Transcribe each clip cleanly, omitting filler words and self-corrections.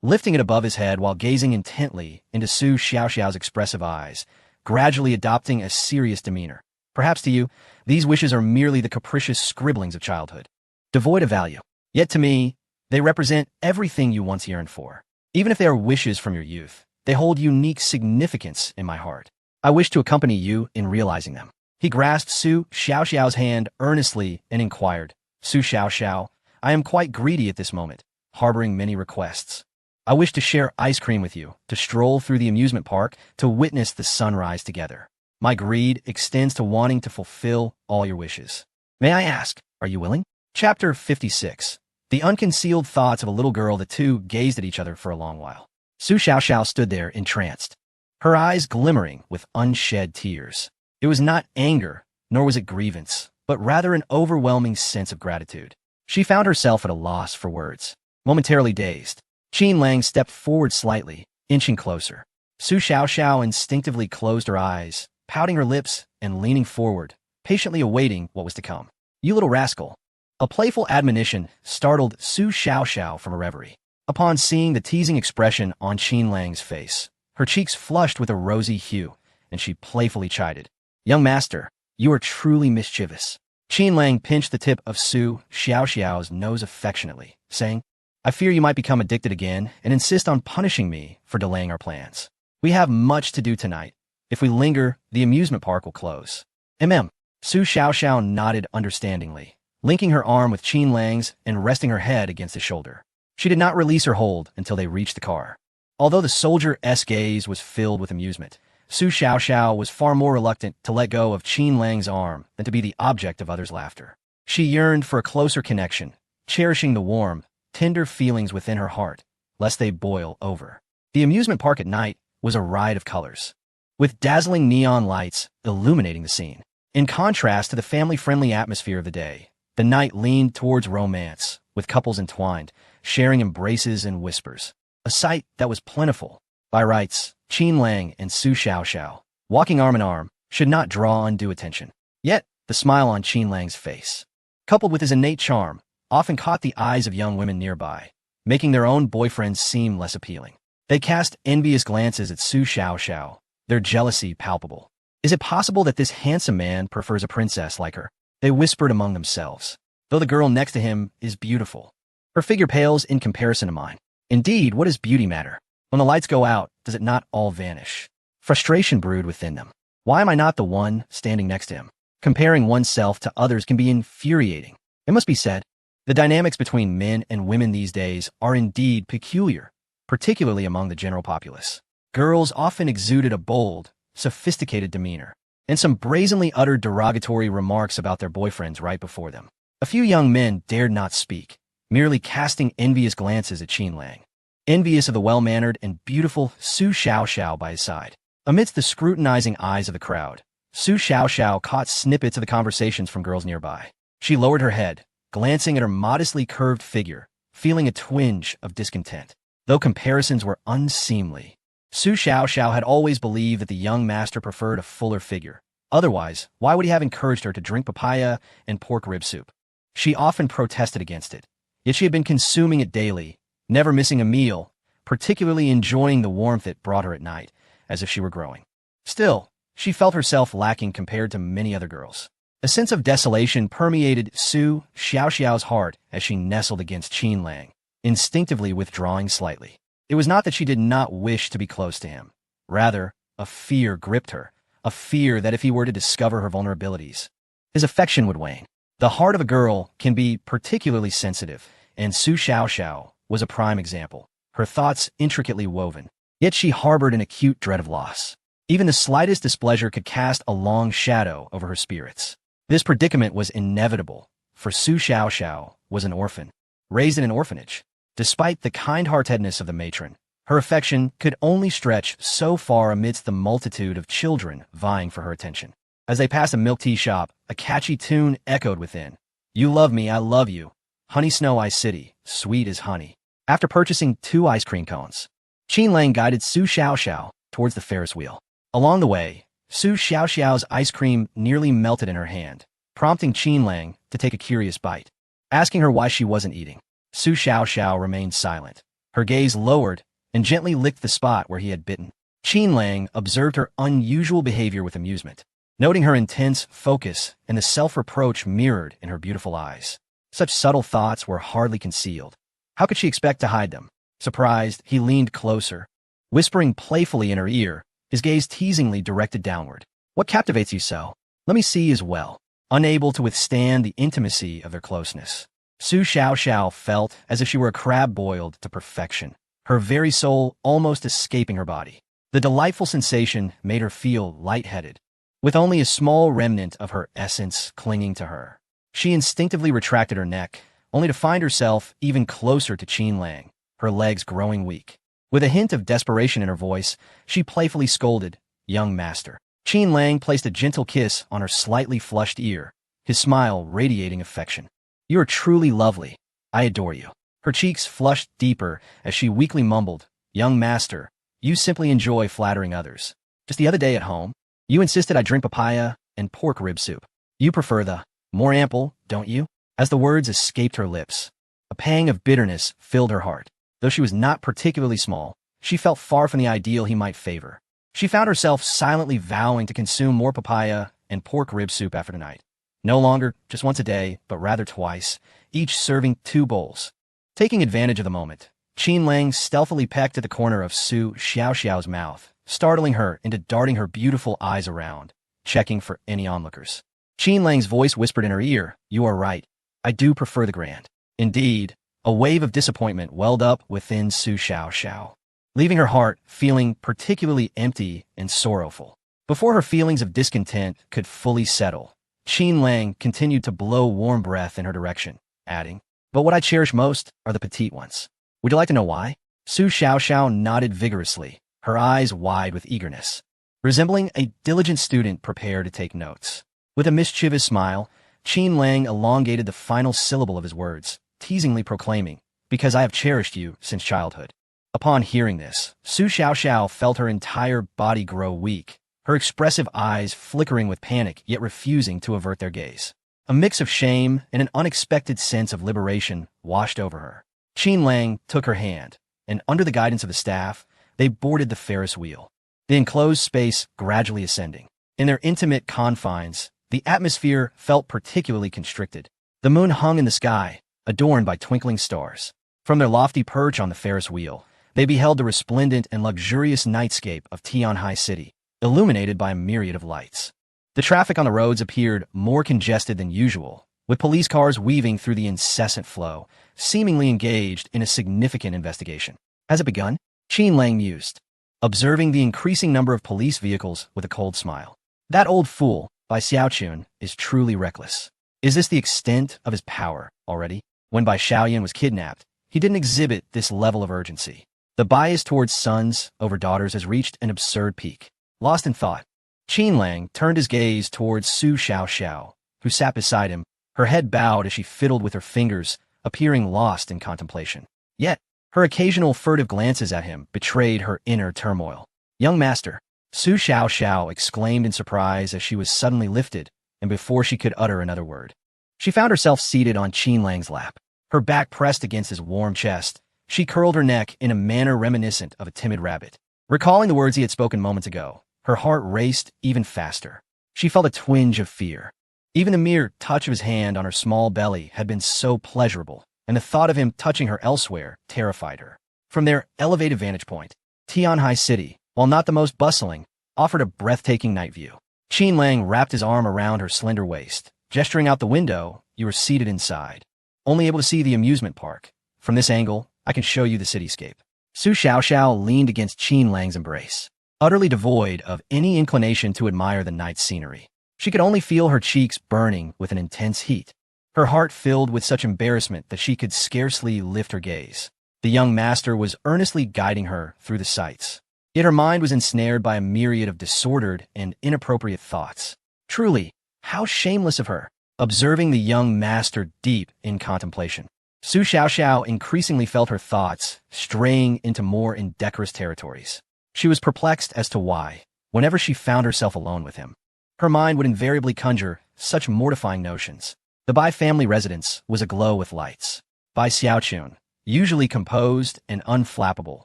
lifting it above his head while gazing intently into Su Xiaoxiao's expressive eyes, gradually adopting a serious demeanor. Perhaps to you, these wishes are merely the capricious scribblings of childhood, devoid of value. Yet to me, they represent everything you once yearned for. Even if they are wishes from your youth, they hold unique significance in my heart. I wish to accompany you in realizing them. He grasped Su Xiaoxiao's hand earnestly and inquired, Su Xiaoxiao, I am quite greedy at this moment, harboring many requests. I wish to share ice cream with you, to stroll through the amusement park, to witness the sunrise together. My greed extends to wanting to fulfill all your wishes. May I ask, are you willing? Chapter 56. The unconcealed thoughts of a little girl. The two gazed at each other for a long while. Su Xiaoxiao stood there entranced, her eyes glimmering with unshed tears. It was not anger, nor was it grievance, but rather an overwhelming sense of gratitude. She found herself at a loss for words. Momentarily dazed, Qin Lang stepped forward slightly, inching closer. Su Xiaoxiao instinctively closed her eyes, pouting her lips and leaning forward, patiently awaiting what was to come. You little rascal. A playful admonition startled Su Xiaoxiao from a reverie. Upon seeing the teasing expression on Qin Lang's face, her cheeks flushed with a rosy hue, and she playfully chided. Young master, you are truly mischievous. Qin Lang pinched the tip of Su Xiaoxiao's nose affectionately, saying, I fear you might become addicted again and insist on punishing me for delaying our plans. We have much to do tonight. If we linger, the amusement park will close. Su Xiaoxiao nodded understandingly, linking her arm with Qin Lang's and resting her head against his shoulder. She did not release her hold until they reached the car. Although the soldier's gaze was filled with amusement, Su Xiaoxiao was far more reluctant to let go of Qin Lang's arm than to be the object of others' laughter. She yearned for a closer connection, cherishing the warm, tender feelings within her heart, lest they boil over. The amusement park at night was a riot of colors, with dazzling neon lights illuminating the scene. In contrast to the family-friendly atmosphere of the day, the night leaned towards romance, with couples entwined, sharing embraces and whispers. A sight that was plentiful. By rights, Qin Lang and Su Xiaoxiao, walking arm in arm, should not draw undue attention. Yet, the smile on Qin Lang's face, coupled with his innate charm, often caught the eyes of young women nearby, making their own boyfriends seem less appealing. They cast envious glances at Su Xiaoxiao, their jealousy palpable. Is it possible that this handsome man prefers a princess like her? They whispered among themselves. Though the girl next to him is beautiful, her figure pales in comparison to mine. Indeed, what does beauty matter? When the lights go out, does it not all vanish? Frustration brewed within them. Why am I not the one standing next to him? Comparing oneself to others can be infuriating. It must be said, the dynamics between men and women these days are indeed peculiar, particularly among the general populace. Girls often exuded a bold, sophisticated demeanor, and some brazenly uttered derogatory remarks about their boyfriends right before them. A few young men dared not speak, merely casting envious glances at Qin Lang, envious of the well-mannered and beautiful Su Xiaoxiao by his side. Amidst the scrutinizing eyes of the crowd, Su Xiaoxiao caught snippets of the conversations from girls nearby. She lowered her head, glancing at her modestly curved figure, feeling a twinge of discontent. Though comparisons were unseemly, Su Xiaoxiao had always believed that the young master preferred a fuller figure. Otherwise, why would he have encouraged her to drink papaya and pork rib soup? She often protested against it, yet she had been consuming it daily, never missing a meal, particularly enjoying the warmth it brought her at night, as if she were growing. Still, she felt herself lacking compared to many other girls. A sense of desolation permeated Su Xiaoxiao's heart as she nestled against Qin Lang, instinctively withdrawing slightly. It was not that she did not wish to be close to him. Rather, a fear gripped her, a fear that if he were to discover her vulnerabilities, his affection would wane. The heart of a girl can be particularly sensitive, and Su Xiaoxiao was a prime example, her thoughts intricately woven. Yet she harbored an acute dread of loss. Even the slightest displeasure could cast a long shadow over her spirits. This predicament was inevitable, for Su Xiaoxiao was an orphan, raised in an orphanage. Despite the kind-heartedness of the matron, her affection could only stretch so far amidst the multitude of children vying for her attention. As they passed a milk tea shop, a catchy tune echoed within. You love me, I love you. Honey Snow Ice City, sweet as honey. After purchasing 2 ice cream cones, Qin Lang guided Su Xiaoxiao towards the Ferris wheel. Along the way, Su Xiaoxiao's ice cream nearly melted in her hand, prompting Qin Lang to take a curious bite. Asking her why she wasn't eating, Su Xiaoxiao remained silent, Her gaze lowered and gently licked the spot where he had bitten. Qin Lang observed her unusual behavior with amusement, noting her intense focus and the self-reproach mirrored in her beautiful eyes. Such subtle thoughts were hardly concealed. How could she expect to hide them? Surprised, he leaned closer, whispering playfully in her ear, his gaze teasingly directed downward. What captivates you so? Let me see as well. Unable to withstand the intimacy of their closeness, Su Xiaoxiao felt as if she were a crab boiled to perfection, her very soul almost escaping her body. The delightful sensation made her feel lightheaded, with only a small remnant of her essence clinging to her. She instinctively retracted her neck, only to find herself even closer to Qin Lang, her legs growing weak. With a hint of desperation in her voice, she playfully scolded, "Young master." Qin Lang placed a gentle kiss on her slightly flushed ear, his smile radiating affection. "You are truly lovely. I adore you." Her cheeks flushed deeper as she weakly mumbled, "Young master, you simply enjoy flattering others. Just the other day at home, you insisted I drink papaya and pork rib soup. You prefer the more ample, don't you?" As the words escaped her lips, a pang of bitterness filled her heart. Though she was not particularly small, she felt far from the ideal he might favor. She found herself silently vowing to consume more papaya and pork rib soup after tonight. No longer just once a day, but rather twice, each serving 2 bowls. Taking advantage of the moment, Qin Lang stealthily pecked at the corner of Su Xiaoxiao's mouth, startling her into darting her beautiful eyes around, checking for any onlookers. Qin Lang's voice whispered in her ear, "You are right. I do prefer the grand." Indeed, a wave of disappointment welled up within Su Xiaoxiao, leaving her heart feeling particularly empty and sorrowful. Before her feelings of discontent could fully settle, Qin Lang continued to blow warm breath in her direction, adding, "But what I cherish most are the petite ones. Would you like to know why?" Su Xiaoxiao nodded vigorously, her eyes wide with eagerness, resembling a diligent student prepared to take notes. With a mischievous smile, Qin Lang elongated the final syllable of his words, teasingly proclaiming, "Because I have cherished you since childhood." Upon hearing this, Su Xiaoxiao felt her entire body grow weak, her expressive eyes flickering with panic yet refusing to avert their gaze. A mix of shame and an unexpected sense of liberation washed over her. Qin Lang took her hand, and under the guidance of the staff, they boarded the Ferris wheel, the enclosed space gradually ascending. In their intimate confines, the atmosphere felt particularly constricted. The moon hung in the sky, adorned by twinkling stars. From their lofty perch on the Ferris wheel, they beheld the resplendent and luxurious nightscape of Tianhai City, illuminated by a myriad of lights. The traffic on the roads appeared more congested than usual, with police cars weaving through the incessant flow, seemingly engaged in a significant investigation. Has it begun? Qin Lang mused, observing the increasing number of police vehicles with a cold smile. That old fool, Bai Xiaochun, is truly reckless. Is this the extent of his power already? When Bai Xiaoyan was kidnapped, he didn't exhibit this level of urgency. The bias towards sons over daughters has reached an absurd peak. Lost in thought, Qin Lang turned his gaze towards Su Xiaoxiao, who sat beside him, her head bowed as she fiddled with her fingers, appearing lost in contemplation. Yet, her occasional furtive glances at him betrayed her inner turmoil. "Young master," Su Xiaoxiao exclaimed in surprise as she was suddenly lifted, and before she could utter another word, she found herself seated on Qin Lang's lap, her back pressed against his warm chest. She curled her neck in a manner reminiscent of a timid rabbit. Recalling the words he had spoken moments ago, her heart raced even faster. She felt a twinge of fear. Even the mere touch of his hand on her small belly had been so pleasurable, and the thought of him touching her elsewhere terrified her. From their elevated vantage point, Tianhai City, while not the most bustling, offered a breathtaking night view. Qin Lang wrapped his arm around her slender waist, gesturing out the window. "You were seated inside, only able to see the amusement park. From this angle, I can show you the cityscape." Su Xiaoxiao leaned against Qin Lang's embrace, utterly devoid of any inclination to admire the night's scenery. She could only feel her cheeks burning with an intense heat, her heart filled with such embarrassment that she could scarcely lift her gaze. The young master was earnestly guiding her through the sights, yet her mind was ensnared by a myriad of disordered and inappropriate thoughts. Truly, how shameless of her, observing the young master deep in contemplation. Su Xiaoxiao increasingly felt her thoughts straying into more indecorous territories. She was perplexed as to why, whenever she found herself alone with him, her mind would invariably conjure such mortifying notions. The Bai family residence was aglow with lights. Bai Xiaochun, usually composed and unflappable,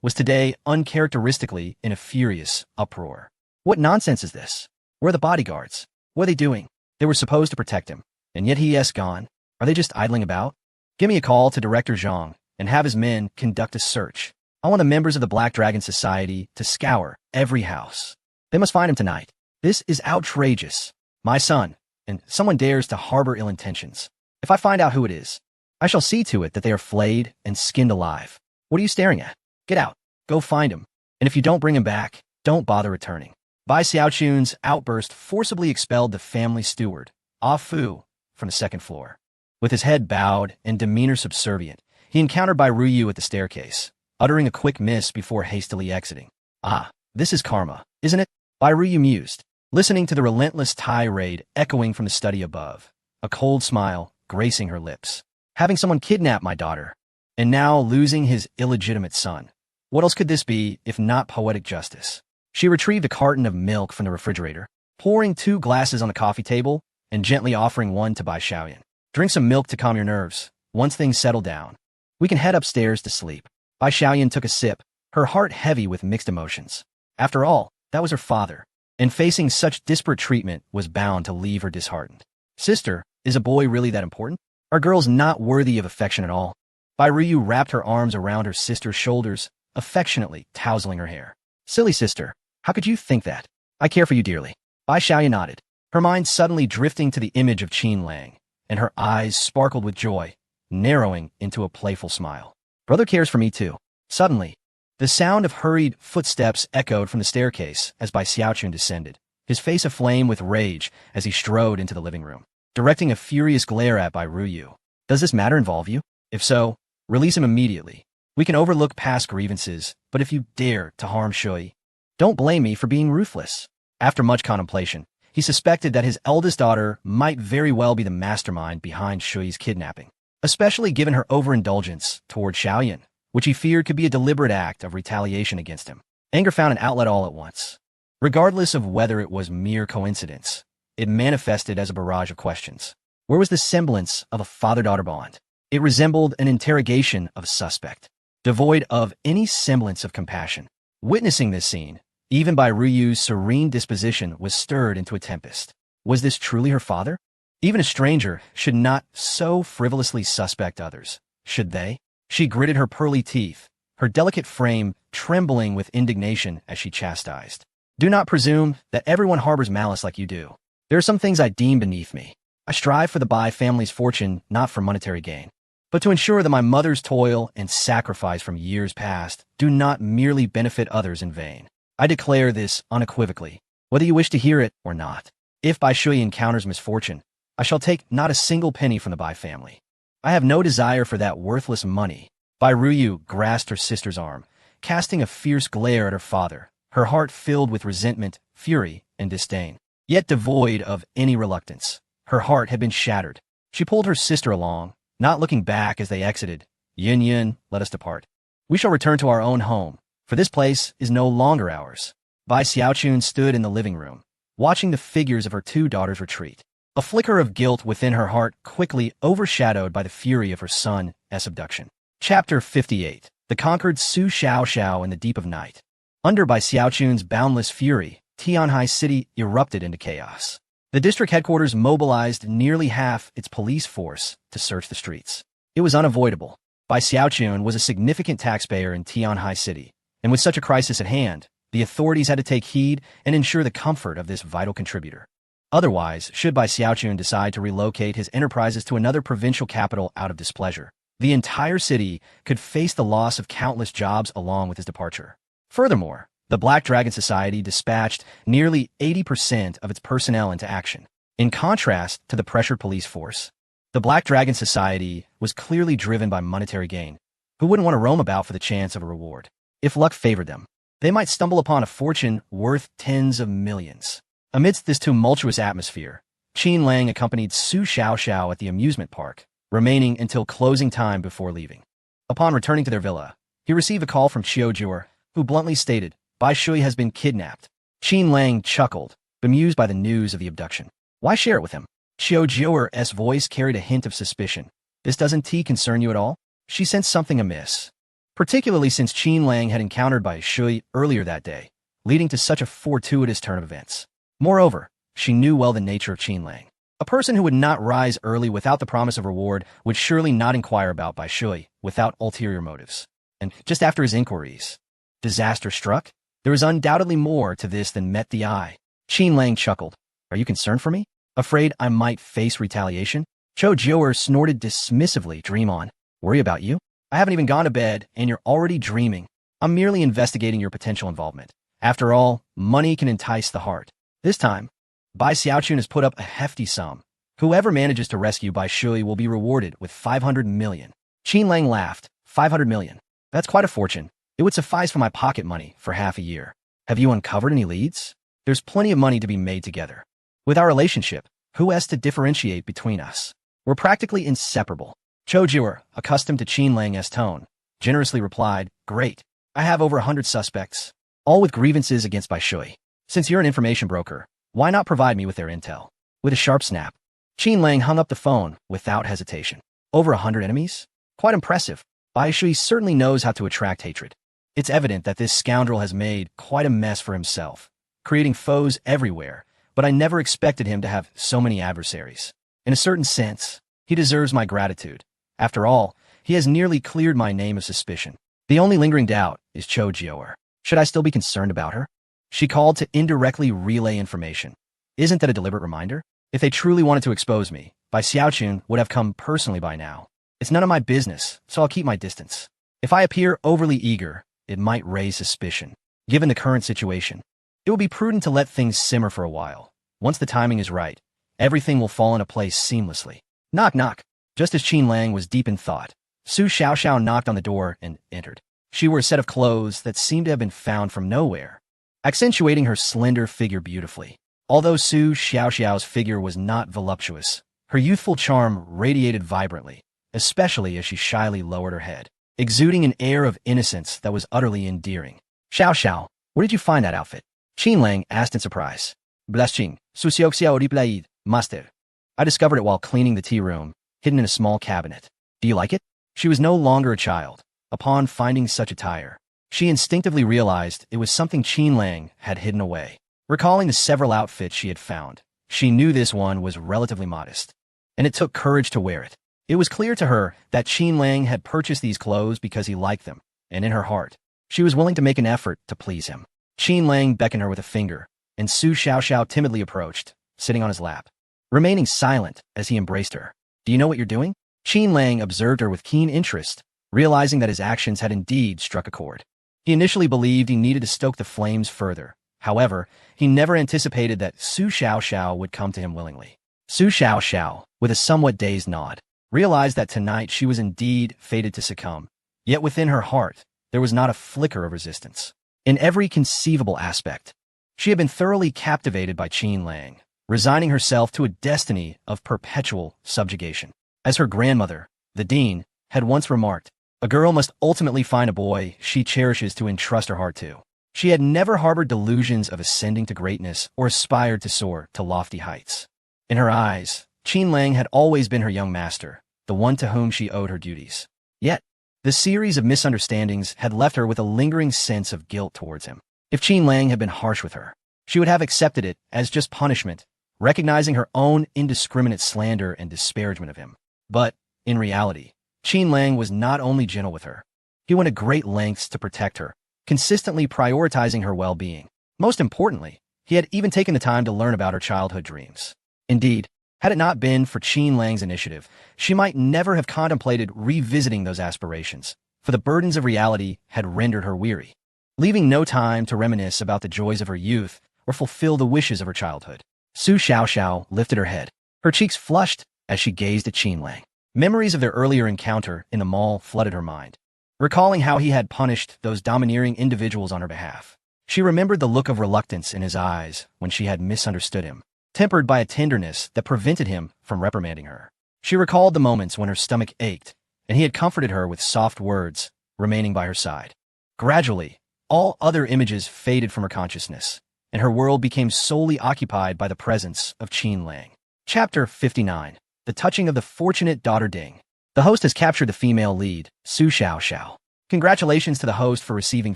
was today uncharacteristically in a furious uproar. What nonsense is this? Where are the bodyguards? What are they doing? They were supposed to protect him, and yet he is gone. Are they just idling about? Give me a call to Director Zhang and have his men conduct a search. I want the members of the Black Dragon Society to scour every house. They must find him tonight. This is outrageous. My son, and someone dares to harbor ill intentions. If I find out who it is, I shall see to it that they are flayed and skinned alive. What are you staring at? Get out. Go find him. And if you don't bring him back, don't bother returning. Bai Xiaochun's outburst forcibly expelled the family steward, Ah Fu, from the second floor. With his head bowed and demeanor subservient, he encountered Bai Ruyu at the staircase, uttering a quick miss before hastily exiting. Ah, this is karma, isn't it? Bai Ruyu mused, listening to the relentless tirade echoing from the study above, a cold smile gracing her lips. Having someone kidnap my daughter, and now losing his illegitimate son. What else could this be if not poetic justice? She retrieved a carton of milk from the refrigerator, pouring 2 glasses on the coffee table and gently offering one to Bai Xiaoyan. Drink some milk to calm your nerves. Once things settle down, we can head upstairs to sleep. Bai Xiaoyan took a sip, her heart heavy with mixed emotions. After all, that was her father, and facing such disparate treatment was bound to leave her disheartened. Sister, is a boy really that important? Are girls not worthy of affection at all? Bai Ruyu wrapped her arms around her sister's shoulders, affectionately tousling her hair. Silly sister, how could you think that? I care for you dearly. Bai Xiaoyan nodded, her mind suddenly drifting to the image of Qin Lang, and her eyes sparkled with joy, narrowing into a playful smile. Brother cares for me too. Suddenly, the sound of hurried footsteps echoed from the staircase as Bai Xiaochun descended, his face aflame with rage as he strode into the living room, directing a furious glare at Bai Ruyu. Does this matter involve you? If so, release him immediately. We can overlook past grievances, but if you dare to harm Shui, don't blame me for being ruthless. After much contemplation, he suspected that his eldest daughter might very well be the mastermind behind Shui's kidnapping, especially given her overindulgence toward Xiaoyan, which he feared could be a deliberate act of retaliation against him. Anger found an outlet all at once. Regardless of whether it was mere coincidence, it manifested as a barrage of questions. Where was the semblance of a father-daughter bond? It resembled an interrogation of a suspect, devoid of any semblance of compassion. Witnessing this scene, even Bai Ruyu's serene disposition was stirred into a tempest. Was this truly her father? Even a stranger should not so frivolously suspect others, should they? She gritted her pearly teeth, her delicate frame trembling with indignation as she chastised. Do not presume that everyone harbors malice like you do. There are some things I deem beneath me. I strive for the Bai family's fortune not for monetary gain, but to ensure that my mother's toil and sacrifice from years past do not merely benefit others in vain. I declare this unequivocally, whether you wish to hear it or not. If Bai Shui encounters misfortune, I shall take not a single penny from the Bai family. I have no desire for that worthless money. Bai Ruyu grasped her sister's arm, casting a fierce glare at her father, her heart filled with resentment, fury, and disdain, yet devoid of any reluctance. Her heart had been shattered. She pulled her sister along, not looking back as they exited. Yin Yin, let us depart. We shall return to our own home, for this place is no longer ours. Bai Xiaochun stood in the living room, watching the figures of her 2 daughters retreat. A flicker of guilt within her heart quickly overshadowed by the fury of her son's abduction. Chapter 58. The Conquered Su Xiaoxiao in the Deep of Night. Under Bai Xiaochun's boundless fury, Tianhai City erupted into chaos. The district headquarters mobilized nearly half its police force to search the streets. It was unavoidable. Bai Xiaochun was a significant taxpayer in Tianhai City, and with such a crisis at hand, the authorities had to take heed and ensure the comfort of this vital contributor. Otherwise, should Bai Xiaochun decide to relocate his enterprises to another provincial capital out of displeasure, the entire city could face the loss of countless jobs along with his departure. Furthermore, the Black Dragon Society dispatched nearly 80% of its personnel into action. In contrast to the pressured police force, the Black Dragon Society was clearly driven by monetary gain. Who wouldn't want to roam about for the chance of a reward? If luck favored them, they might stumble upon a fortune worth tens of millions. Amidst this tumultuous atmosphere, Qin Lang accompanied Su Xiaoxiao at the amusement park, remaining until closing time before leaving. Upon returning to their villa, he received a call from Qiu Jur, who bluntly stated, Bai Shui has been kidnapped. Qin Lang chuckled, bemused by the news of the abduction. Why share it with him? Qiu Jur's voice carried a hint of suspicion. This doesn't concern you at all? She sensed something amiss, particularly since Qin Lang had encountered by Shui earlier that day, leading to such a fortuitous turn of events. Moreover, she knew well the nature of Qin Lang. A person who would not rise early without the promise of reward would surely not inquire about Bai Shui without ulterior motives. And just after his inquiries, disaster struck? There was undoubtedly more to this than met the eye. Qin Lang chuckled. Are you concerned for me? Afraid I might face retaliation? Cho Jiuer snorted dismissively. Dream on. Worry about you? I haven't even gone to bed, and you're already dreaming. I'm merely investigating your potential involvement. After all, money can entice the heart. This time, Bai Xiaochun has put up a hefty sum. Whoever manages to rescue Bai Shui will be rewarded with 500 million. Qin Lang laughed. 500 million. That's quite a fortune. It would suffice for my pocket money for half a year. Have you uncovered any leads? There's plenty of money to be made together. With our relationship, who has to differentiate between us? We're practically inseparable. Cho Jiuer, accustomed to Qin Lang's tone, generously replied, Great. I have over 100 suspects, all with grievances against Bai Shui. Since you're an information broker, why not provide me with their intel? With a sharp snap, Qin Lang hung up the phone without hesitation. Over 100 enemies? Quite impressive. Bai Shui certainly knows how to attract hatred. It's evident that this scoundrel has made quite a mess for himself, creating foes everywhere, but I never expected him to have so many adversaries. In a certain sense, he deserves my gratitude. After all, he has nearly cleared my name of suspicion. The only lingering doubt is Cho Jiuer. Should I still be concerned about her? She called to indirectly relay information. Isn't that a deliberate reminder? If they truly wanted to expose me, Bai Xiaochun would have come personally by now. It's none of my business, so I'll keep my distance. If I appear overly eager, it might raise suspicion. Given the current situation, it will be prudent to let things simmer for a while. Once the timing is right, everything will fall into place seamlessly. Knock, knock. Just as Qin Lang was deep in thought, Su Xiaoxiao knocked on the door and entered. She wore a set of clothes that seemed to have been found from nowhere, accentuating her slender figure beautifully. Although Su Xiaoxiao's figure was not voluptuous, her youthful charm radiated vibrantly, especially as she shyly lowered her head, exuding an air of innocence that was utterly endearing. Xiaoxiao, where did you find that outfit? Qin Lang asked in surprise. Blasting, Su Xiaoxiao replied, Master. I discovered it while cleaning the tea room, hidden in a small cabinet. Do you like it? She was no longer a child. Upon finding such attire, she instinctively realized it was something Qin Lang had hidden away. Recalling the several outfits she had found, she knew this one was relatively modest, and it took courage to wear it. It was clear to her that Qin Lang had purchased these clothes because he liked them, and in her heart, she was willing to make an effort to please him. Qin Lang beckoned her with a finger, and Su Xiaoxiao timidly approached, sitting on his lap, remaining silent as he embraced her. Do you know what you're doing? Qin Lang observed her with keen interest, realizing that his actions had indeed struck a chord. He initially believed he needed to stoke the flames further. However, he never anticipated that Su Xiaoxiao would come to him willingly. Su Xiaoxiao, with a somewhat dazed nod, realized that tonight she was indeed fated to succumb. Yet within her heart, there was not a flicker of resistance. In every conceivable aspect, she had been thoroughly captivated by Qin Lang, resigning herself to a destiny of perpetual subjugation. As her grandmother, the dean, had once remarked, a girl must ultimately find a boy she cherishes to entrust her heart to. She had never harbored delusions of ascending to greatness or aspired to soar to lofty heights. In her eyes, Qin Lang had always been her young master, the one to whom she owed her duties. Yet, the series of misunderstandings had left her with a lingering sense of guilt towards him. If Qin Lang had been harsh with her, she would have accepted it as just punishment, recognizing her own indiscriminate slander and disparagement of him. But, in reality, Qin Lang was not only gentle with her. He went to great lengths to protect her, consistently prioritizing her well-being. Most importantly, he had even taken the time to learn about her childhood dreams. Indeed, had it not been for Qin Lang's initiative, she might never have contemplated revisiting those aspirations, for the burdens of reality had rendered her weary, leaving no time to reminisce about the joys of her youth or fulfill the wishes of her childhood. Su Xiaoxiao lifted her head, her cheeks flushed as she gazed at Qin Lang. Memories of their earlier encounter in the mall flooded her mind. Recalling how he had punished those domineering individuals on her behalf, she remembered the look of reluctance in his eyes when she had misunderstood him, tempered by a tenderness that prevented him from reprimanding her. She recalled the moments when her stomach ached, and he had comforted her with soft words, remaining by her side. Gradually, all other images faded from her consciousness, and her world became solely occupied by the presence of Qin Lang. Chapter 59. The Touching of the Fortunate Daughter Ding. The host has captured the female lead, Su Xiao. Congratulations to the host for receiving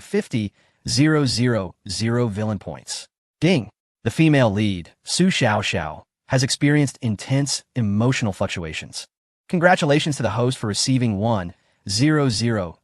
50,000 villain points. Ding! The female lead, Su Xiao, has experienced intense emotional fluctuations. Congratulations to the host for receiving 1,000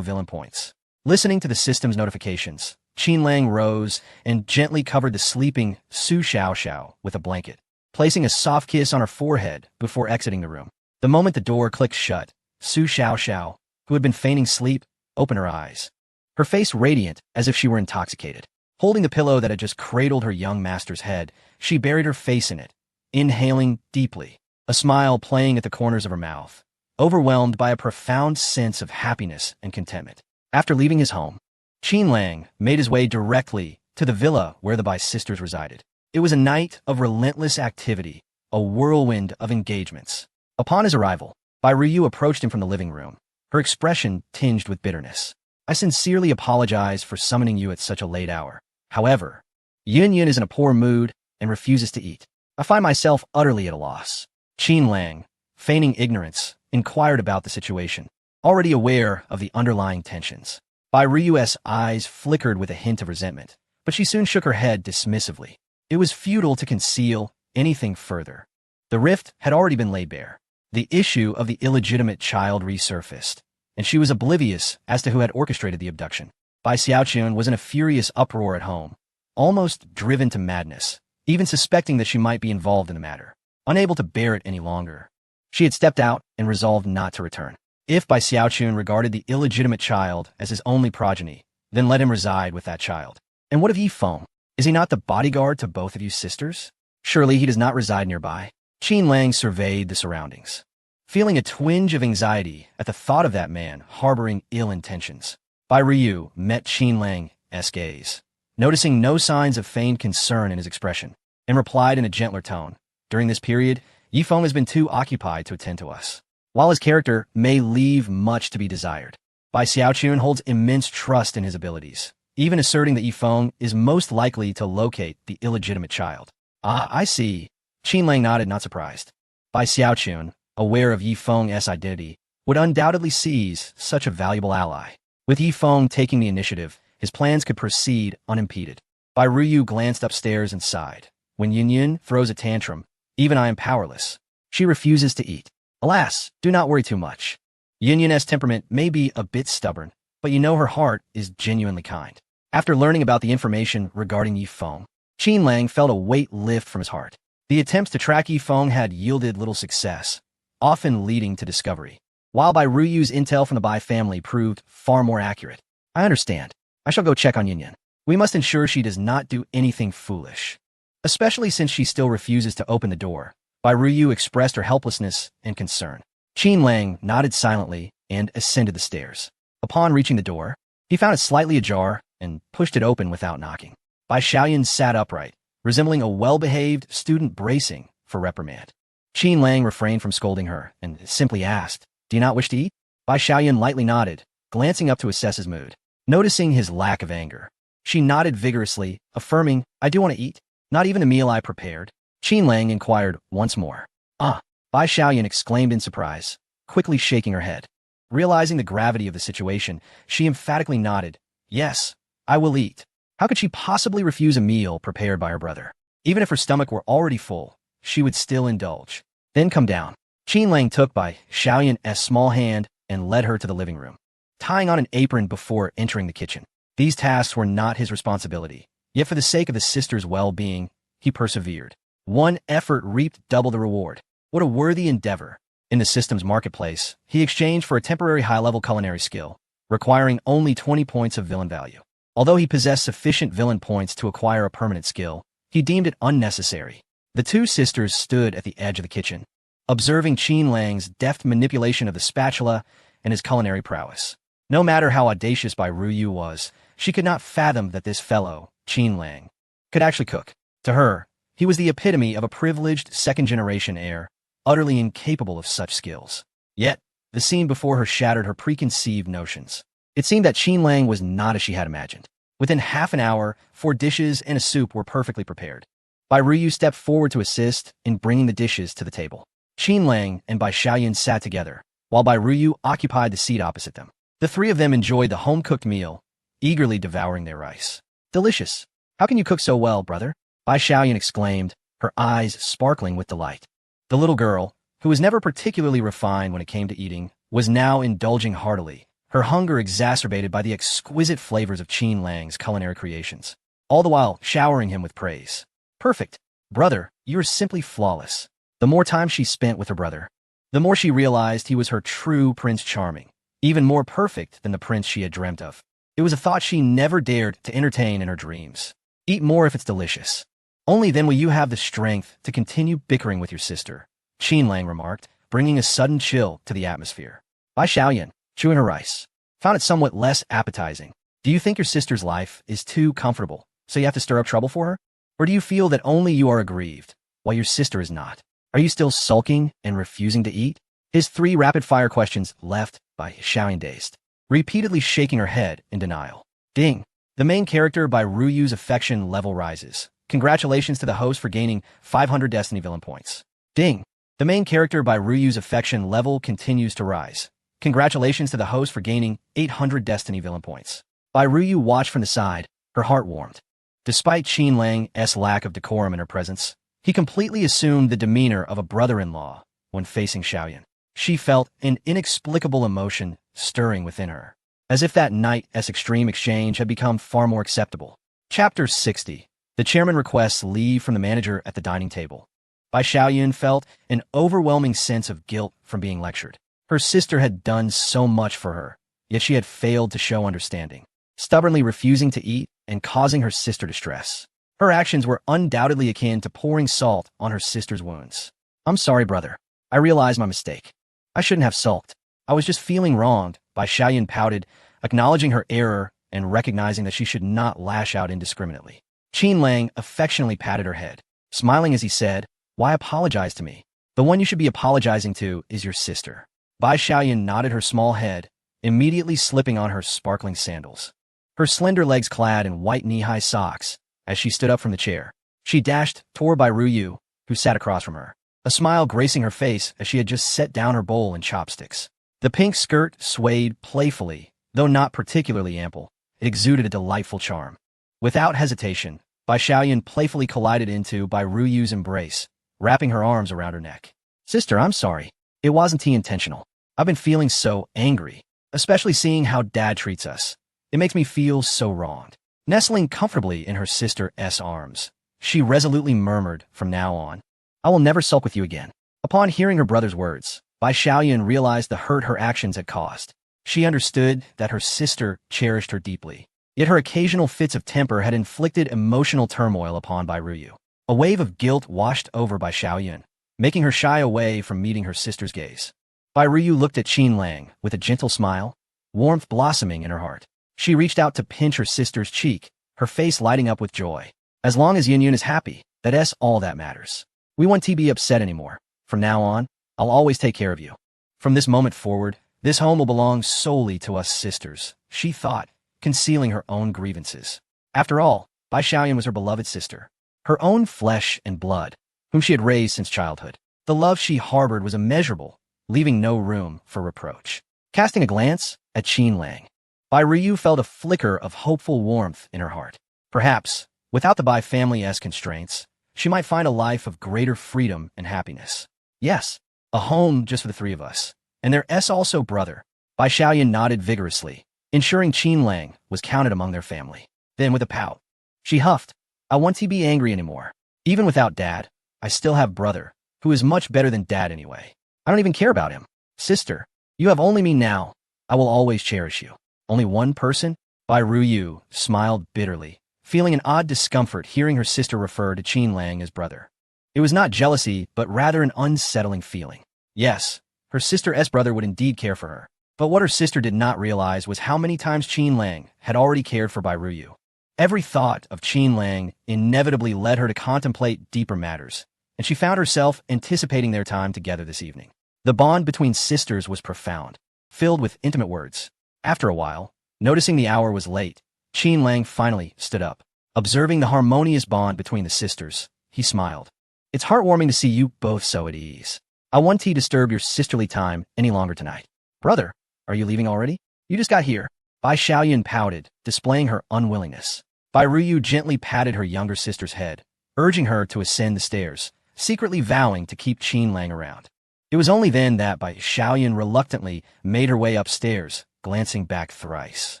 villain points. Listening to the system's notifications, Qin Lang rose and gently covered the sleeping Su Xiao with a blanket, placing a soft kiss on her forehead before exiting the room. The moment the door clicked shut, Su Xiao, who had been feigning sleep, opened her eyes, her face radiant as if she were intoxicated. Holding the pillow that had just cradled her young master's head, she buried her face in it, inhaling deeply, a smile playing at the corners of her mouth, overwhelmed by a profound sense of happiness and contentment. After leaving his home, Qin Lang made his way directly to the villa where the Bai sisters resided. It was a night of relentless activity, a whirlwind of engagements. Upon his arrival, Bai Ryu approached him from the living room, her expression tinged with bitterness. I sincerely apologize for summoning you at such a late hour. However, Yun is in a poor mood and refuses to eat. I find myself utterly at a loss. Qin Lang, feigning ignorance, inquired about the situation, already aware of the underlying tensions. Bai Ryu's eyes flickered with a hint of resentment, but she soon shook her head dismissively. It was futile to conceal anything further. The rift had already been laid bare. The issue of the illegitimate child resurfaced, and she was oblivious as to who had orchestrated the abduction. Bai Xiaochun was in a furious uproar at home, almost driven to madness, even suspecting that she might be involved in the matter. Unable to bear it any longer, she had stepped out and resolved not to return. If Bai Xiaochun regarded the illegitimate child as his only progeny, then let him reside with that child. And what of Yifeng? Is he not the bodyguard to both of you sisters? Surely he does not reside nearby. Qin Lang surveyed the surroundings, feeling a twinge of anxiety at the thought of that man harboring ill intentions. Bai Ryu met Qin Lang's gaze, noticing no signs of feigned concern in his expression, and replied in a gentler tone, "During this period, Yifeng has been too occupied to attend to us." While his character may leave much to be desired, Bai Xiaochun holds immense trust in his abilities, even asserting that Yifeng is most likely to locate the illegitimate child. Ah, I see. Qin Lang nodded, not surprised. Bai Xiaochun, aware of Yifeng's identity, would undoubtedly seize such a valuable ally. With Yifeng taking the initiative, his plans could proceed unimpeded. Bai Ryu glanced upstairs and sighed. When Yun throws a tantrum, even I am powerless. She refuses to eat. Alas, do not worry too much. Yun's temperament may be a bit stubborn, but you know her heart is genuinely kind. After learning about the information regarding Yifeng, Qin Lang felt a weight lift from his heart. The attempts to track Yifeng had yielded little success, often leading to discovery, while Bai Ryu's intel from the Bai family proved far more accurate. I understand. I shall go check on Yun. We must ensure she does not do anything foolish, especially since she still refuses to open the door. Bai Ryu expressed her helplessness and concern. Qin Lang nodded silently and ascended the stairs. Upon reaching the door, he found it slightly ajar and pushed it open without knocking. Bai Xiaoyan sat upright, resembling a well-behaved student bracing for reprimand. Qin Lang refrained from scolding her and simply asked, "Do you not wish to eat?" Bai Xiaoyan lightly nodded, glancing up to assess his mood. Noticing his lack of anger, she nodded vigorously, affirming, "I do want to eat. Not even a meal I prepared." Qin Lang inquired once more. "Ah," Bai Xiaoyan exclaimed in surprise, quickly shaking her head. Realizing the gravity of the situation, she emphatically nodded, "Yes, I will eat." How could she possibly refuse a meal prepared by her brother? Even if her stomach were already full, she would still indulge. Then come down. Qin Lang took Bai Xiaoyan's small hand and led her to the living room, tying on an apron before entering the kitchen. These tasks were not his responsibility, yet for the sake of his sister's well-being, he persevered. One effort reaped double the reward. What a worthy endeavor. In the system's marketplace, he exchanged for a temporary high-level culinary skill, requiring only 20 points of villain value. Although he possessed sufficient villain points to acquire a permanent skill, he deemed it unnecessary. The two sisters stood at the edge of the kitchen, observing Qin Lang's deft manipulation of the spatula and his culinary prowess. No matter how audacious Bai Ryu was, she could not fathom that this fellow, Qin Lang, could actually cook. To her, he was the epitome of a privileged second-generation heir, utterly incapable of such skills. Yet, the scene before her shattered her preconceived notions. It seemed that Qin Lang was not as she had imagined. Within half an hour, 4 dishes and a soup were perfectly prepared. Bai Ryu stepped forward to assist in bringing the dishes to the table. Qin Lang and Bai Xiaoyan sat together, while Bai Ruyu occupied the seat opposite them. The three of them enjoyed the home-cooked meal, eagerly devouring their rice. Delicious. How can you cook so well, brother? Bai Xiaoyan exclaimed, her eyes sparkling with delight. The little girl, who was never particularly refined when it came to eating, was now indulging heartily, her hunger exacerbated by the exquisite flavors of Qin Lang's culinary creations, all the while showering him with praise. Perfect. Brother, you're simply flawless. The more time she spent with her brother, the more she realized he was her true Prince Charming, even more perfect than the prince she had dreamt of. It was a thought she never dared to entertain in her dreams. Eat more if it's delicious. Only then will you have the strength to continue bickering with your sister, Qin Lang remarked, bringing a sudden chill to the atmosphere. Bai Xiaoyan, chewing her rice, found it somewhat less appetizing. Do you think your sister's life is too comfortable, so you have to stir up trouble for her? Or do you feel that only you are aggrieved, while your sister is not? Are you still sulking and refusing to eat? His three rapid-fire questions left Bai Xiaoyan dazed, repeatedly shaking her head in denial. Ding! The main character Bai Ruyu's affection level rises. Congratulations to the host for gaining 500 Destiny Villain points. Ding! The main character Bai Ruyu's affection level continues to rise. Congratulations to the host for gaining 800 Destiny Villain points. Bai Ruyu watched from the side, her heart warmed. Despite Qin Lang's lack of decorum in her presence, he completely assumed the demeanor of a brother-in-law when facing Xiaoyan. She felt an inexplicable emotion stirring within her, as if that night's extreme exchange had become far more acceptable. Chapter 60. The chairman requests leave from the manager at the dining table. Bai Xiaoyan felt an overwhelming sense of guilt from being lectured. Her sister had done so much for her, yet she had failed to show understanding, stubbornly refusing to eat and causing her sister distress. Her actions were undoubtedly akin to pouring salt on her sister's wounds. I'm sorry, brother. I realize my mistake. I shouldn't have sulked. I was just feeling wronged. Bai Xiaoyan pouted, acknowledging her error and recognizing that she should not lash out indiscriminately. Qin Lang affectionately patted her head, smiling as he said, "Why apologize to me? The one you should be apologizing to is your sister." Bai Xiaoyan nodded her small head, immediately slipping on her sparkling sandals. Her slender legs clad in white knee-high socks, as she stood up from the chair, she dashed toward Bai Ruyu, who sat across from her, a smile gracing her face as she had just set down her bowl and chopsticks. The pink skirt swayed playfully, though not particularly ample. It exuded a delightful charm. Without hesitation, Bai Xiaoyan playfully collided into Bai Ruyu's embrace, wrapping her arms around her neck. Sister, I'm sorry. It wasn't intentional. I've been feeling so angry, especially seeing how Dad treats us. It makes me feel so wronged. Nestling comfortably in her sister's arms, she resolutely murmured, from now on, I will never sulk with you again. Upon hearing her brother's words, Bai Xiaoyan realized the hurt her actions had caused. She understood that her sister cherished her deeply, yet her occasional fits of temper had inflicted emotional turmoil upon Bai Ruyu. A wave of guilt washed over Bai Xiaoyan, making her shy away from meeting her sister's gaze. Bai Ruyu looked at Qin Lang with a gentle smile, warmth blossoming in her heart. She reached out to pinch her sister's cheek, her face lighting up with joy. As long as Yin Yun is happy, that's all that matters. We won't be upset anymore. From now on, I'll always take care of you. From this moment forward, this home will belong solely to us sisters, she thought, concealing her own grievances. After all, Bai Xiaoyan was her beloved sister, her own flesh and blood, whom she had raised since childhood. The love she harbored was immeasurable, leaving no room for reproach. Casting a glance at Qin Lang, Bai Ruyu felt a flicker of hopeful warmth in her heart. Perhaps, without the Bai family's constraints, she might find a life of greater freedom and happiness. Yes, a home just for the three of us. And their also brother. Bai Xiaoyan nodded vigorously, ensuring Qin Lang was counted among their family. Then, with a pout, she huffed, I won't be angry anymore. Even without Dad, I still have brother, who is much better than Dad anyway. I don't even care about him. Sister, you have only me now. I will always cherish you. Only one person? Bai Ruyu smiled bitterly, feeling an odd discomfort hearing her sister refer to Qin Lang as brother. It was not jealousy, but rather an unsettling feeling. Yes, her sister's brother would indeed care for her. But what her sister did not realize was how many times Qin Lang had already cared for Bai Ruyu. Every thought of Qin Lang inevitably led her to contemplate deeper matters, and she found herself anticipating their time together this evening. The bond between sisters was profound, filled with intimate words. After a while, noticing the hour was late, Qin Lang finally stood up. Observing the harmonious bond between the sisters, he smiled. It's heartwarming to see you both so at ease. I won't disturb your sisterly time any longer tonight. Brother, are you leaving already? You just got here. Bai Xiaoyun pouted, displaying her unwillingness. Bai Ruyu gently patted her younger sister's head, urging her to ascend the stairs, secretly vowing to keep Qin Lang around. It was only then that Bai Xiaoyun reluctantly made her way upstairs, glancing back thrice.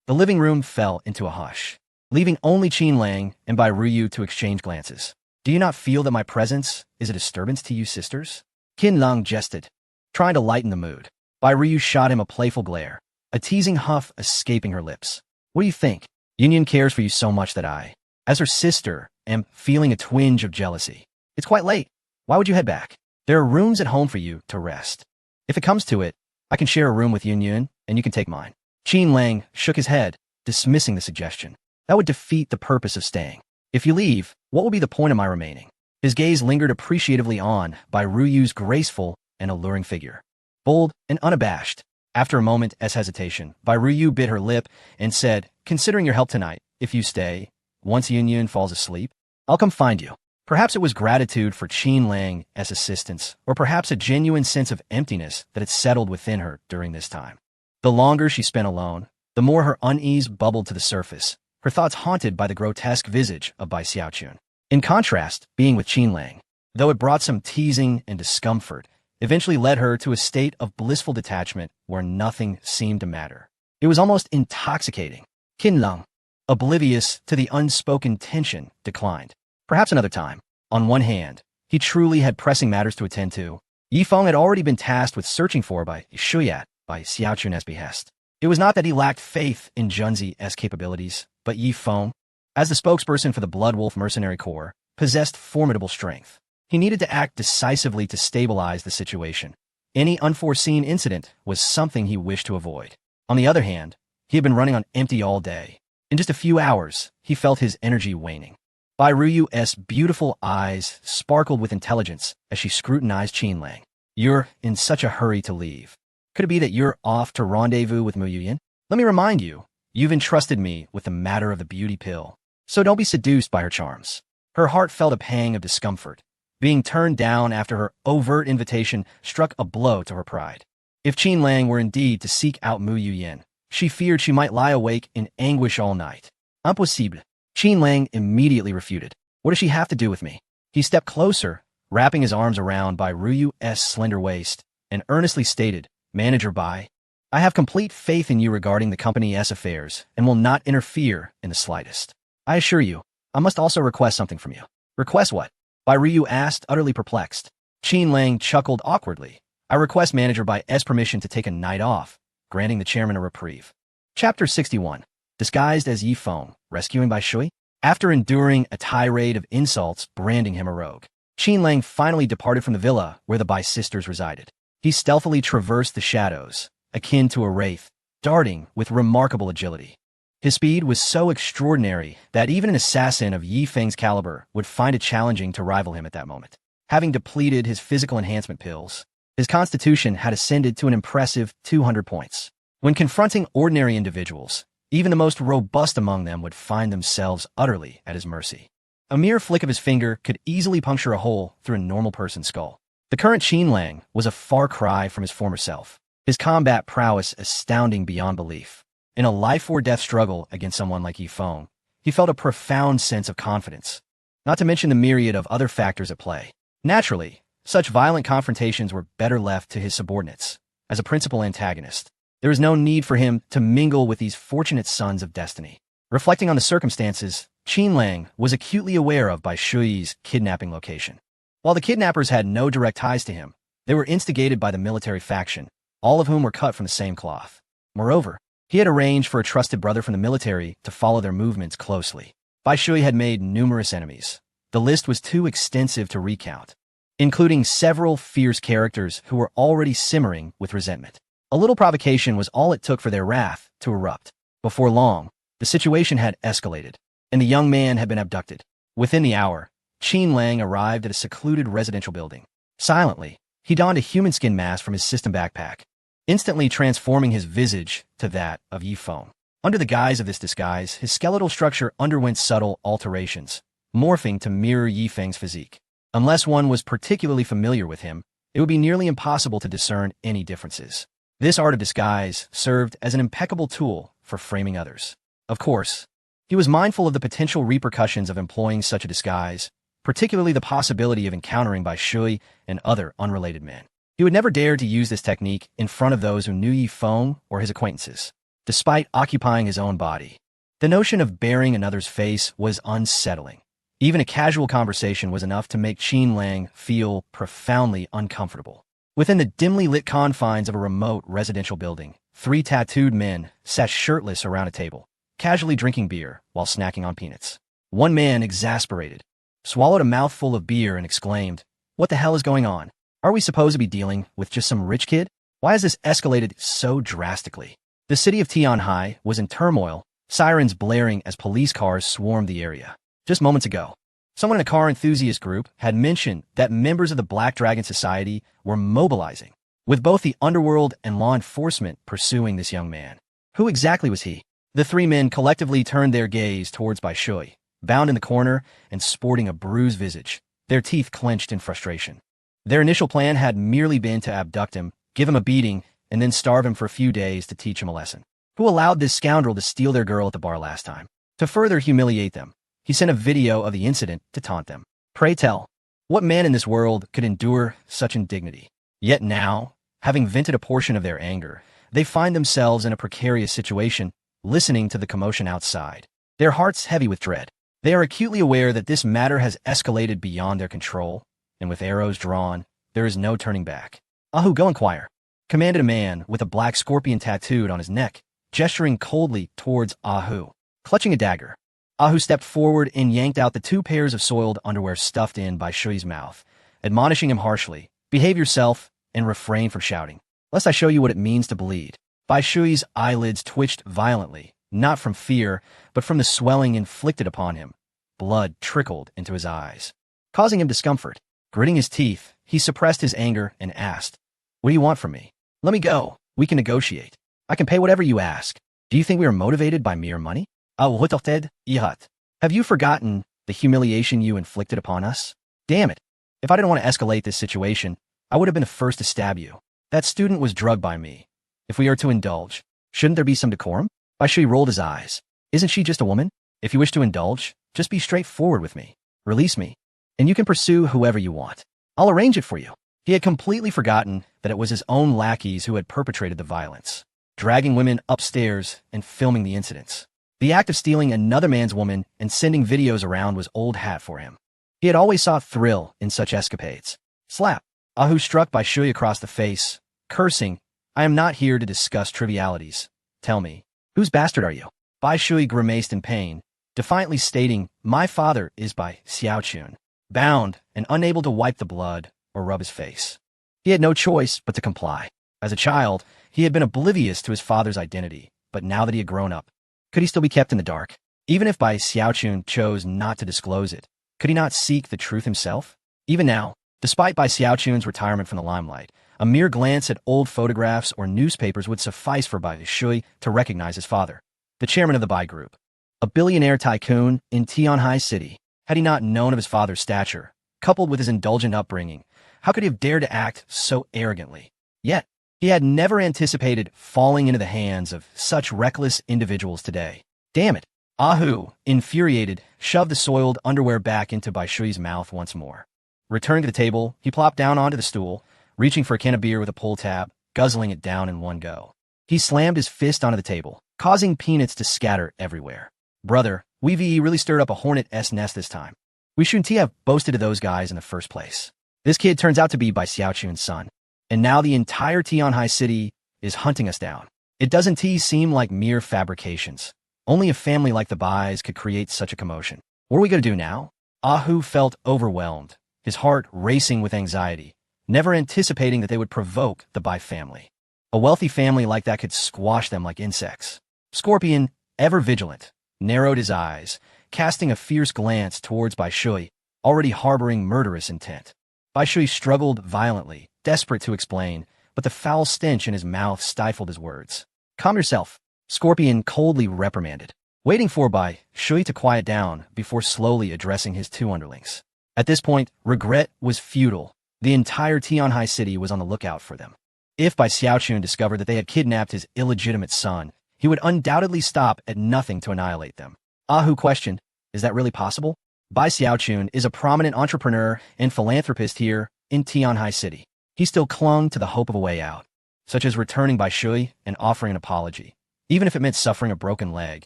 The living room fell into a hush, leaving only Qin Lang and Bai Ruyu to exchange glances. Do you not feel that my presence is a disturbance to you sisters? Qin Lang jested, trying to lighten the mood. Bai Ruyu shot him a playful glare, a teasing huff escaping her lips. What do you think? Yunyan cares for you so much that I, as her sister, am feeling a twinge of jealousy. It's quite late. Why would you head back? There are rooms at home for you to rest. If it comes to it, I can share a room with Yunyan, and you can take mine. Qin Lang shook his head, dismissing the suggestion. That would defeat the purpose of staying. If you leave, what will be the point of my remaining? His gaze lingered appreciatively on Bai Ruyu's graceful and alluring figure. Bold and unabashed. After a moment's hesitation, Bai Ruyu bit her lip and said, considering your help tonight, if you stay, once Yunyan falls asleep, I'll come find you. Perhaps it was gratitude for Qin Lang as assistance, or perhaps a genuine sense of emptiness that had settled within her during this time. The longer she spent alone, the more her unease bubbled to the surface, her thoughts haunted by the grotesque visage of Bai Xiaochun. In contrast, being with Qin Lang, though it brought some teasing and discomfort, eventually led her to a state of blissful detachment where nothing seemed to matter. It was almost intoxicating. Qin Lang, oblivious to the unspoken tension, declined. Perhaps another time. On one hand, he truly had pressing matters to attend to. Yifeng had already been tasked with searching for Bai Shuyat by Xiaochun's behest. It was not that he lacked faith in Junzi's capabilities, but Yifeng, as the spokesperson for the Blood Wolf Mercenary Corps, possessed formidable strength. He needed to act decisively to stabilize the situation. Any unforeseen incident was something he wished to avoid. On the other hand, he had been running on empty all day. In just a few hours, he felt his energy waning. Bai Ruyu's beautiful eyes sparkled with intelligence as she scrutinized Qin Lang. You're in such a hurry to leave. Could it be that you're off to rendezvous with Mu Yuyan? Let me remind you, you've entrusted me with the matter of the beauty pill, so don't be seduced by her charms. Her heart felt a pang of discomfort. Being turned down after her overt invitation struck a blow to her pride. If Qin Lang were indeed to seek out Mu Yuyan, she feared she might lie awake in anguish all night. Impossible. Qin Lang immediately refuted. What does she have to do with me? He stepped closer, wrapping his arms around Bai Ruyu's slender waist, and earnestly stated, Manager Bai, I have complete faith in you regarding the company's affairs and will not interfere in the slightest. I assure you, I must also request something from you. Request what? Bai Ryu asked, utterly perplexed. Qin Lang chuckled awkwardly. I request Manager Bai's permission to take a night off, granting the chairman a reprieve. Chapter 61. Disguised as Yifeng, rescuing Bai Shui? After enduring a tirade of insults branding him a rogue, Qin Lang finally departed from the villa where the Bai sisters resided. He stealthily traversed the shadows, akin to a wraith, darting with remarkable agility. His speed was so extraordinary that even an assassin of Yi Feng's caliber would find it challenging to rival him at that moment. Having depleted his physical enhancement pills, his constitution had ascended to an impressive 200 points. When confronting ordinary individuals, even the most robust among them would find themselves utterly at his mercy. A mere flick of his finger could easily puncture a hole through a normal person's skull. The current Qin Lang was a far cry from his former self, his combat prowess astounding beyond belief. In a life-or-death struggle against someone like Yifeng, he felt a profound sense of confidence, not to mention the myriad of other factors at play. Naturally, such violent confrontations were better left to his subordinates. As a principal antagonist, there was no need for him to mingle with these fortunate sons of destiny. Reflecting on the circumstances, Qin Lang was acutely aware of Bai Shui's kidnapping location. While the kidnappers had no direct ties to him, they were instigated by the military faction, all of whom were cut from the same cloth. Moreover, he had arranged for a trusted brother from the military to follow their movements closely. Bai Shui had made numerous enemies. The list was too extensive to recount, including several fierce characters who were already simmering with resentment. A little provocation was all it took for their wrath to erupt. Before long, the situation had escalated, and the young man had been abducted. Within the hour, Qin Lang arrived at a secluded residential building. Silently, he donned a human skin mask from his system backpack, instantly transforming his visage to that of Yifeng. Under the guise of this disguise, his skeletal structure underwent subtle alterations, morphing to mirror Yifeng's physique. Unless one was particularly familiar with him, it would be nearly impossible to discern any differences. This art of disguise served as an impeccable tool for framing others. Of course, he was mindful of the potential repercussions of employing such a disguise, particularly the possibility of encountering Bai Shui and other unrelated men. He would never dare to use this technique in front of those who knew Yi Feng or his acquaintances, despite occupying his own body. The notion of bearing another's face was unsettling. Even a casual conversation was enough to make Qin Lang feel profoundly uncomfortable. Within the dimly lit confines of a remote residential building, 3 tattooed men sat shirtless around a table, casually drinking beer while snacking on peanuts. One man, exasperated, swallowed a mouthful of beer and exclaimed, "What the hell is going on? Are we supposed to be dealing with just some rich kid? Why has this escalated so drastically?" The city of Tianhai was in turmoil, sirens blaring as police cars swarmed the area. Just moments ago, someone in a car enthusiast group had mentioned that members of the Black Dragon Society were mobilizing, with both the underworld and law enforcement pursuing this young man. Who exactly was he? The 3 men collectively turned their gaze towards Bai Shui, bound in the corner and sporting a bruised visage, their teeth clenched in frustration. Their initial plan had merely been to abduct him, give him a beating, and then starve him for a few days to teach him a lesson. Who allowed this scoundrel to steal their girl at the bar last time? To further humiliate them, he sent a video of the incident to taunt them. Pray tell, what man in this world could endure such indignity? Yet now, having vented a portion of their anger, they find themselves in a precarious situation, listening to the commotion outside, their hearts heavy with dread. They are acutely aware that this matter has escalated beyond their control, and with arrows drawn, there is no turning back. "Ahu, go inquire," commanded a man with a black scorpion tattooed on his neck, gesturing coldly towards Ahu. Clutching a dagger, Ahu stepped forward and yanked out the 2 pairs of soiled underwear stuffed in Bai Shui's mouth, admonishing him harshly, "Behave yourself and refrain from shouting, lest I show you what it means to bleed." Bai Shui's eyelids twitched violently, not from fear, but from the swelling inflicted upon him. Blood trickled into his eyes, causing him discomfort. Gritting his teeth, he suppressed his anger and asked, "What do you want from me? Let me go. We can negotiate. I can pay whatever you ask. Do you think we are motivated by mere money? Have you forgotten the humiliation you inflicted upon us? Damn it. If I didn't want to escalate this situation, I would have been the first to stab you. That student was drugged by me. If we are to indulge, shouldn't there be some decorum?" Bai Shui rolled his eyes. "Isn't she just a woman? If you wish to indulge, just be straightforward with me. Release me, and you can pursue whoever you want. I'll arrange it for you." He had completely forgotten that it was his own lackeys who had perpetrated the violence, dragging women upstairs and filming the incidents. The act of stealing another man's woman and sending videos around was old hat for him. He had always sought thrill in such escapades. Slap! Ahu struck Bai Shui across the face, cursing, "I am not here to discuss trivialities. Tell me, whose bastard are you?" Bai Shui grimaced in pain, defiantly stating, "My father is Bai Xiaochun," bound and unable to wipe the blood or rub his face. He had no choice but to comply. As a child, he had been oblivious to his father's identity, but now that he had grown up, could he still be kept in the dark? Even if Bai Xiaochun chose not to disclose it, could he not seek the truth himself? Even now, despite Bai Xiaochun's retirement from the limelight, a mere glance at old photographs or newspapers would suffice for Bai Shui to recognize his father, the chairman of the Bai Group, a billionaire tycoon in Tianhai City. Had he not known of his father's stature, coupled with his indulgent upbringing, how could he have dared to act so arrogantly? Yet, he had never anticipated falling into the hands of such reckless individuals today. Damn it! Ahu, infuriated, shoved the soiled underwear back into Bai Shui's mouth once more. Returning to the table, he plopped down onto the stool, reaching for a can of beer with a pull tab, guzzling it down in one go. He slammed his fist onto the table, causing peanuts to scatter everywhere. "Brother, we really stirred up a hornet's nest this time. We shouldn't have boasted of those guys in the first place. This kid turns out to be Bai Xiaochun's son, and now the entire Tianhai city is hunting us down. It doesn't seem like mere fabrications. Only a family like the Bais could create such a commotion. What are we going to do now?" Ahu felt overwhelmed, his heart racing with anxiety, never anticipating that they would provoke the Bai family. A wealthy family like that could squash them like insects. Scorpion, ever vigilant, narrowed his eyes, casting a fierce glance towards Bai Shui, already harboring murderous intent. Bai Shui struggled violently, desperate to explain, but the foul stench in his mouth stifled his words. "Calm yourself," Scorpion coldly reprimanded, waiting for Bai Shui to quiet down before slowly addressing his 2 underlings. At this point, regret was futile. The entire Tianhai city was on the lookout for them. If Bai Xiaochun discovered that they had kidnapped his illegitimate son, he would undoubtedly stop at nothing to annihilate them. Ah Hu questioned, is that really possible? Bai Xiaochun is a prominent entrepreneur and philanthropist here in Tianhai City. He still clung to the hope of a way out, such as returning Bai Shui and offering an apology. Even if it meant suffering a broken leg,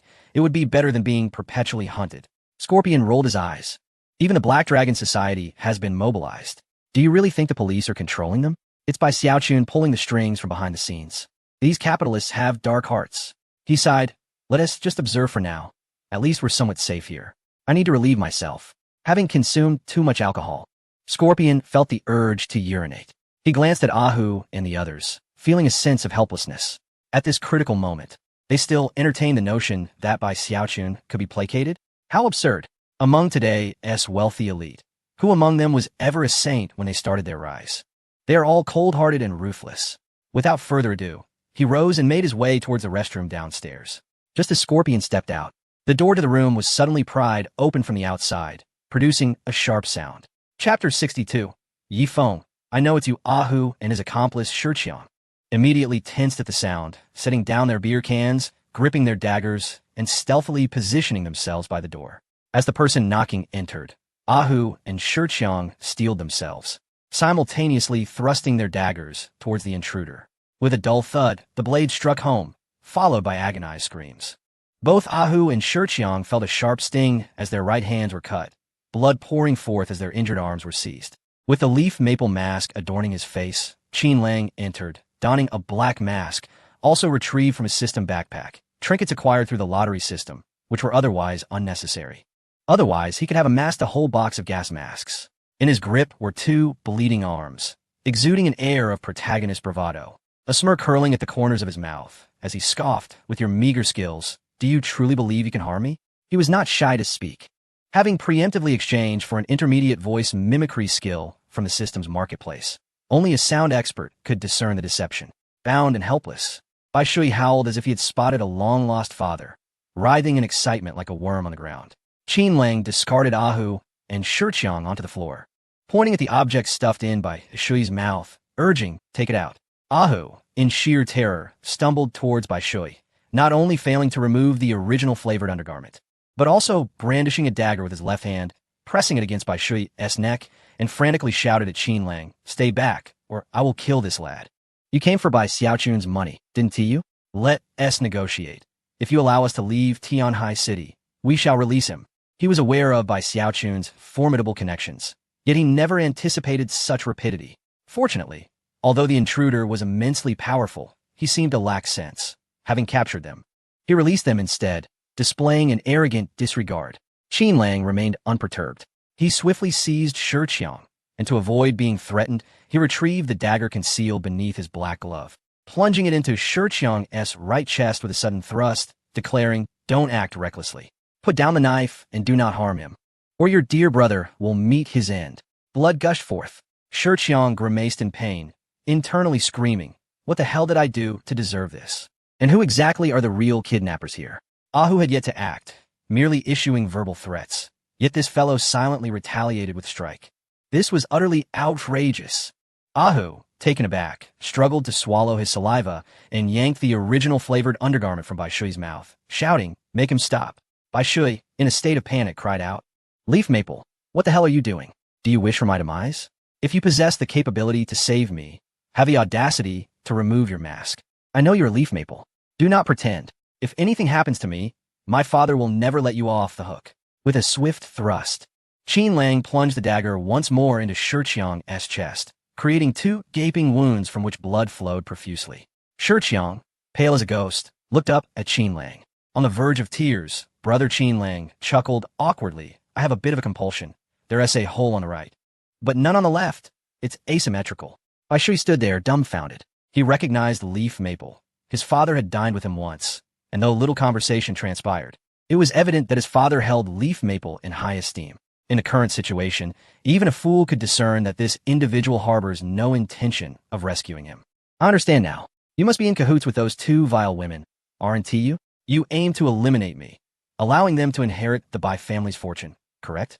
it would be better than being perpetually hunted. Scorpion rolled his eyes. Even the Black Dragon Society has been mobilized. Do you really think the police are controlling them? It's Bai Xiaochun pulling the strings from behind the scenes. These capitalists have dark hearts. He sighed, let us just observe for now. At least we're somewhat safe here. I need to relieve myself, having consumed too much alcohol. Scorpion felt the urge to urinate. He glanced at Ah Hu and the others, feeling a sense of helplessness. At this critical moment, they still entertained the notion that Bai Xiaochun could be placated? How absurd. Among today's wealthy elite, who among them was ever a saint when they started their rise? They are all cold-hearted and ruthless. Without further ado, he rose and made his way towards the restroom downstairs. Just as Scorpion stepped out, the door to the room was suddenly pried open from the outside, producing a sharp sound. Chapter 62. Yi Feng. I know it's you. Ah Hu and his accomplice Shiqiang immediately tensed at the sound, setting down their beer cans, gripping their daggers, and stealthily positioning themselves by the door. As the person knocking entered, Ah Hu and Shiqiang steeled themselves, simultaneously thrusting their daggers towards the intruder. With a dull thud, the blade struck home, followed by agonized screams. Both Ah Hu and Shiqiang felt a sharp sting as their right hands were cut, blood pouring forth as their injured arms were seized. With the leaf maple mask adorning his face, Qin Lang entered, donning a black mask, also retrieved from his system backpack, trinkets acquired through the lottery system, which were otherwise unnecessary. Otherwise, he could have amassed a whole box of gas masks. In his grip were two bleeding arms, exuding an air of protagonist bravado, a smirk curling at the corners of his mouth, as he scoffed, with your meager skills, do you truly believe you can harm me? He was not shy to speak, having preemptively exchanged for an intermediate voice mimicry skill from the system's marketplace. Only a sound expert could discern the deception. Bound and helpless, Bai Shui howled as if he had spotted a long-lost father, writhing in excitement like a worm on the ground. Qin Lang discarded Ah Hu and Shiqiang onto the floor, pointing at the object stuffed in by Shui's mouth, urging, take it out. Ah Hu, in sheer terror, stumbled towards Bai Shui, not only failing to remove the original flavored undergarment, but also brandishing a dagger with his left hand, pressing it against Bai Shui's neck, and frantically shouted at Qin Lang, stay back, or I will kill this lad. You came for Bai Xiaochun's money, didn't you? Let us negotiate. If you allow us to leave Tianhai City, we shall release him. He was aware of Bai Xiaochun's formidable connections, yet he never anticipated such rapidity. Fortunately, although the intruder was immensely powerful, he seemed to lack sense. Having captured them, he released them instead, displaying an arrogant disregard. Qin Lang remained unperturbed. He swiftly seized Shiqiang, and to avoid being threatened, he retrieved the dagger concealed beneath his black glove, plunging it into Shiqiang's right chest with a sudden thrust, declaring, don't act recklessly. Put down the knife and do not harm him, or your dear brother will meet his end. Blood gushed forth. Shiqiang grimaced in pain, internally screaming, what the hell did I do to deserve this? And who exactly are the real kidnappers here? Ah Hu had yet to act, merely issuing verbal threats. Yet this fellow silently retaliated with strike. This was utterly outrageous. Ah Hu, taken aback, struggled to swallow his saliva and yanked the original flavored undergarment from Bai Shui's mouth, shouting, make him stop. Bai Shui, in a state of panic, cried out, Leaf Maple, what the hell are you doing? Do you wish for my demise? If you possess the capability to save me, have the audacity to remove your mask. I know you're Leaf Maple. Do not pretend. If anything happens to me, my father will never let you off the hook. With a swift thrust, Qin Lang plunged the dagger once more into Shiqiang's chest, creating two gaping wounds from which blood flowed profusely. Shiqiang, pale as a ghost, looked up at Qin Lang. On the verge of tears, Brother Qin Lang chuckled awkwardly. I have a bit of a compulsion. There's a hole on the right, but none on the left. It's asymmetrical. Bai Shui stood there, dumbfounded. He recognized Leaf Maple. His father had dined with him once, and though little conversation transpired, it was evident that his father held Leaf Maple in high esteem. In the current situation, even a fool could discern that this individual harbors no intention of rescuing him. I understand now. You must be in cahoots with those two vile women, aren't you? You aim to eliminate me, allowing them to inherit the Bai family's fortune, correct?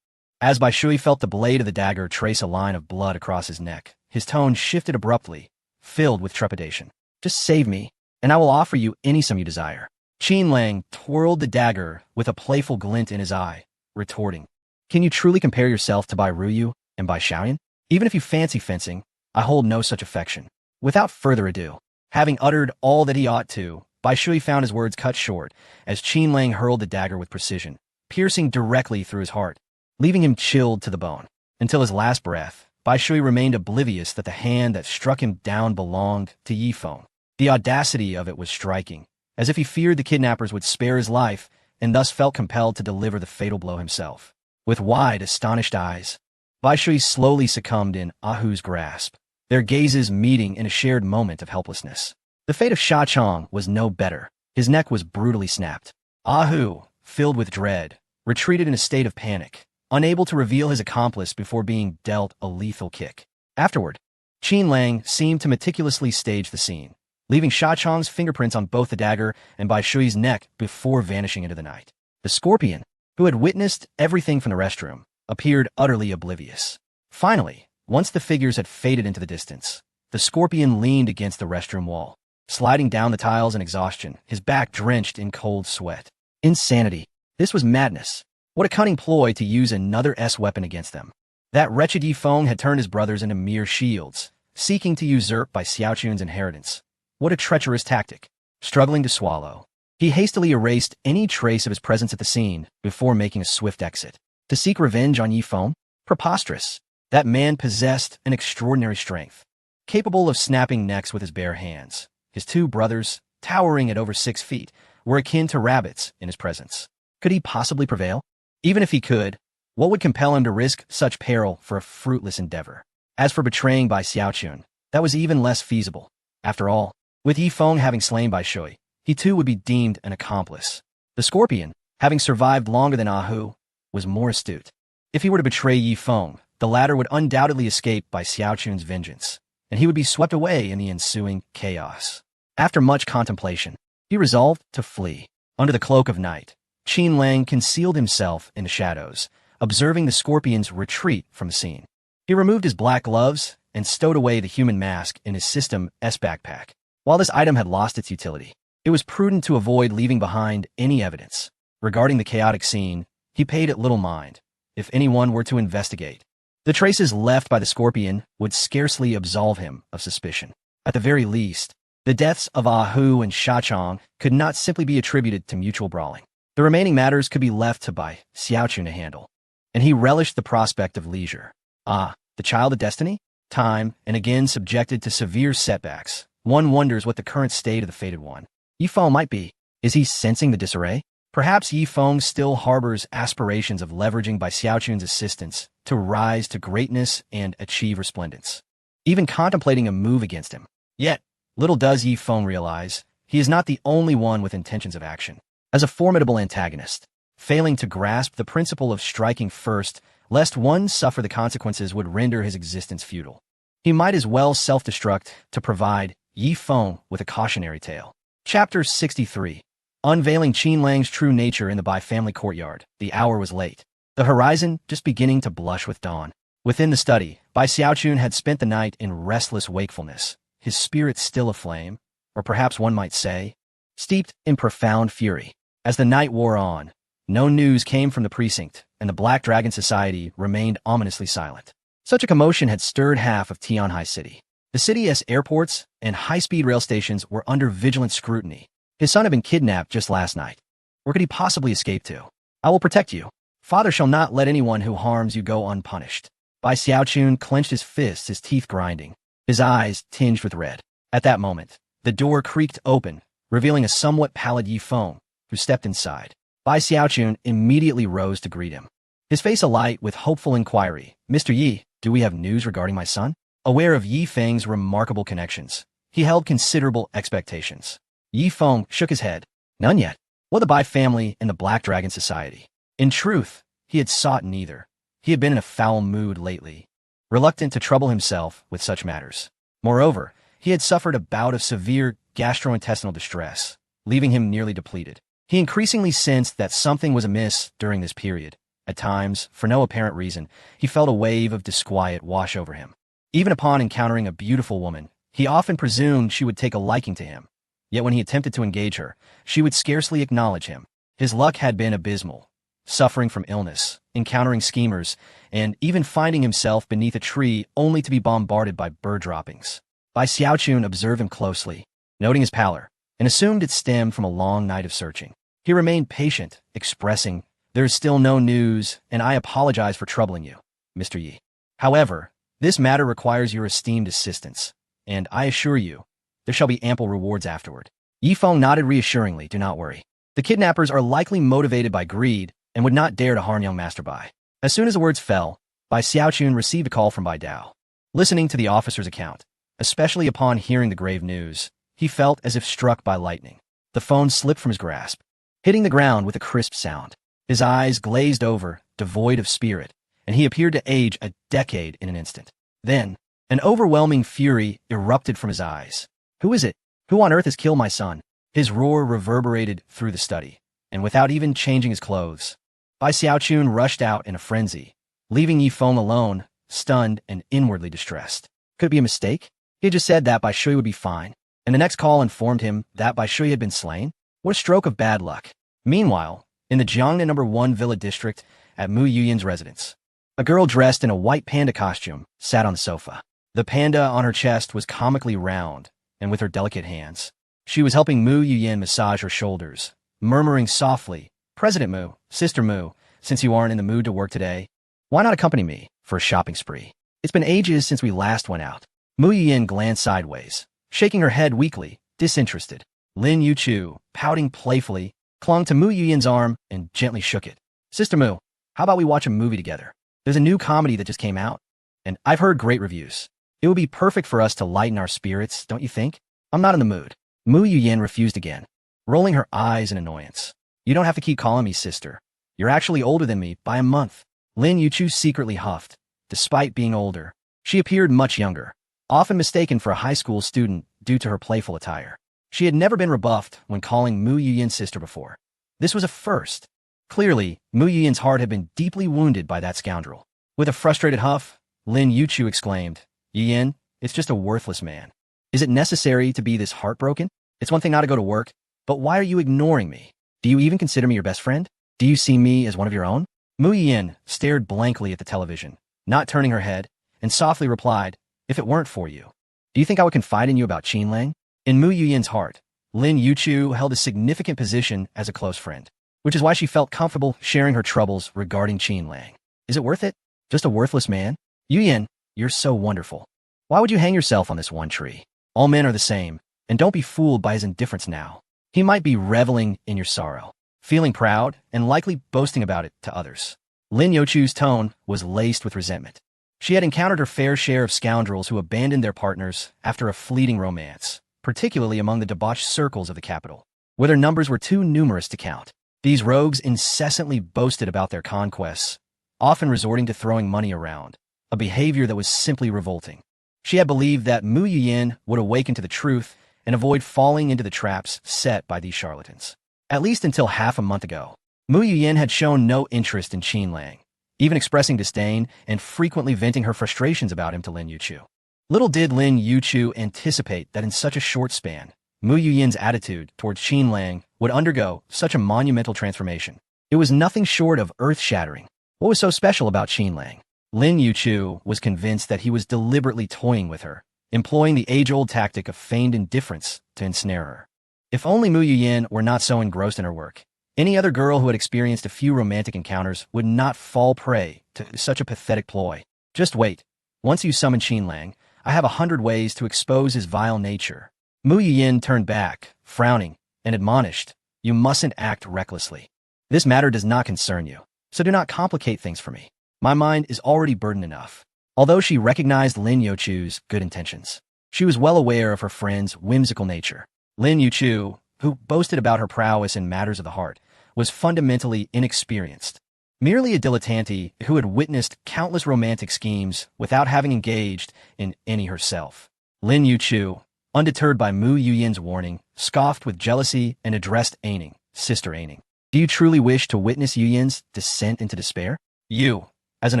As Bai Shui felt the blade of the dagger trace a line of blood across his neck, his tone shifted abruptly, filled with trepidation. Just save me, and I will offer you any sum you desire. Qin Lang twirled the dagger with a playful glint in his eye, retorting, Can you truly compare yourself to Bai Ruyu and Bai Xiaoyan? Even if you fancy fencing, I hold no such affection. Without further ado, having uttered all that he ought to, Bai Shui found his words cut short as Qin Lang hurled the dagger with precision, piercing directly through his heart, leaving him chilled to the bone. Until his last breath, Bai Shui remained oblivious that the hand that struck him down belonged to Yi Feng. The audacity of it was striking, as if he feared the kidnappers would spare his life and thus felt compelled to deliver the fatal blow himself. With wide, astonished eyes, Bai Shui slowly succumbed in Ahu's grasp, their gazes meeting in a shared moment of helplessness. The fate of Sha Chong was no better. His neck was brutally snapped. Ahu, filled with dread, retreated in a state of panic, unable to reveal his accomplice before being dealt a lethal kick. Afterward, Qin Lang seemed to meticulously stage the scene, leaving Sha Chong's fingerprints on both the dagger and Bai Shui's neck before vanishing into the night. The scorpion, who had witnessed everything from the restroom, appeared utterly oblivious. Finally, once the figures had faded into the distance, the scorpion leaned against the restroom wall, sliding down the tiles in exhaustion, his back drenched in cold sweat. Insanity. This was madness. What a cunning ploy to use another S-weapon against them. That wretched Yi Feng had turned his brothers into mere shields, seeking to usurp Bai Xiaochun's inheritance. What a treacherous tactic. Struggling to swallow, he hastily erased any trace of his presence at the scene before making a swift exit. To seek revenge on Yi Feng? Preposterous. That man possessed an extraordinary strength, capable of snapping necks with his bare hands. His two brothers, towering at over 6 feet, were akin to rabbits in his presence. Could he possibly prevail? Even if he could, what would compel him to risk such peril for a fruitless endeavor? As for betraying Bai Xiaochun, that was even less feasible. After all, with Yi Feng having slain Bai Shui, he too would be deemed an accomplice. The scorpion, having survived longer than Ahu, was more astute. If he were to betray Yi Feng, the latter would undoubtedly escape Bai Xiaochun's vengeance, and he would be swept away in the ensuing chaos. After much contemplation, he resolved to flee. Under the cloak of night, Qin Lang concealed himself in the shadows, observing the scorpion's retreat from the scene. He removed his black gloves and stowed away the human mask in his System S backpack. While this item had lost its utility, it was prudent to avoid leaving behind any evidence. Regarding the chaotic scene, he paid it little mind. If anyone were to investigate, the traces left by the scorpion would scarcely absolve him of suspicion. At the very least, the deaths of Ahu and Sha Chong could not simply be attributed to mutual brawling. The remaining matters could be left to Bai Xiaochun to handle, and he relished the prospect of leisure. The child of destiny? Time, and again subjected to severe setbacks. One wonders what the current state of the fated one. Yi Feng might be. Is he sensing the disarray? Perhaps Yi Feng still harbors aspirations of leveraging Bai Xiaochun's assistance to rise to greatness and achieve resplendence, even contemplating a move against him. Yet, little does Yi Feng realize, he is not the only one with intentions of action. As a formidable antagonist, failing to grasp the principle of striking first, lest one suffer the consequences would render his existence futile, he might as well self-destruct to provide Yi Feng with a cautionary tale. Chapter 63. Unveiling Qin Lang's true nature in the Bai family courtyard. The hour was late, the horizon just beginning to blush with dawn. Within the study, Bai Xiaochun had spent the night in restless wakefulness, his spirit still aflame, or perhaps one might say, steeped in profound fury. As the night wore on, no news came from the precinct, and the Black Dragon Society remained ominously silent. Such a commotion had stirred half of Tianhai City. The city's airports and high-speed rail stations were under vigilant scrutiny. His son had been kidnapped just last night. Where could he possibly escape to? I will protect you. Father shall not let anyone who harms you go unpunished. Bai Xiaochun clenched his fists, his teeth grinding, his eyes tinged with red. At that moment, the door creaked open, revealing a somewhat pallid Yi Feng, who stepped inside. Bai Xiaochun immediately rose to greet him, his face alight with hopeful inquiry. Mr. Yi, do we have news regarding my son? Aware of Yi Feng's remarkable connections, he held considerable expectations. Yi Feng shook his head. None yet. What the Bai family and the Black Dragon Society? In truth, he had sought neither. He had been in a foul mood lately, reluctant to trouble himself with such matters. Moreover, he had suffered a bout of severe gastrointestinal distress, leaving him nearly depleted. He increasingly sensed that something was amiss during this period, At times, for no apparent reason, he felt a wave of disquiet wash over him. Even upon encountering a beautiful woman, he often presumed she would take a liking to him. Yet when he attempted to engage her, she would scarcely acknowledge him. His luck had been abysmal, suffering from illness, encountering schemers, and even finding himself beneath a tree only to be bombarded by bird droppings. Bai Xiaochun observed him closely, noting his pallor, and assumed it stemmed from a long night of searching. He remained patient, expressing, "There is still no news, and I apologize for troubling you, Mr. Yi. However, this matter requires your esteemed assistance, and I assure you, there shall be ample rewards afterward." Yi Feng nodded reassuringly, "Do not worry. The kidnappers are likely motivated by greed and would not dare to harm young Master Bai." As soon as the words fell, Bai Xiaochun received a call from Bai Dao. Listening to the officer's account, especially upon hearing the grave news, he felt as if struck by lightning. The phone slipped from his grasp, hitting the ground with a crisp sound. His eyes glazed over, devoid of spirit, and he appeared to age a decade in an instant. Then, an overwhelming fury erupted from his eyes. "Who is it? Who on earth has killed my son?" His roar reverberated through the study, and without even changing his clothes, Bai Xiaochun rushed out in a frenzy, leaving Yi Feng alone, stunned and inwardly distressed. Could it be a mistake? He had just said that Bai Shui would be fine, and the next call informed him that Bai Shui had been slain? What a stroke of bad luck. Meanwhile, in the Jiangnan No. 1 Villa district at Mu Yuyan's residence, a girl dressed in a white panda costume sat on the sofa. The panda on her chest was comically round, and with her delicate hands, she was helping Mu Yuyan massage her shoulders, murmuring softly, "President Mu, Sister Mu, since you aren't in the mood to work today, why not accompany me for a shopping spree? It's been ages since we last went out." Mu Yuyan glanced sideways, shaking her head weakly, disinterested. Lin Yuchu, pouting playfully, clung to Mu Yuyan's arm and gently shook it. "Sister Mu, how about we watch a movie together? There's a new comedy that just came out, and I've heard great reviews. It would be perfect for us to lighten our spirits, don't you think?" "I'm not in the mood." Mu Yuyan refused again, rolling her eyes in annoyance. "You don't have to keep calling me sister. You're actually older than me by a month." Lin Yuchu secretly huffed. Despite being older, she appeared much younger, often mistaken for a high school student due to her playful attire. She had never been rebuffed when calling Mu Yuyan's sister before. This was a first. Clearly, Mu Yuyan's heart had been deeply wounded by that scoundrel. With a frustrated huff, Lin Yuchu exclaimed, "Yuyan, it's just a worthless man. Is it necessary to be this heartbroken? It's one thing not to go to work, but why are you ignoring me? Do you even consider me your best friend? Do you see me as one of your own?" Mu Yuyan stared blankly at the television, not turning her head, and softly replied, "If it weren't for you, do you think I would confide in you about Qin Lang?" In Mu Yuyan's heart, Lin Yuchu held a significant position as a close friend, which is why she felt comfortable sharing her troubles regarding Qin Lang. Is it worth it? Just a worthless man? Yuyan, you're so wonderful. Why would you hang yourself on this one tree? All men are the same, and don't be fooled by his indifference now. He might be reveling in your sorrow, feeling proud, and likely boasting about it to others. Lin Yuchu's tone was laced with resentment. She had encountered her fair share of scoundrels who abandoned their partners after a fleeting romance, particularly among the debauched circles of the capital, where their numbers were too numerous to count. These rogues incessantly boasted about their conquests, often resorting to throwing money around, a behavior that was simply revolting. She had believed that Mu Yuyan would awaken to the truth and avoid falling into the traps set by these charlatans. At least until half a month ago, Mu Yuyan had shown no interest in Qin Lang, even expressing disdain and frequently venting her frustrations about him to Lin Yuchu. Little did Lin Yuchu anticipate that in such a short span, Mu Yuyan's attitude towards Qin Lang would undergo such a monumental transformation. It was nothing short of earth-shattering. What was so special about Qin Lang? Lin Yuchu was convinced that he was deliberately toying with her, employing the age-old tactic of feigned indifference to ensnare her. If only Mu Yuyan were not so engrossed in her work, any other girl who had experienced a few romantic encounters would not fall prey to such a pathetic ploy. Just wait. Once you summon Qin Lang, I have 100 ways to expose his vile nature. Mu Yuyan turned back, frowning, and admonished, "You mustn't act recklessly. This matter does not concern you, so do not complicate things for me. My mind is already burdened enough." Although she recognized Lin Yuchu's good intentions, she was well aware of her friend's whimsical nature. Lin Yuchu, who boasted about her prowess in matters of the heart, was fundamentally inexperienced, merely a dilettante who had witnessed countless romantic schemes without having engaged in any herself. Lin Yuchu, undeterred by Mu Yuyan's warning, scoffed with jealousy and addressed Aining, Sister Aining. Do you truly wish to witness Yu Yin's descent into despair? You, as an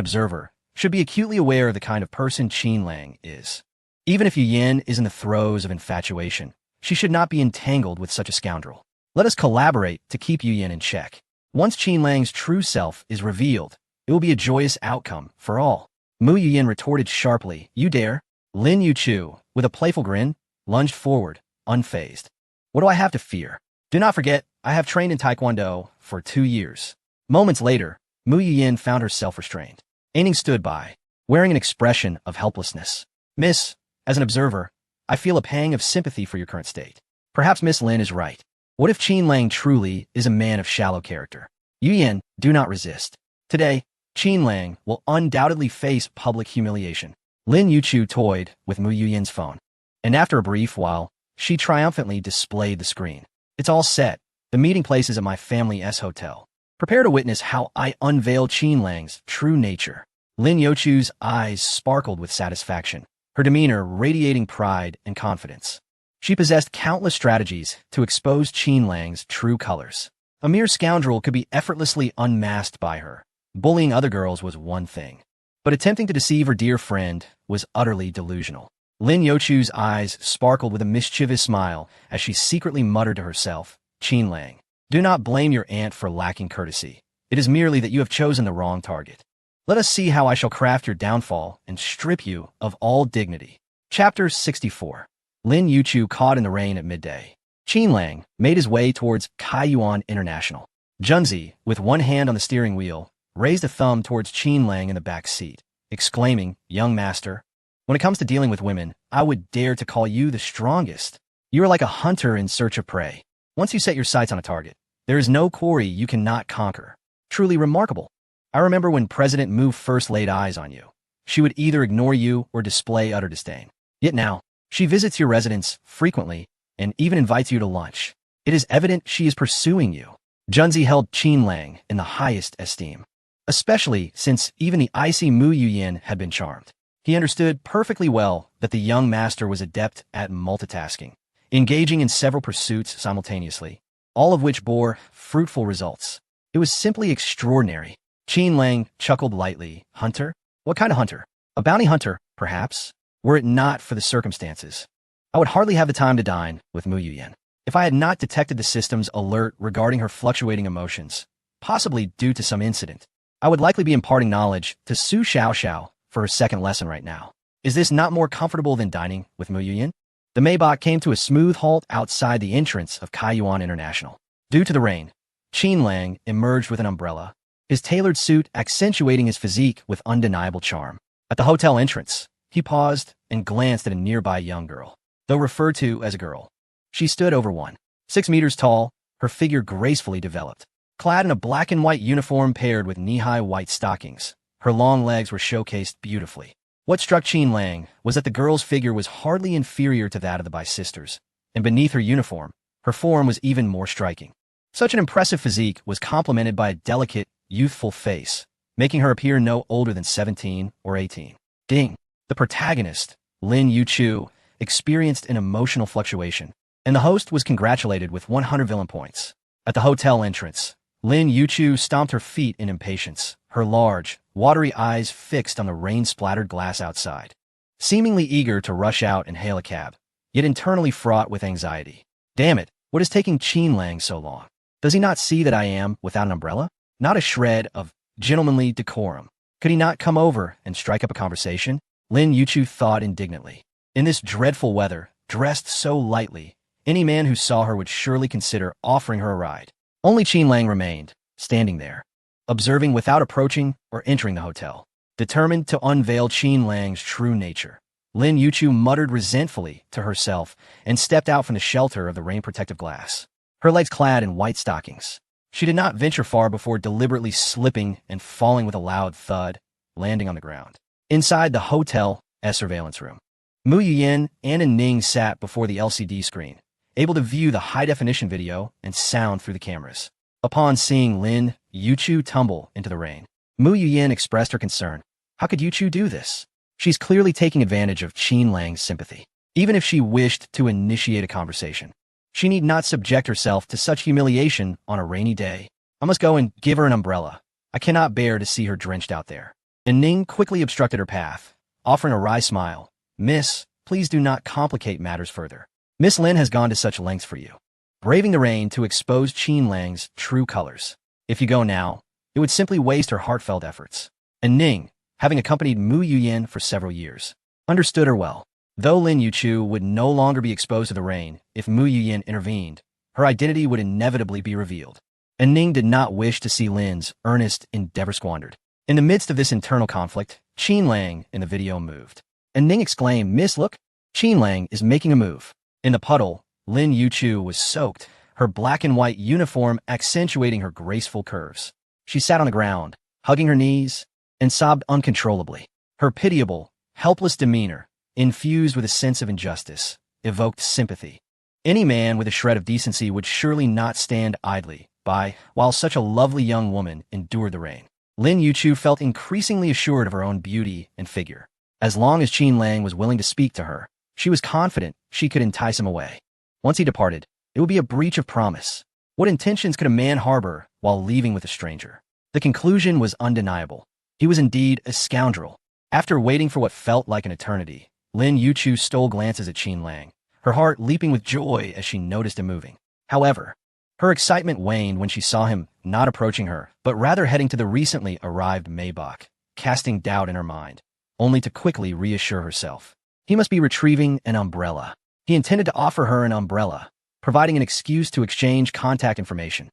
observer, should be acutely aware of the kind of person Qin Lang is. Even if Yu Yin is in the throes of infatuation, she should not be entangled with such a scoundrel. Let us collaborate to keep Yu Yin in check. Once Qin Lang's true self is revealed, it will be a joyous outcome for all. Mu Yuyin retorted sharply, "You dare?" Lin Yuchu, with a playful grin, lunged forward, unfazed. "What do I have to fear? Do not forget, I have trained in Taekwondo for 2 years." Moments later, Mu Yuyin found herself restrained. Aining stood by, wearing an expression of helplessness. "Miss, as an observer, I feel a pang of sympathy for your current state. Perhaps Miss Lin is right. What if Qin Lang truly is a man of shallow character? Yu Yin, do not resist. Today, Qin Lang will undoubtedly face public humiliation." Lin Yuchu toyed with Mu Yuyin's phone, and after a brief while, she triumphantly displayed the screen. "It's all set. The meeting place is at my family's hotel. Prepare to witness how I unveil Qin Lang's true nature." Lin Yuchu's eyes sparkled with satisfaction, her demeanor radiating pride and confidence. She possessed countless strategies to expose Qin Lang's true colors. A mere scoundrel could be effortlessly unmasked by her. Bullying other girls was one thing, but attempting to deceive her dear friend was utterly delusional. Lin Yuchu's eyes sparkled with a mischievous smile as she secretly muttered to herself, "Qin Lang, do not blame your aunt for lacking courtesy. It is merely that you have chosen the wrong target. Let us see how I shall craft your downfall and strip you of all dignity." Chapter 64. Lin Yuchu caught in the rain at midday. Qin Lang made his way towards Kaiyuan International. Junzi, with one hand on the steering wheel, raised a thumb towards Qin Lang in the back seat, exclaiming, "Young master, when it comes to dealing with women, I would dare to call you the strongest. You are like a hunter in search of prey. Once you set your sights on a target, there is no quarry you cannot conquer. Truly remarkable. I remember when President Mu first laid eyes on you. She would either ignore you or display utter disdain. Yet now, she visits your residence frequently and even invites you to lunch. It is evident she is pursuing you." Junzi held Qin Lang in the highest esteem, especially since even the icy Mu Yuyin had been charmed. He understood perfectly well that the young master was adept at multitasking, engaging in several pursuits simultaneously, all of which bore fruitful results. It was simply extraordinary. Qin Lang chuckled lightly. "Hunter? What kind of hunter? A bounty hunter, perhaps? Were it not for the circumstances, I would hardly have the time to dine with Mu Yuyin. If I had not detected the system's alert regarding her fluctuating emotions, possibly due to some incident, I would likely be imparting knowledge to Su Xiaoxiao for her second lesson right now. Is this not more comfortable than dining with Mu Yuyin?" The Maybach came to a smooth halt outside the entrance of Kaiyuan International. Due to the rain, Qin Lang emerged with an umbrella, his tailored suit accentuating his physique with undeniable charm. At the hotel entrance, he paused and glanced at a nearby young girl. Though referred to as a girl, she stood over 1.6 meters tall, her figure gracefully developed. Clad in a black and white uniform paired with knee-high white stockings, her long legs were showcased beautifully. What struck Qin Lang was that the girl's figure was hardly inferior to that of the Bai sisters, and beneath her uniform, her form was even more striking. Such an impressive physique was complemented by a delicate, youthful face, making her appear no older than 17 or 18. Ding! The protagonist, Lin Yuchu, experienced an emotional fluctuation, and the host was congratulated with 100 villain points. At the hotel entrance, Lin Yuchu stomped her feet in impatience, her large, watery eyes fixed on the rain-splattered glass outside. Seemingly eager to rush out and hail a cab, yet internally fraught with anxiety. Damn it, what is taking Qin Lang so long? Does he not see that I am without an umbrella? Not a shred of gentlemanly decorum. Could he not come over and strike up a conversation? Lin Yuchu thought indignantly. In this dreadful weather, dressed so lightly, any man who saw her would surely consider offering her a ride. Only Qin Lang remained, standing there, observing without approaching or entering the hotel. Determined to unveil Qin Lang's true nature, Lin Yuchu muttered resentfully to herself and stepped out from the shelter of the rain-protective glass, her legs clad in white stockings. She did not venture far before deliberately slipping and falling with a loud thud, landing on the ground. Inside the hotel's surveillance room, Mu Yuyin and Ning sat before the LCD screen, able to view the high-definition video and sound through the cameras. Upon seeing Lin Yuchu tumble into the rain, Mu Yuyin expressed her concern. How could Yuchu do this? She's clearly taking advantage of Qin Lang's sympathy. Even if she wished to initiate a conversation, she need not subject herself to such humiliation on a rainy day. I must go and give her an umbrella. I cannot bear to see her drenched out there. And Ning quickly obstructed her path, offering a wry smile. Miss, please do not complicate matters further. Miss Lin has gone to such lengths for you, braving the rain to expose Qin Lang's true colors. If you go now, it would simply waste her heartfelt efforts. And Ning, having accompanied Mu Yuyan for several years, understood her well. Though Lin Yuchu would no longer be exposed to the rain if Mu Yuyan intervened, her identity would inevitably be revealed. And Ning did not wish to see Lin's earnest endeavor squandered. In the midst of this internal conflict, Qin Lang in the video moved. And Ning exclaimed, Miss, look, Qin Lang is making a move. In the puddle, Lin Yuchu was soaked, her black and white uniform accentuating her graceful curves. She sat on the ground, hugging her knees, and sobbed uncontrollably. Her pitiable, helpless demeanor, infused with a sense of injustice, evoked sympathy. Any man with a shred of decency would surely not stand idly by while such a lovely young woman endured the rain. Lin Yuchu felt increasingly assured of her own beauty and figure. As long as Qin Lang was willing to speak to her, she was confident she could entice him away. Once he departed, it would be a breach of promise. What intentions could a man harbor while leaving with a stranger? The conclusion was undeniable. He was indeed a scoundrel. After waiting for what felt like an eternity, Lin Yuchu stole glances at Qin Lang, her heart leaping with joy as she noticed him moving. However, her excitement waned when she saw him not approaching her, but rather heading to the recently arrived Maybach, casting doubt in her mind, only to quickly reassure herself. He must be retrieving an umbrella. He intended to offer her an umbrella, providing an excuse to exchange contact information.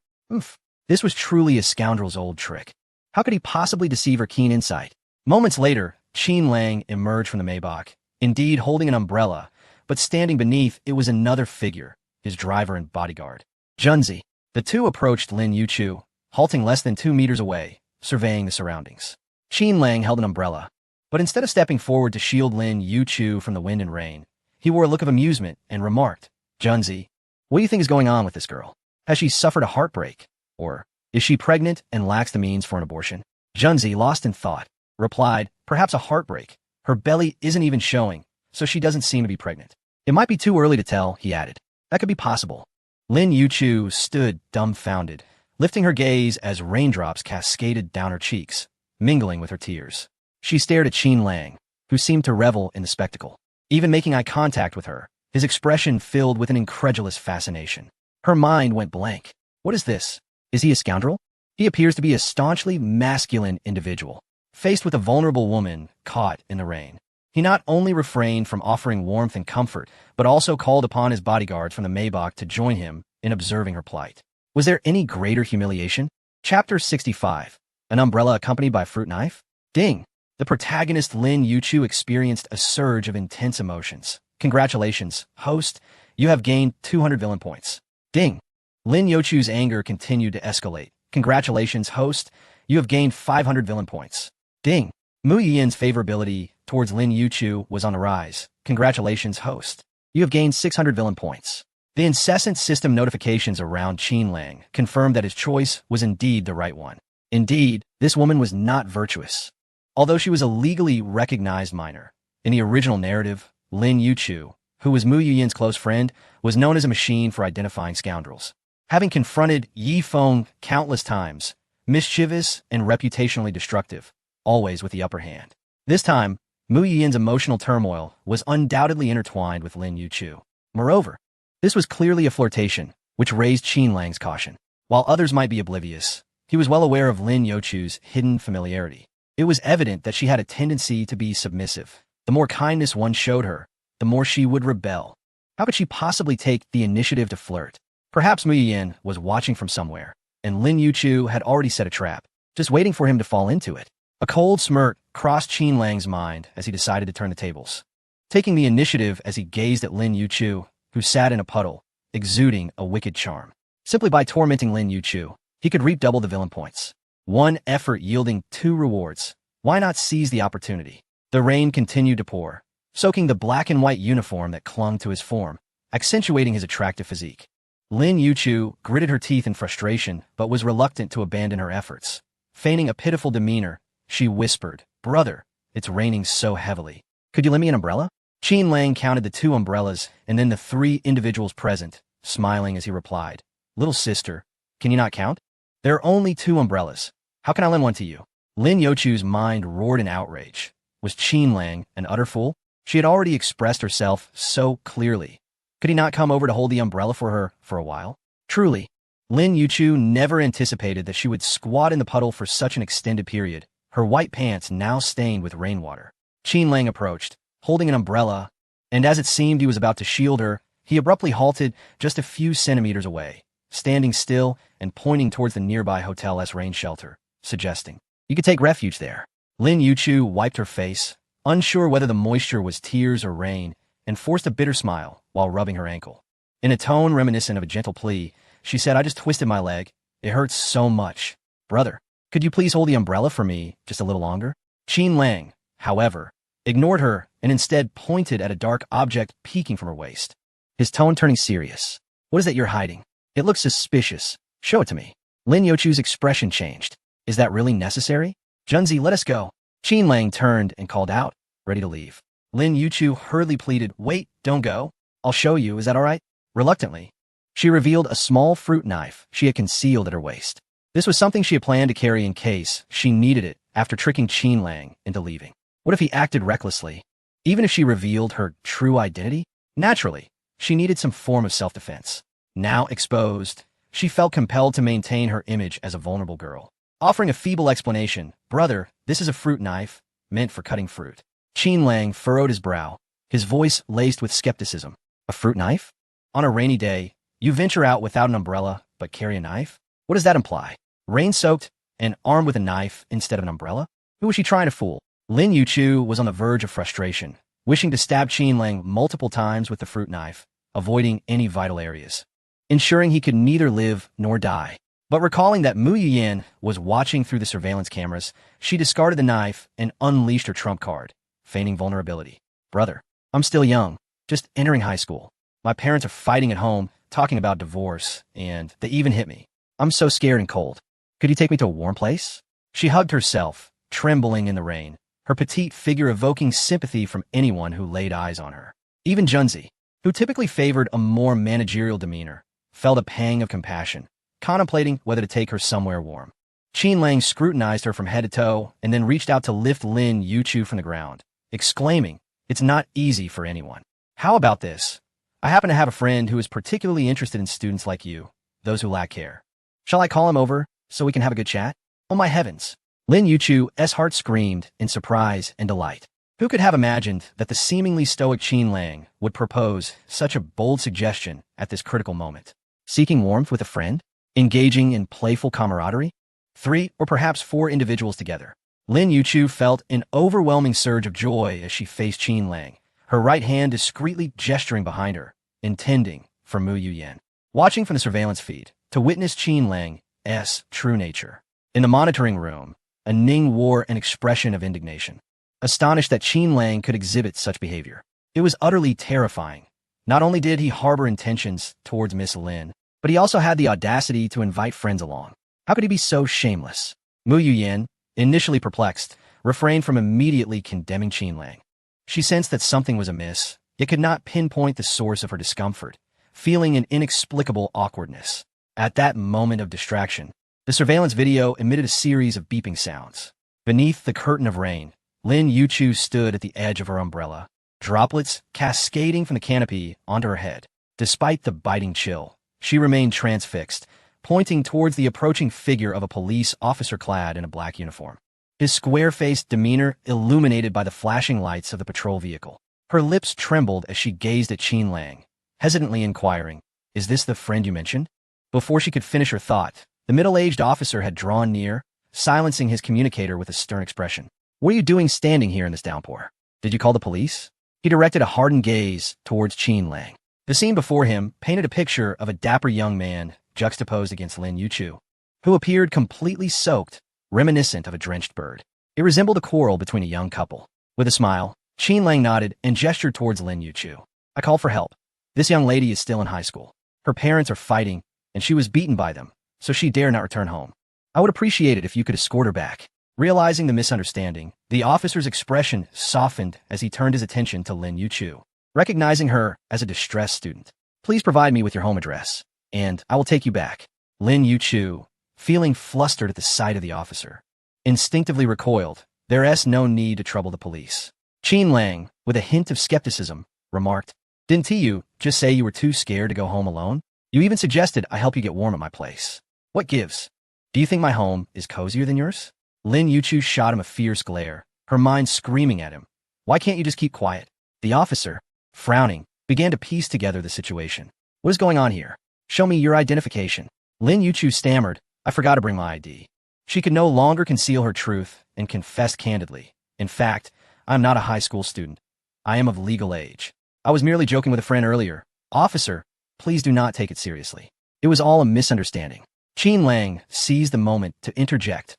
This was truly a scoundrel's old trick. How could he possibly deceive her keen insight? Moments later, Qin Lang emerged from the Maybach, indeed holding an umbrella, but standing beneath it was another figure, his driver and bodyguard. Junzi. The two approached Lin Yuchu, halting less than 2 meters away, surveying the surroundings. Qin Lang held an umbrella, but instead of stepping forward to shield Lin Yuchu from the wind and rain, he wore a look of amusement and remarked, Junzi, what do you think is going on with this girl? Has she suffered a heartbreak? Or is she pregnant and lacks the means for an abortion? Junzi, lost in thought, replied, perhaps a heartbreak. Her belly isn't even showing, so she doesn't seem to be pregnant. It might be too early to tell, he added. That could be possible. Lin Yuchu stood dumbfounded, lifting her gaze as raindrops cascaded down her cheeks, mingling with her tears. She stared at Qin Lang, who seemed to revel in the spectacle. Even making eye contact with her, his expression filled with an incredulous fascination. Her mind went blank. What is this? Is he a scoundrel? He appears to be a staunchly masculine individual. Faced with a vulnerable woman caught in the rain, he not only refrained from offering warmth and comfort, but also called upon his bodyguards from the Maybach to join him in observing her plight. Was there any greater humiliation? Chapter 65. An umbrella accompanied by a fruit knife? Ding! The protagonist Lin Yuchu experienced a surge of intense emotions. Congratulations, host. You have gained 200 villain points. Ding! Lin Yuchu's anger continued to escalate. Congratulations, host. You have gained 500 villain points. Ding! Mu Yiyan's favorability towards Lin Yuchu was on the rise. Congratulations, host. You have gained 600 villain points. The incessant system notifications around Qin Lang confirmed that his choice was indeed the right one. Indeed, this woman was not virtuous. Although she was a legally recognized minor, in the original narrative, Lin Yuchu, who was Mu Yuyan's close friend, was known as a machine for identifying scoundrels. Having confronted Yi Feng countless times, mischievous and reputationally destructive, always with the upper hand. This time, Mu Yiyan's emotional turmoil was undoubtedly intertwined with Lin Yuchu. Moreover, this was clearly a flirtation, which raised Qin Lang's caution. While others might be oblivious, he was well aware of Lin Yuchu's hidden familiarity. It was evident that she had a tendency to be submissive. The more kindness one showed her, the more she would rebel. How could she possibly take the initiative to flirt? Perhaps Mu Yiyan was watching from somewhere, and Lin Yuchu had already set a trap, just waiting for him to fall into it. A cold smirk crossed Qin Lang's mind as he decided to turn the tables, taking the initiative as he gazed at Lin Yuchu, who sat in a puddle, exuding a wicked charm. Simply by tormenting Lin Yuchu, he could reap double the villain points. One effort yielding 2 rewards. Why not seize the opportunity? The rain continued to pour, soaking the black and white uniform that clung to his form, accentuating his attractive physique. Lin Yuchu gritted her teeth in frustration, but was reluctant to abandon her efforts. Feigning a pitiful demeanor, she whispered, Brother, it's raining so heavily. Could you lend me an umbrella? Qin Lang counted the 2 umbrellas and then the 3 individuals present, smiling as he replied, Little sister, can you not count? There are only 2 umbrellas. How can I lend one to you? Lin Youchu's mind roared in outrage. Was Qin Lang an utter fool? She had already expressed herself so clearly. Could he not come over to hold the umbrella for her for a while? Truly, Lin Youchu never anticipated that she would squat in the puddle for such an extended period, her white pants now stained with rainwater. Qin Lang approached, holding an umbrella, and as it seemed he was about to shield her, he abruptly halted just a few centimeters away, standing still and pointing towards the nearby Hotel's rain shelter, suggesting, "You could take refuge there." Lin Youchu wiped her face, unsure whether the moisture was tears or rain, and forced a bitter smile while rubbing her ankle. In a tone reminiscent of a gentle plea, she said, "I just twisted my leg. It hurts so much. Brother, could you please hold the umbrella for me just a little longer?" Qin Lang, however, ignored her and instead pointed at a dark object peeking from her waist, his tone turning serious. "What is that you're hiding? It looks suspicious. Show it to me." Lin Youchu's expression changed. "Is that really necessary? Junzi, let us go." Qin Lang turned and called out, ready to leave. Lin Youchu hurriedly pleaded, "Wait, don't go. I'll show you, is that all right?" Reluctantly, she revealed a small fruit knife she had concealed at her waist. This was something she had planned to carry in case she needed it after tricking Qin Lang into leaving. What if he acted recklessly? Even if she revealed her true identity? Naturally, she needed some form of self-defense. Now exposed, she felt compelled to maintain her image as a vulnerable girl. Offering a feeble explanation, "Brother, this is a fruit knife, meant for cutting fruit." Qin Lang furrowed his brow, his voice laced with skepticism. "A fruit knife? On a rainy day, you venture out without an umbrella, but carry a knife? What does that imply? Rain-soaked and armed with a knife instead of an umbrella? Who was she trying to fool?" Lin Youchu was on the verge of frustration, wishing to stab Qin Lang multiple times with the fruit knife, avoiding any vital areas, ensuring he could neither live nor die. But recalling that Mu Yuyan was watching through the surveillance cameras, she discarded the knife and unleashed her trump card, feigning vulnerability. "Brother, I'm still young, just entering high school. My parents are fighting at home, talking about divorce, and they even hit me. I'm so scared and cold. Could you take me to a warm place?" She hugged herself, trembling in the rain, her petite figure evoking sympathy from anyone who laid eyes on her. Even Junzi, who typically favored a more managerial demeanor, felt a pang of compassion, contemplating whether to take her somewhere warm. Qin Lang scrutinized her from head to toe and then reached out to lift Lin Youchu from the ground, exclaiming, "It's not easy for anyone. How about this? I happen to have a friend who is particularly interested in students like you, those who lack care. Shall I call him over so we can have a good chat?" "Oh my heavens!" Lin Youchu's heart screamed in surprise and delight. Who could have imagined that the seemingly stoic Qin Lang would propose such a bold suggestion at this critical moment? Seeking warmth with a friend? Engaging in playful camaraderie? 3 or perhaps 4 individuals together. Lin Youchu felt an overwhelming surge of joy as she faced Qin Lang, her right hand discreetly gesturing behind her, intending for Mu Yuyan. Watching from the surveillance feed, to witness Qin Lang's true nature. In the monitoring room, Ning wore an expression of indignation, astonished that Qin Lang could exhibit such behavior. It was utterly terrifying. Not only did he harbor intentions towards Miss Lin, but he also had the audacity to invite friends along. How could he be so shameless? Mu Yuyan, initially perplexed, refrained from immediately condemning Qin Lang. She sensed that something was amiss, yet could not pinpoint the source of her discomfort, feeling an inexplicable awkwardness. At that moment of distraction, the surveillance video emitted a series of beeping sounds. Beneath the curtain of rain, Lin Youchu stood at the edge of her umbrella, droplets cascading from the canopy onto her head. Despite the biting chill, she remained transfixed, pointing towards the approaching figure of a police officer clad in a black uniform, his square-faced demeanor illuminated by the flashing lights of the patrol vehicle. Her lips trembled as she gazed at Qin Lang, hesitantly inquiring, "Is this the friend you mentioned?" Before she could finish her thought, the middle-aged officer had drawn near, silencing his communicator with a stern expression. "What are you doing standing here in this downpour? Did you call the police?" He directed a hardened gaze towards Qin Lang. The scene before him painted a picture of a dapper young man juxtaposed against Lin Youchu, who appeared completely soaked, reminiscent of a drenched bird. It resembled a quarrel between a young couple. With a smile, Qin Lang nodded and gestured towards Lin Youchu. "I called for help. This young lady is still in high school. Her parents are fighting, and she was beaten by them, so she dare not return home. I would appreciate it if you could escort her back." Realizing the misunderstanding, the officer's expression softened as he turned his attention to Lin Youchu, recognizing her as a distressed student. "Please provide me with your home address, and I will take you back." Lin Youchu feeling flustered at the sight of the officer. Instinctively recoiled. There's no need to trouble the police. Qin Lang, with a hint of skepticism, remarked, "Didn't you just say you were too scared to go home alone? You even suggested I help you get warm at my place. What gives? Do you think my home is cozier than yours?" Lin Yuchu shot him a fierce glare, her mind screaming at him. "Why can't you just keep quiet?" The officer, frowning, began to piece together the situation. "What is going on here? Show me your identification." Lin Yuchu stammered, "I forgot to bring my ID." She could no longer conceal her truth and confessed candidly. "In fact, I am not a high school student. I am of legal age. I was merely joking with a friend earlier. Officer, please do not take it seriously. It was all a misunderstanding." Qin Lang seized the moment to interject.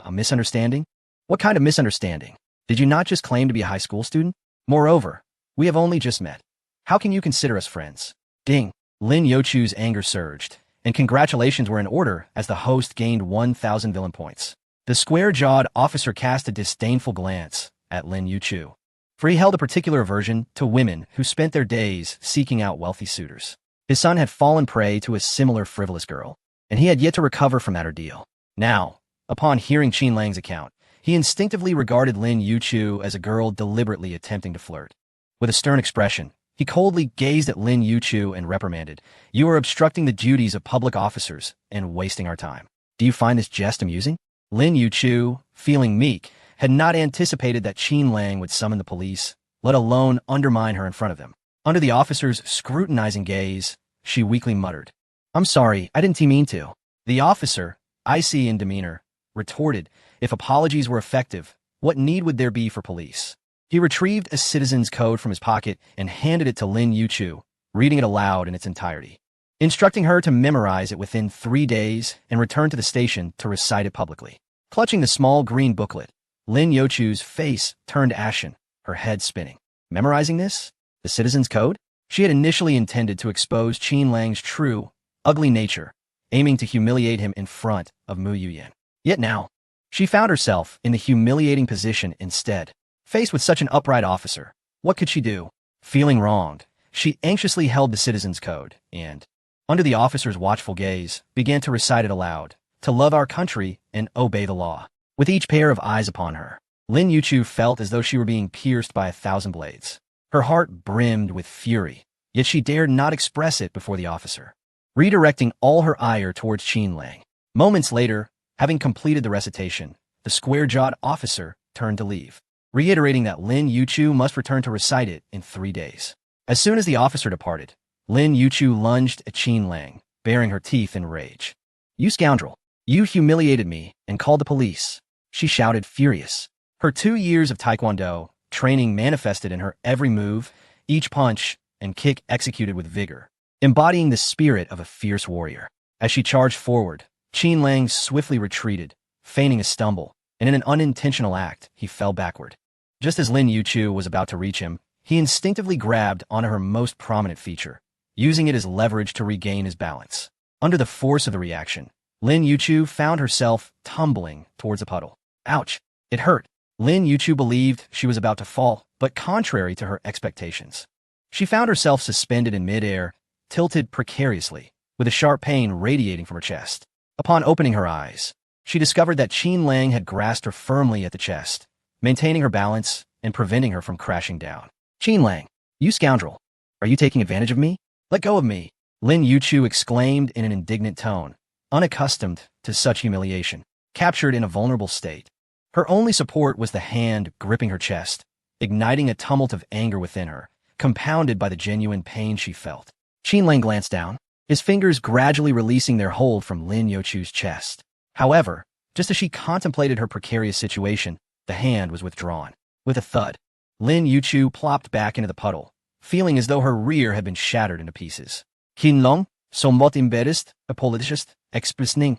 "A misunderstanding? What kind of misunderstanding? Did you not just claim to be a high school student? Moreover, we have only just met. How can you consider us friends?" Ding! Lin Yuchu's anger surged, and congratulations were in order as the host gained 1,000 villain points. The square-jawed officer cast a disdainful glance at Lin Yuchu, for he held a particular aversion to women who spent their days seeking out wealthy suitors. His son had fallen prey to a similar frivolous girl, and he had yet to recover from that ordeal. Now, upon hearing Qin Lang's account, he instinctively regarded Lin Yuchu as a girl deliberately attempting to flirt. With a stern expression, he coldly gazed at Lin Yuchu and reprimanded, "You are obstructing the duties of public officers and wasting our time. Do you find this jest amusing?" Lin Yuchu, feeling meek, had not anticipated that Qin Lang would summon the police, let alone undermine her in front of them. Under the officer's scrutinizing gaze, she weakly muttered, "I'm sorry, I didn't mean to." The officer, icy in demeanor, retorted, "If apologies were effective, what need would there be for police?" He retrieved a citizen's code from his pocket and handed it to Lin Yuchu, reading it aloud in its entirety, instructing her to memorize it within 3 days and return to the station to recite it publicly. Clutching the small green booklet, Lin Yuchu's face turned ashen, her head spinning. Memorizing this? The citizen's code? She had initially intended to expose Qin Lang's true, ugly nature, aiming to humiliate him in front of Mu Yuyan. Yet now, she found herself in the humiliating position instead. Faced with such an upright officer, what could she do? Feeling wronged, she anxiously held the citizen's code and, under the officer's watchful gaze, began to recite it aloud, to love our country and obey the law. With each pair of eyes upon her, Lin Yuchu felt as though she were being pierced by 1,000 blades. Her heart brimmed with fury, yet she dared not express it before the officer, redirecting all her ire towards Qin Lang. Moments later, having completed the recitation, the square-jawed officer turned to leave, reiterating that Lin Yuchu must return to recite it in 3 days. As soon as the officer departed, Lin Yuchu lunged at Qin Lang, baring her teeth in rage. "You scoundrel! You humiliated me and called the police!" she shouted, furious. Her 2 years of Taekwondo training manifested in her every move, each punch and kick executed with vigor, embodying the spirit of a fierce warrior. As she charged forward, Qin Lang swiftly retreated, feigning a stumble, and in an unintentional act, he fell backward. Just as Lin Yuchu was about to reach him, he instinctively grabbed onto her most prominent feature, using it as leverage to regain his balance. Under the force of the reaction, Lin Yuchu found herself tumbling towards a puddle. Ouch! It hurt. Lin Yuchu believed she was about to fall, but contrary to her expectations, she found herself suspended in midair, tilted precariously, with a sharp pain radiating from her chest. Upon opening her eyes, she discovered that Qin Lang had grasped her firmly at the chest, maintaining her balance and preventing her from crashing down. "Qin Lang, you scoundrel! Are you taking advantage of me? Let go of me!" Lin Yuchu exclaimed in an indignant tone, unaccustomed to such humiliation, captured in a vulnerable state. Her only support was the hand gripping her chest, igniting a tumult of anger within her, compounded by the genuine pain she felt. Qin Lang glanced down, his fingers gradually releasing their hold from Lin Yuchu's chest. However, just as she contemplated her precarious situation, the hand was withdrawn. With a thud, Lin Yuchu plopped back into the puddle, feeling as though her rear had been shattered into pieces. "Qin Lang, somewhat embarrassed, apologist, expressing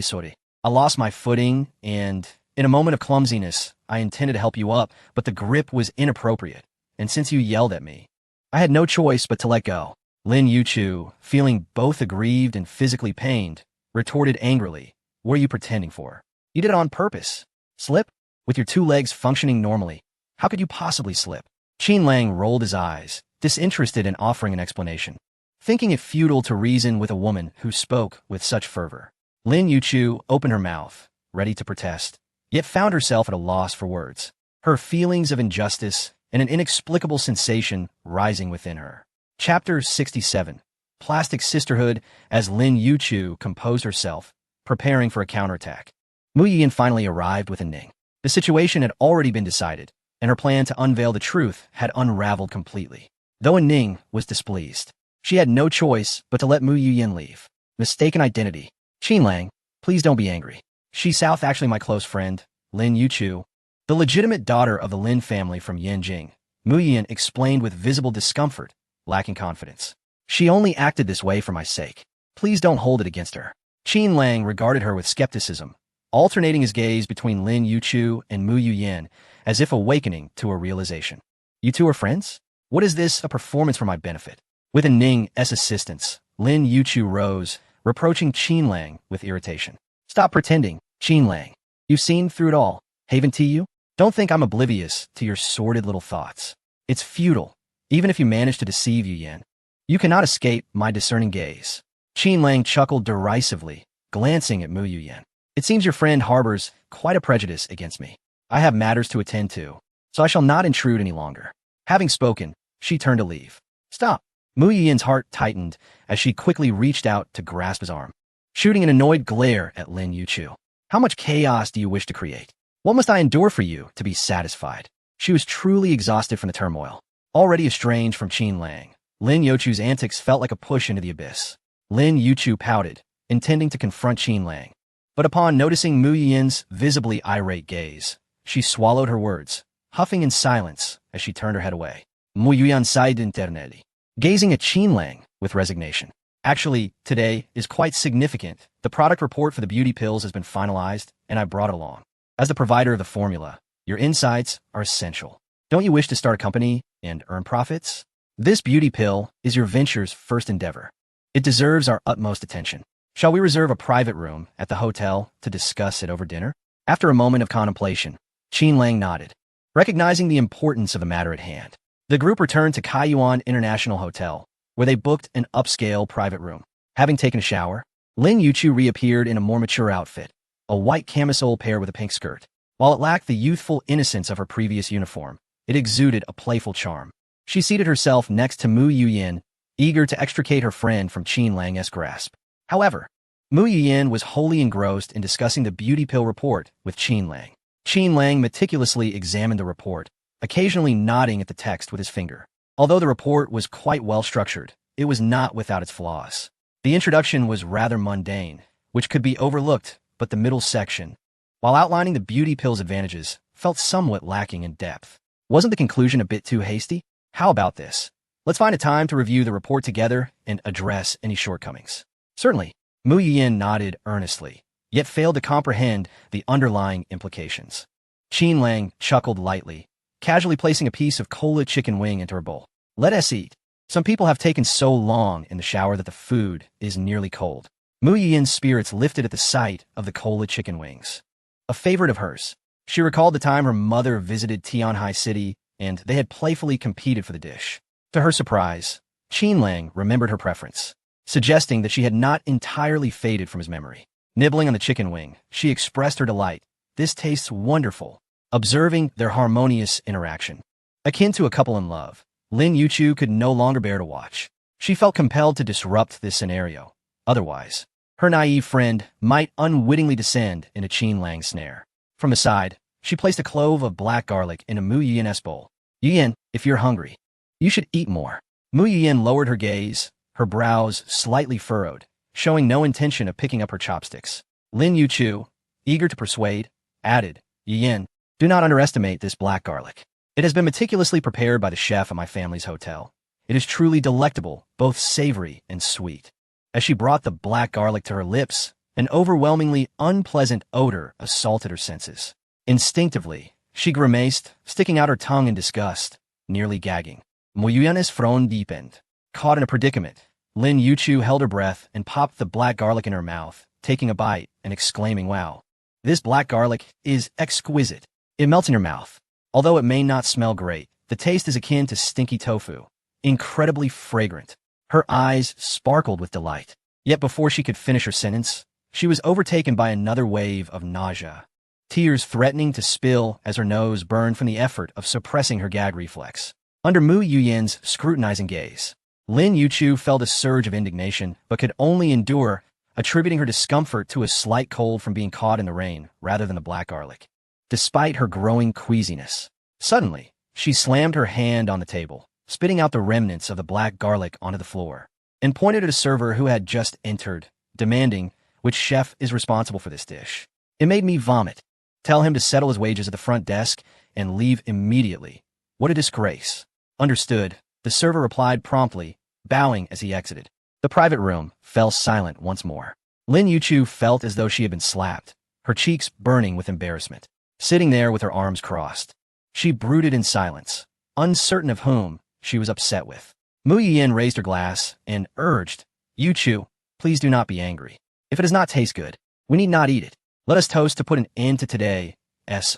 sorry. I lost my footing and, in a moment of clumsiness, I intended to help you up, but the grip was inappropriate, and since you yelled at me, I had no choice but to let go." Lin Yuchu, feeling both aggrieved and physically pained, retorted angrily, "What are you pretending for? You did it on purpose. Slip? With your 2 legs functioning normally, how could you possibly slip?" Qin Lang rolled his eyes, disinterested in offering an explanation, thinking it futile to reason with a woman who spoke with such fervor. Lin Yuchu opened her mouth, ready to protest, yet found herself at a loss for words. Her feelings of injustice and an inexplicable sensation rising within her. Chapter 67. Plastic Sisterhood. As Lin Yuchu composed herself, preparing for a counterattack, Mu Yiyan finally arrived with a Ning. The situation had already been decided, and her plan to unveil the truth had unraveled completely. Though Ning was displeased, she had no choice but to let Mu Yiyan leave. Mistaken identity. Qinlang, please don't be angry. She's South actually my close friend, Lin Yuchu, the legitimate daughter of the Lin family from Yanjing. Mu Yiyan explained with visible discomfort, lacking confidence. She only acted this way for my sake. Please don't hold it against her. Qinlang regarded her with skepticism, alternating his gaze between Lin Yuchu and Mu Yiyan as if awakening to a realization. You two are friends? What is this, a performance for my benefit? With Ning's assistance, Lin Yuchu rose, reproaching Qinlang with irritation. Stop pretending, Qinlang. You've seen through it all, haven't you? Don't think I'm oblivious to your sordid little thoughts. It's futile, even if you manage to deceive Yiyan. You cannot escape my discerning gaze. Qinlang chuckled derisively, glancing at Mu Yiyan. It seems your friend harbors quite a prejudice against me. I have matters to attend to, so I shall not intrude any longer. Having spoken, she turned to leave. Stop. Mu Yiyan's heart tightened as she quickly reached out to grasp his arm, shooting an annoyed glare at Lin Yuchu. How much chaos do you wish to create? What must I endure for you to be satisfied? She was truly exhausted from the turmoil. Already estranged from Qinlang, Lin Yuchu's antics felt like a push into the abyss. Lin Yuchu pouted, intending to confront Qinlang. But upon noticing Mu Yiyan's visibly irate gaze, she swallowed her words, huffing in silence as she turned her head away. Mu Yiyan sighed internally, gazing at Qinlang with resignation. Actually, today is quite significant. The product report for the beauty pills has been finalized, and I brought it along. As the provider of the formula, your insights are essential. Don't you wish to start a company and earn profits? This beauty pill is your venture's first endeavor. It deserves our utmost attention. Shall we reserve a private room at the hotel to discuss it over dinner? After a moment of contemplation, Qinlang nodded, recognizing the importance of the matter at hand. The group returned to Kaiyuan International Hotel, where they booked an upscale private room. Having taken a shower, Lin Yuchu reappeared in a more mature outfit, a white camisole paired with a pink skirt. While it lacked the youthful innocence of her previous uniform, it exuded a playful charm. She seated herself next to Mu Yiyan, eager to extricate her friend from Qinlang's grasp. However, Mu Yiyan was wholly engrossed in discussing the beauty pill report with Qinlang. Qinlang meticulously examined the report, occasionally nodding at the text with his finger. Although the report was quite well structured, it was not without its flaws. The introduction was rather mundane, which could be overlooked, but the middle section, while outlining the beauty pill's advantages, felt somewhat lacking in depth. Wasn't the conclusion a bit too hasty? How about this? Let's find a time to review the report together and address any shortcomings. Certainly, Mu Yiyan nodded earnestly, yet failed to comprehend the underlying implications. Qinlang chuckled lightly, casually placing a piece of cola chicken wing into her bowl. Let us eat. Some people have taken so long in the shower that the food is nearly cold. Mu Yiyan's spirits lifted at the sight of the cola chicken wings. A favorite of hers, she recalled the time her mother visited Tianhai City and they had playfully competed for the dish. To her surprise, Qinlang remembered her preference, suggesting that she had not entirely faded from his memory. Nibbling on the chicken wing, she expressed her delight. This tastes wonderful. Observing their harmonious interaction, akin to a couple in love, Lin Yuchu could no longer bear to watch. She felt compelled to disrupt this scenario. Otherwise, her naive friend might unwittingly descend into Qinlang's snare. From the side, she placed a clove of black garlic in a Mu Yiyan's bowl. Yiyan, if you're hungry, you should eat more. Mu Yiyan lowered her gaze, her brows slightly furrowed, showing no intention of picking up her chopsticks. Lin Yuchu, eager to persuade, added, Yiyan, do not underestimate this black garlic. It has been meticulously prepared by the chef at my family's hotel. It is truly delectable, both savory and sweet. As she brought the black garlic to her lips, an overwhelmingly unpleasant odor assaulted her senses. Instinctively, she grimaced, sticking out her tongue in disgust, nearly gagging. Mu Yiyan's frown deepened. Caught in a predicament, Lin Yuchu held her breath and popped the black garlic in her mouth, taking a bite and exclaiming, wow. This black garlic is exquisite. It melts in your mouth. Although it may not smell great, the taste is akin to stinky tofu. Incredibly fragrant. Her eyes sparkled with delight. Yet before she could finish her sentence, she was overtaken by another wave of nausea, tears threatening to spill as her nose burned from the effort of suppressing her gag reflex. Under Mu Yuyan's scrutinizing gaze, Lin Yuchu felt a surge of indignation but could only endure, attributing her discomfort to a slight cold from being caught in the rain rather than the black garlic. Despite her growing queasiness, suddenly, she slammed her hand on the table, spitting out the remnants of the black garlic onto the floor, and pointed at a server who had just entered, demanding, "Which chef is responsible for this dish?" It made me vomit. Tell him to settle his wages at the front desk and leave immediately. What a disgrace. Understood, the server replied promptly, bowing as he exited. The private room fell silent once more. Lin Yuchu felt as though she had been slapped, her cheeks burning with embarrassment. Sitting there with her arms crossed, she brooded in silence, uncertain of whom she was upset with. Mu Yiyan raised her glass and urged, "Yuchu, please do not be angry. If it does not taste good, we need not eat it. Let us toast to put an end to today's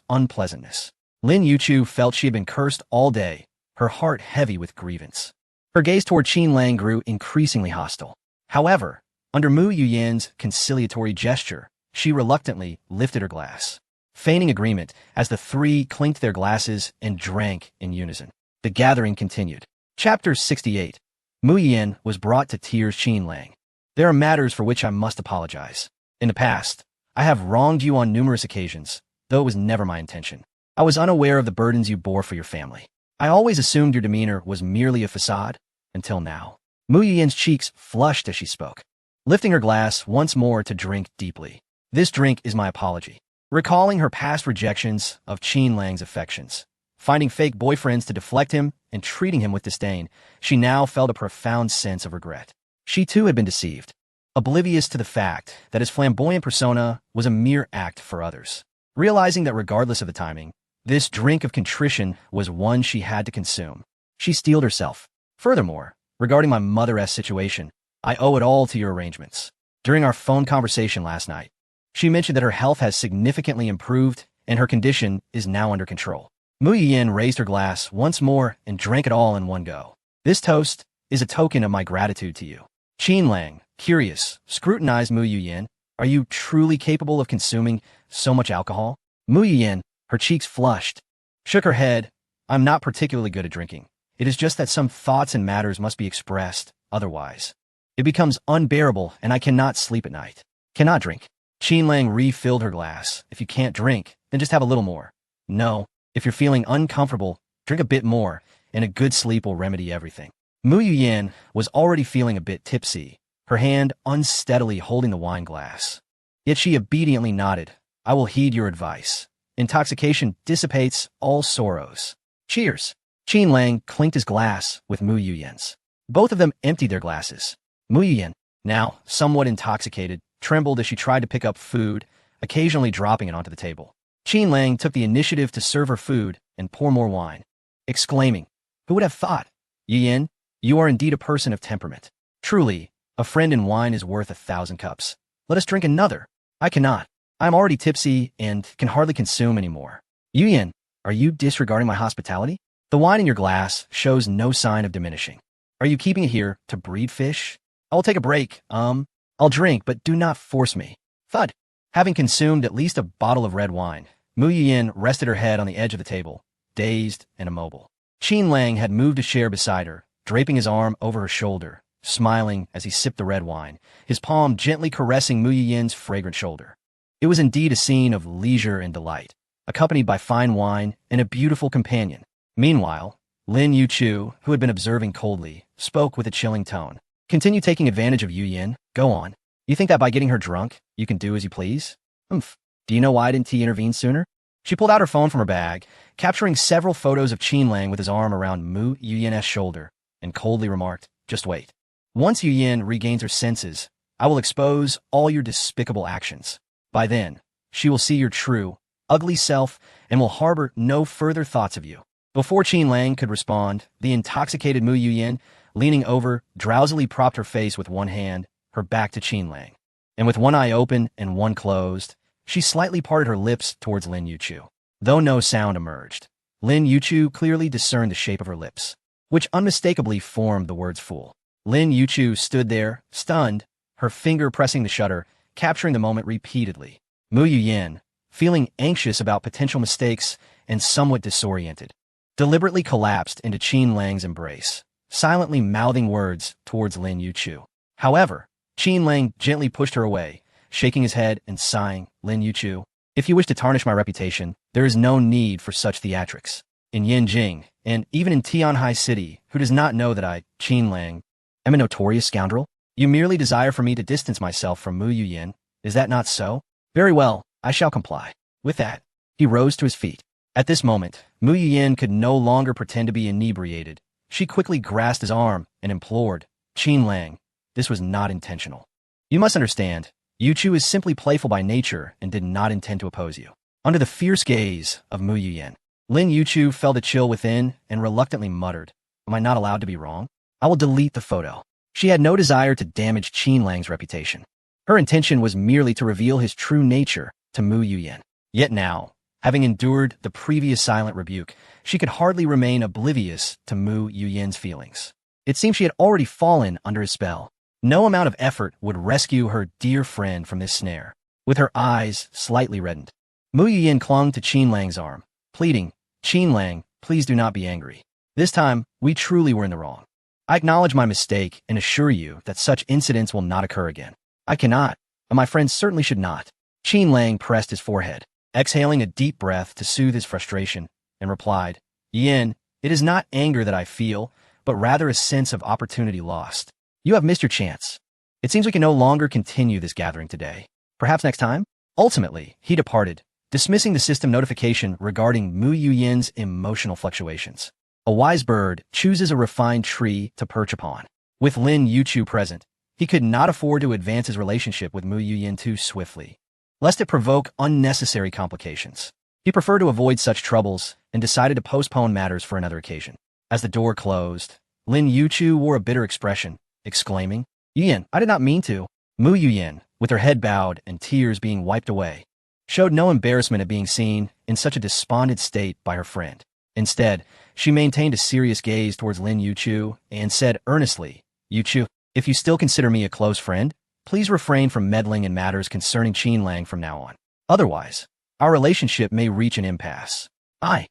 unpleasantness." Lin Yuchu felt she had been cursed all day, her heart heavy with grievance. Her gaze toward Qin Lang grew increasingly hostile. However, under Mu Yuyan's conciliatory gesture, she reluctantly lifted her glass, feigning agreement as the three clinked their glasses and drank in unison. The gathering continued. Chapter 68. Mu Yiyan was brought to tears. Qin Lang. There are matters for which I must apologize. In the past, I have wronged you on numerous occasions, though it was never my intention. I was unaware of the burdens you bore for your family. I always assumed your demeanor was merely a facade, until now. Mu Yiyan's cheeks flushed as she spoke, lifting her glass once more to drink deeply. This drink is my apology. Recalling her past rejections of Qin Lang's affections, finding fake boyfriends to deflect him and treating him with disdain, she now felt a profound sense of regret. She too had been deceived, oblivious to the fact that his flamboyant persona was a mere act for others. Realizing that regardless of the timing, this drink of contrition was one she had to consume, she steeled herself. Furthermore, regarding my mother-esque situation, I owe it all to your arrangements. During our phone conversation last night, she mentioned that her health has significantly improved and her condition is now under control. Mu Yiyan raised her glass once more and drank it all in one go. This toast is a token of my gratitude to you. Qin Lang, curious, scrutinized Mu Yiyan. Are you truly capable of consuming so much alcohol? Mu Yiyan, her cheeks flushed, shook her head. I'm not particularly good at drinking. It is just that some thoughts and matters must be expressed, otherwise it becomes unbearable and I cannot sleep at night. Cannot drink. Qin Lang refilled her glass. If you can't drink, then just have a little more. No, if you're feeling uncomfortable, drink a bit more, and a good sleep will remedy everything. Mu Yiyan was already feeling a bit tipsy, her hand unsteadily holding the wine glass. Yet she obediently nodded. I will heed your advice. Intoxication dissipates all sorrows. Cheers. Qin Lang clinked his glass with Mu Yiyan's. Both of them emptied their glasses. Mu Yiyan, now somewhat intoxicated, trembled as she tried to pick up food, occasionally dropping it onto the table. Qin Lang took the initiative to serve her food and pour more wine, exclaiming, "Who would have thought? Yiyan, you are indeed a person of temperament. Truly, a friend in wine is worth 1,000 cups. Let us drink another." I cannot. I am already tipsy and can hardly consume anymore. Yiyan, are you disregarding my hospitality? The wine in your glass shows no sign of diminishing. Are you keeping it here to breed fish? I will take a break. I'll drink, but do not force me. Thud. Having consumed at least a bottle of red wine, Mu Yiyan rested her head on the edge of the table, dazed and immobile. Qin Lang had moved a chair beside her, draping his arm over her shoulder, smiling as he sipped the red wine, his palm gently caressing Mu Yiyan's fragrant shoulder. It was indeed a scene of leisure and delight, accompanied by fine wine and a beautiful companion. Meanwhile, Lin Yuchu, who had been observing coldly, spoke with a chilling tone. Continue taking advantage of Yiyan. Go on. You think that by getting her drunk, you can do as you please? Humph. Do you know why didn't he intervene sooner? She pulled out her phone from her bag, capturing several photos of Qin Lang with his arm around Mu Yiyan's shoulder, and coldly remarked, "Just wait. Once Yiyan regains her senses, I will expose all your despicable actions. By then, she will see your true, ugly self and will harbor no further thoughts of you." Before Qin Lang could respond, the intoxicated Mu Yiyan, leaning over, drowsily propped her face with one hand, her back to Qin Lang. And with one eye open and one closed, she slightly parted her lips towards Lin Yuchu. Though no sound emerged, Lin Yuchu clearly discerned the shape of her lips, which unmistakably formed the words fool. Lin Yuchu stood there, stunned, her finger pressing the shutter, capturing the moment repeatedly. Mu Yuyin, feeling anxious about potential mistakes and somewhat disoriented, deliberately collapsed into Qin Lang's embrace, silently mouthing words towards Lin Yuchu. However, Qin Lang gently pushed her away, shaking his head and sighing. Lin Yuchu, if you wish to tarnish my reputation, there is no need for such theatrics. In Yanjing, and even in Tianhai City, who does not know that I, Qin Lang, am a notorious scoundrel? You merely desire for me to distance myself from Mu Yuyin, is that not so? Very well, I shall comply. With that, he rose to his feet. At this moment, Mu Yuyin could no longer pretend to be inebriated. She quickly grasped his arm and implored, Qin Lang, this was not intentional. You must understand, Yuchu is simply playful by nature and did not intend to oppose you. Under the fierce gaze of Mu Yuyin, Lin Yuchu felt a chill within and reluctantly muttered, am I not allowed to be wrong? I will delete the photo. She had no desire to damage Qin Lang's reputation. Her intention was merely to reveal his true nature to Mu Yuyin. Yet now, having endured the previous silent rebuke, she could hardly remain oblivious to Mu Yuyin's feelings. It seemed she had already fallen under his spell. No amount of effort would rescue her dear friend from this snare. With her eyes slightly reddened, Mu Yuyin clung to Qin Lang's arm, pleading, Qin Lang, please do not be angry. This time, we truly were in the wrong. I acknowledge my mistake and assure you that such incidents will not occur again. I cannot, and my friends certainly should not. Qin Lang pressed his forehead, exhaling a deep breath to soothe his frustration, and replied, Yin, it is not anger that I feel, but rather a sense of opportunity lost. You have missed your chance. It seems we can no longer continue this gathering today. Perhaps next time? Ultimately, he departed, dismissing the system notification regarding Mu Yuyin's emotional fluctuations. A wise bird chooses a refined tree to perch upon. With Lin Yuchu present, he could not afford to advance his relationship with Mu Yuyin too swiftly, lest it provoke unnecessary complications. He preferred to avoid such troubles and decided to postpone matters for another occasion. As the door closed, Lin Yuchu wore a bitter expression, exclaiming, Yuyin, I did not mean to. Mu Yuyin, with her head bowed and tears being wiped away, showed no embarrassment at being seen in such a despondent state by her friend. Instead, she maintained a serious gaze towards Lin Yuchu and said earnestly, Yuchu, if you still consider me a close friend, please refrain from meddling in matters concerning Qin Lang from now on. Otherwise, our relationship may reach an impasse. I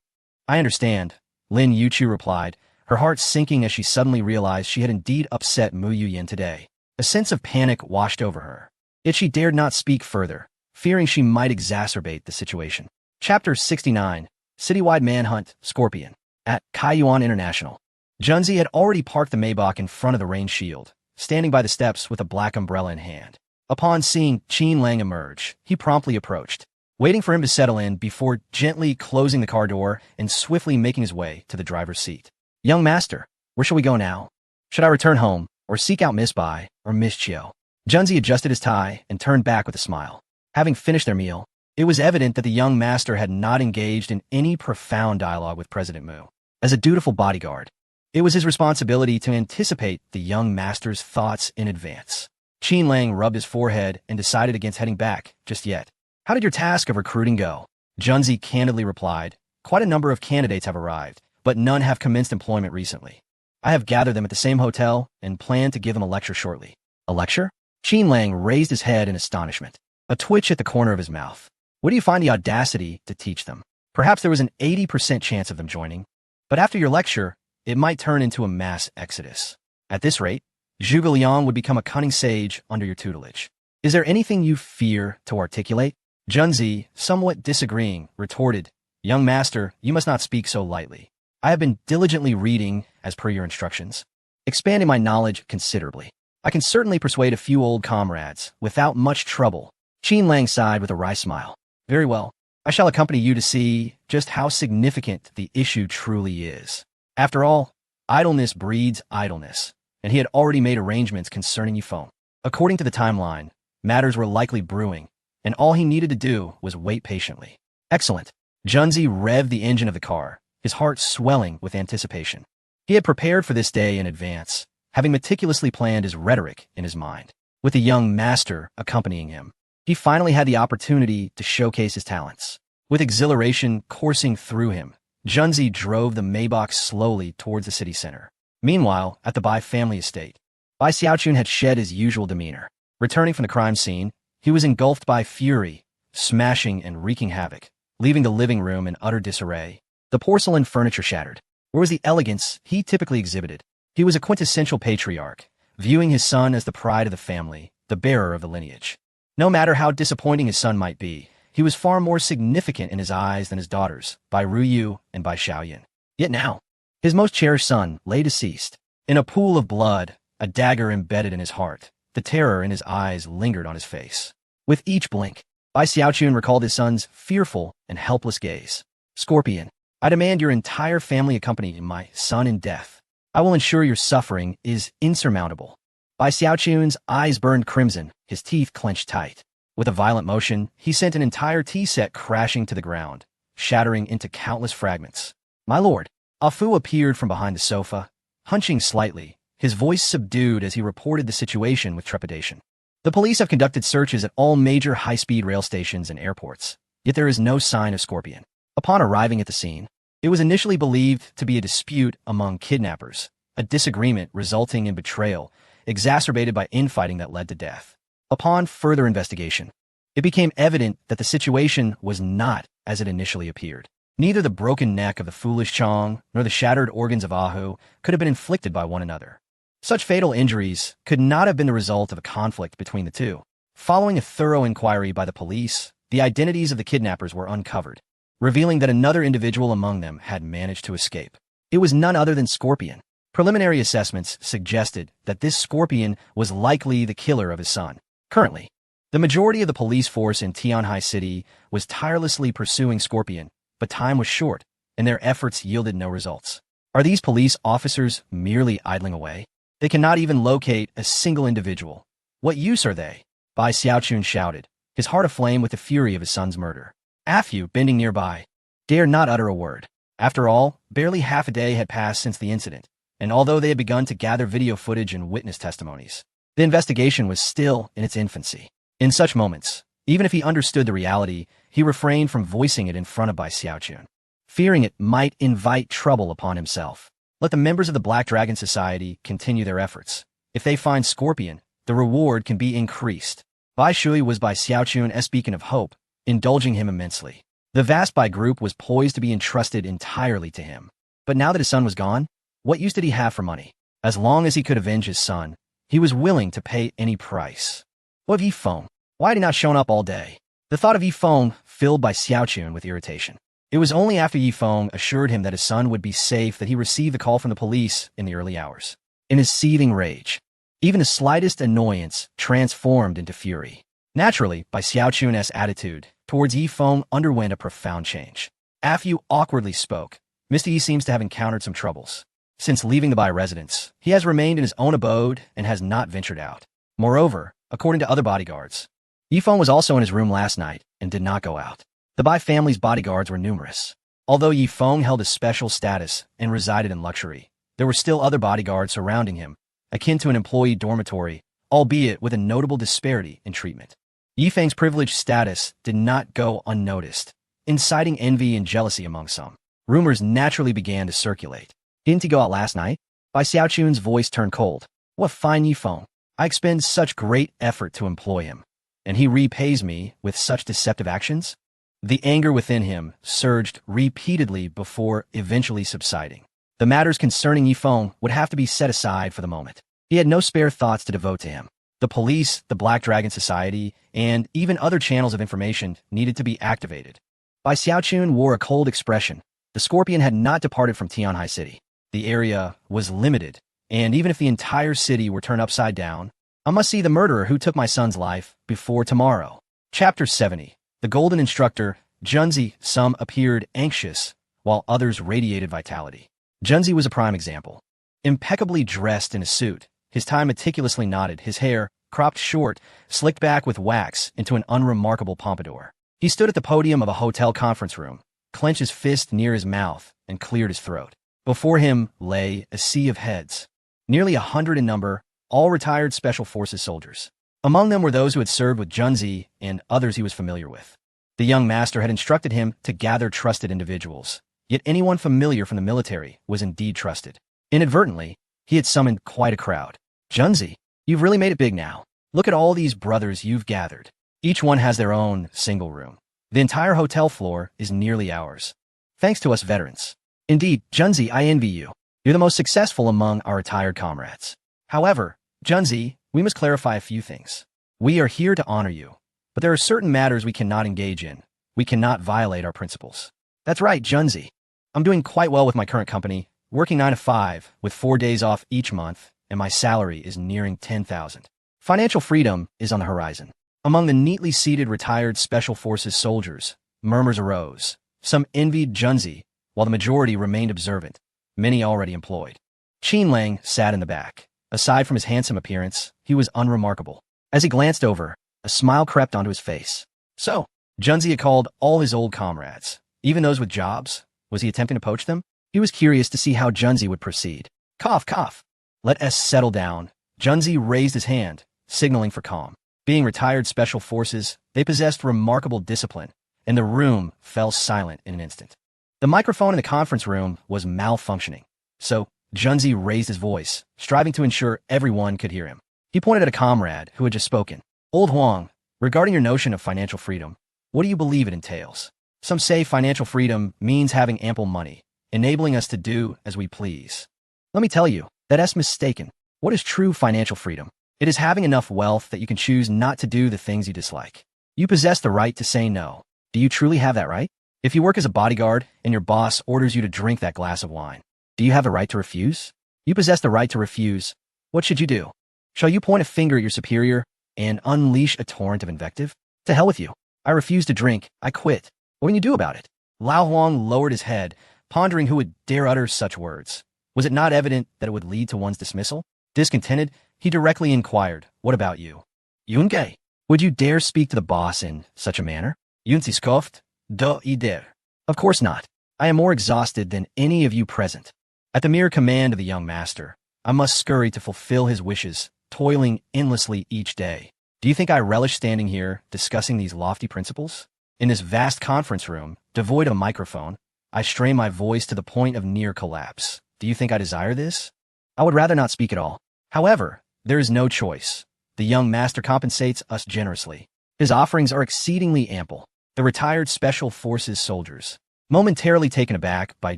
understand, Lin Yuchu replied, her heart sinking as she suddenly realized she had indeed upset Mu Yuyin today. A sense of panic washed over her. Yet she dared not speak further, fearing she might exacerbate the situation. Chapter 69, Citywide Manhunt, Scorpion. At Kaiyuan International, Junzi had already parked the Maybach in front of the rain shield, standing by the steps with a black umbrella in hand. Upon seeing Qin Lang emerge, he promptly approached, waiting for him to settle in before gently closing the car door and swiftly making his way to the driver's seat. Young master, where shall we go now? Should I return home, or seek out Miss Bai or Miss Chiu? Junzi adjusted his tie and turned back with a smile. Having finished their meal, it was evident that the young master had not engaged in any profound dialogue with President Mu. As a dutiful bodyguard, it was his responsibility to anticipate the young master's thoughts in advance. Qin Lang rubbed his forehead and decided against heading back just yet. How did your task of recruiting go? Junzi candidly replied, quite a number of candidates have arrived, but none have commenced employment recently. I have gathered them at the same hotel and plan to give them a lecture shortly. A lecture? Qin Lang raised his head in astonishment, a twitch at the corner of his mouth. Where do you find the audacity to teach them? Perhaps there was an 80% chance of them joining, but after your lecture, it might turn into a mass exodus. At this rate, Zhuge Liang would become a cunning sage under your tutelage. Is there anything you fear to articulate? Junzi, somewhat disagreeing, retorted, Young master, you must not speak so lightly. I have been diligently reading as per your instructions, expanding my knowledge considerably. I can certainly persuade a few old comrades without much trouble. Qin Lang sighed with a wry smile. Very well. I shall accompany you to see just how significant the issue truly is. After all, idleness breeds idleness, and he had already made arrangements concerning Yifeng. According to the timeline, matters were likely brewing, and all he needed to do was wait patiently. Excellent. Junzi revved the engine of the car, his heart swelling with anticipation. He had prepared for this day in advance, having meticulously planned his rhetoric in his mind. With the young master accompanying him, he finally had the opportunity to showcase his talents. With exhilaration coursing through him, Junzi drove the Maybach slowly towards the city center. Meanwhile, at the Bai family estate, Bai Xiaochun had shed his usual demeanor. Returning from the crime scene, he was engulfed by fury, smashing and wreaking havoc, leaving the living room in utter disarray. The porcelain furniture shattered. Where was the elegance he typically exhibited? He was a quintessential patriarch, viewing his son as the pride of the family, the bearer of the lineage. No matter how disappointing his son might be, he was far more significant in his eyes than his daughters, Bai Ruyu and Bai Xiaoyan. Yet now, his most cherished son lay deceased. In a pool of blood, a dagger embedded in his heart, the terror in his eyes lingered on his face. With each blink, Bai Xiaochun recalled his son's fearful and helpless gaze. Scorpion, I demand your entire family accompany my son in death. I will ensure your suffering is insurmountable. Bai Xiaochun's eyes burned crimson, his teeth clenched tight. With a violent motion, he sent an entire tea set crashing to the ground, shattering into countless fragments. My lord, Afu appeared from behind the sofa, hunching slightly, his voice subdued as he reported the situation with trepidation. The police have conducted searches at all major high-speed rail stations and airports, yet there is no sign of Scorpion. Upon arriving at the scene, it was initially believed to be a dispute among kidnappers, a disagreement resulting in betrayal, exacerbated by infighting that led to death. Upon further investigation, it became evident that the situation was not as it initially appeared. Neither the broken neck of the foolish Chong nor the shattered organs of Ahu could have been inflicted by one another. Such fatal injuries could not have been the result of a conflict between the two. Following a thorough inquiry by the police, the identities of the kidnappers were uncovered, revealing that another individual among them had managed to escape. It was none other than Scorpion. Preliminary assessments suggested that this Scorpion was likely the killer of his son. Currently, the majority of the police force in Tianhai City was tirelessly pursuing Scorpion, but time was short, and their efforts yielded no results. Are these police officers merely idling away? They cannot even locate a single individual. What use are they? Bai Xiaochun shouted, his heart aflame with the fury of his son's murder. Afu, bending nearby, dared not utter a word. After all, barely half a day had passed since the incident, and although they had begun to gather video footage and witness testimonies, the investigation was still in its infancy. In such moments, even if he understood the reality, he refrained from voicing it in front of Bai Xiaochun, fearing it might invite trouble upon himself. Let the members of the Black Dragon Society continue their efforts. If they find Scorpion, the reward can be increased. Bai Shui was Bai Xiaochun's beacon of hope, indulging him immensely. The vast Bai group was poised to be entrusted entirely to him. But now that his son was gone, what use did he have for money? As long as he could avenge his son, he was willing to pay any price. What of Yifeng? Why had he not shown up all day? The thought of Yifeng filled Bai Xiaochun with irritation. It was only after Yifeng assured him that his son would be safe that he received the call from the police in the early hours. In his seething rage, even the slightest annoyance transformed into fury. Naturally, Bai Xiaochun's attitude towards Yifeng underwent a profound change. Afu awkwardly spoke. Mr. Yi seems to have encountered some troubles. Since leaving the Bai residence, he has remained in his own abode and has not ventured out. Moreover, according to other bodyguards, Yifeng was also in his room last night and did not go out. The Bai family's bodyguards were numerous. Although Yifeng held a special status and resided in luxury, there were still other bodyguards surrounding him, akin to an employee dormitory, albeit with a notable disparity in treatment. Yifeng's privileged status did not go unnoticed, inciting envy and jealousy among some. Rumors naturally began to circulate. Didn't he go out last night? Bai Xiaochun's voice turned cold. What fine Yifeng! I expend such great effort to employ him, and he repays me with such deceptive actions? The anger within him surged repeatedly before eventually subsiding. The matters concerning Yifeng would have to be set aside for the moment. He had no spare thoughts to devote to him. The police, the Black Dragon Society, and even other channels of information needed to be activated. Bai Xiaochun wore a cold expression. The Scorpion had not departed from Tianhai City. The area was limited, and even if the entire city were turned upside down, I must see the murderer who took my son's life before tomorrow. Chapter 70. The Golden Instructor, Junzi. Some appeared anxious, while others radiated vitality. Junzi was a prime example. Impeccably dressed in a suit, his tie meticulously knotted, his hair, cropped short, slicked back with wax into an unremarkable pompadour. He stood at the podium of a hotel conference room, clenched his fist near his mouth, and cleared his throat. Before him lay a sea of heads, nearly 100 in number, all retired Special Forces soldiers. Among them were those who had served with Junzi and others he was familiar with. The young master had instructed him to gather trusted individuals, yet anyone familiar from the military was indeed trusted. Inadvertently, he had summoned quite a crowd. Junzi, you've really made it big now. Look at all these brothers you've gathered. Each one has their own single room. The entire hotel floor is nearly ours. Thanks to us veterans. Indeed, Junzi, I envy you. You're the most successful among our retired comrades. However, Junzi, we must clarify a few things. We are here to honor you, but there are certain matters we cannot engage in. We cannot violate our principles. That's right, Junzi. I'm doing quite well with my current company, working 9 to 5, with 4 days off each month, and my salary is nearing 10,000. Financial freedom is on the horizon. Among the neatly seated retired Special Forces soldiers, murmurs arose. Some envied Junzi, while the majority remained observant, many already employed. Qin Lang sat in the back. Aside from his handsome appearance, he was unremarkable. As he glanced over, a smile crept onto his face. So, Junzi had called all his old comrades, even those with jobs. Was he attempting to poach them? He was curious to see how Junzi would proceed. Cough, cough. Let us settle down. Junzi raised his hand, signaling for calm. Being retired Special Forces, they possessed remarkable discipline, and the room fell silent in an instant. The microphone in the conference room was malfunctioning, so Junzi raised his voice, striving to ensure everyone could hear him. He pointed at a comrade who had just spoken. Old Huang, regarding your notion of financial freedom, what do you believe it entails? Some say financial freedom means having ample money, enabling us to do as we please. Let me tell you, that's mistaken. What is true financial freedom? It is having enough wealth that you can choose not to do the things you dislike. You possess the right to say no. Do you truly have that right? If you work as a bodyguard and your boss orders you to drink that glass of wine, do you have the right to refuse? You possess the right to refuse. What should you do? Shall you point a finger at your superior and unleash a torrent of invective? To hell with you. I refuse to drink. I quit. What can you do about it? Lao Huang lowered his head, pondering who would dare utter such words. Was it not evident that it would lead to one's dismissal? Discontented, he directly inquired, what about you? Yunge, would you dare speak to the boss in such a manner? Yunzi scoffed, do I dare? Of course not. I am more exhausted than any of you present. At the mere command of the young master, I must scurry to fulfill his wishes, toiling endlessly each day. Do you think I relish standing here, discussing these lofty principles? In this vast conference room, devoid of a microphone, I strain my voice to the point of near collapse. Do you think I desire this? I would rather not speak at all. However, there is no choice. The young master compensates us generously. His offerings are exceedingly ample. The retired Special Forces soldiers, momentarily taken aback by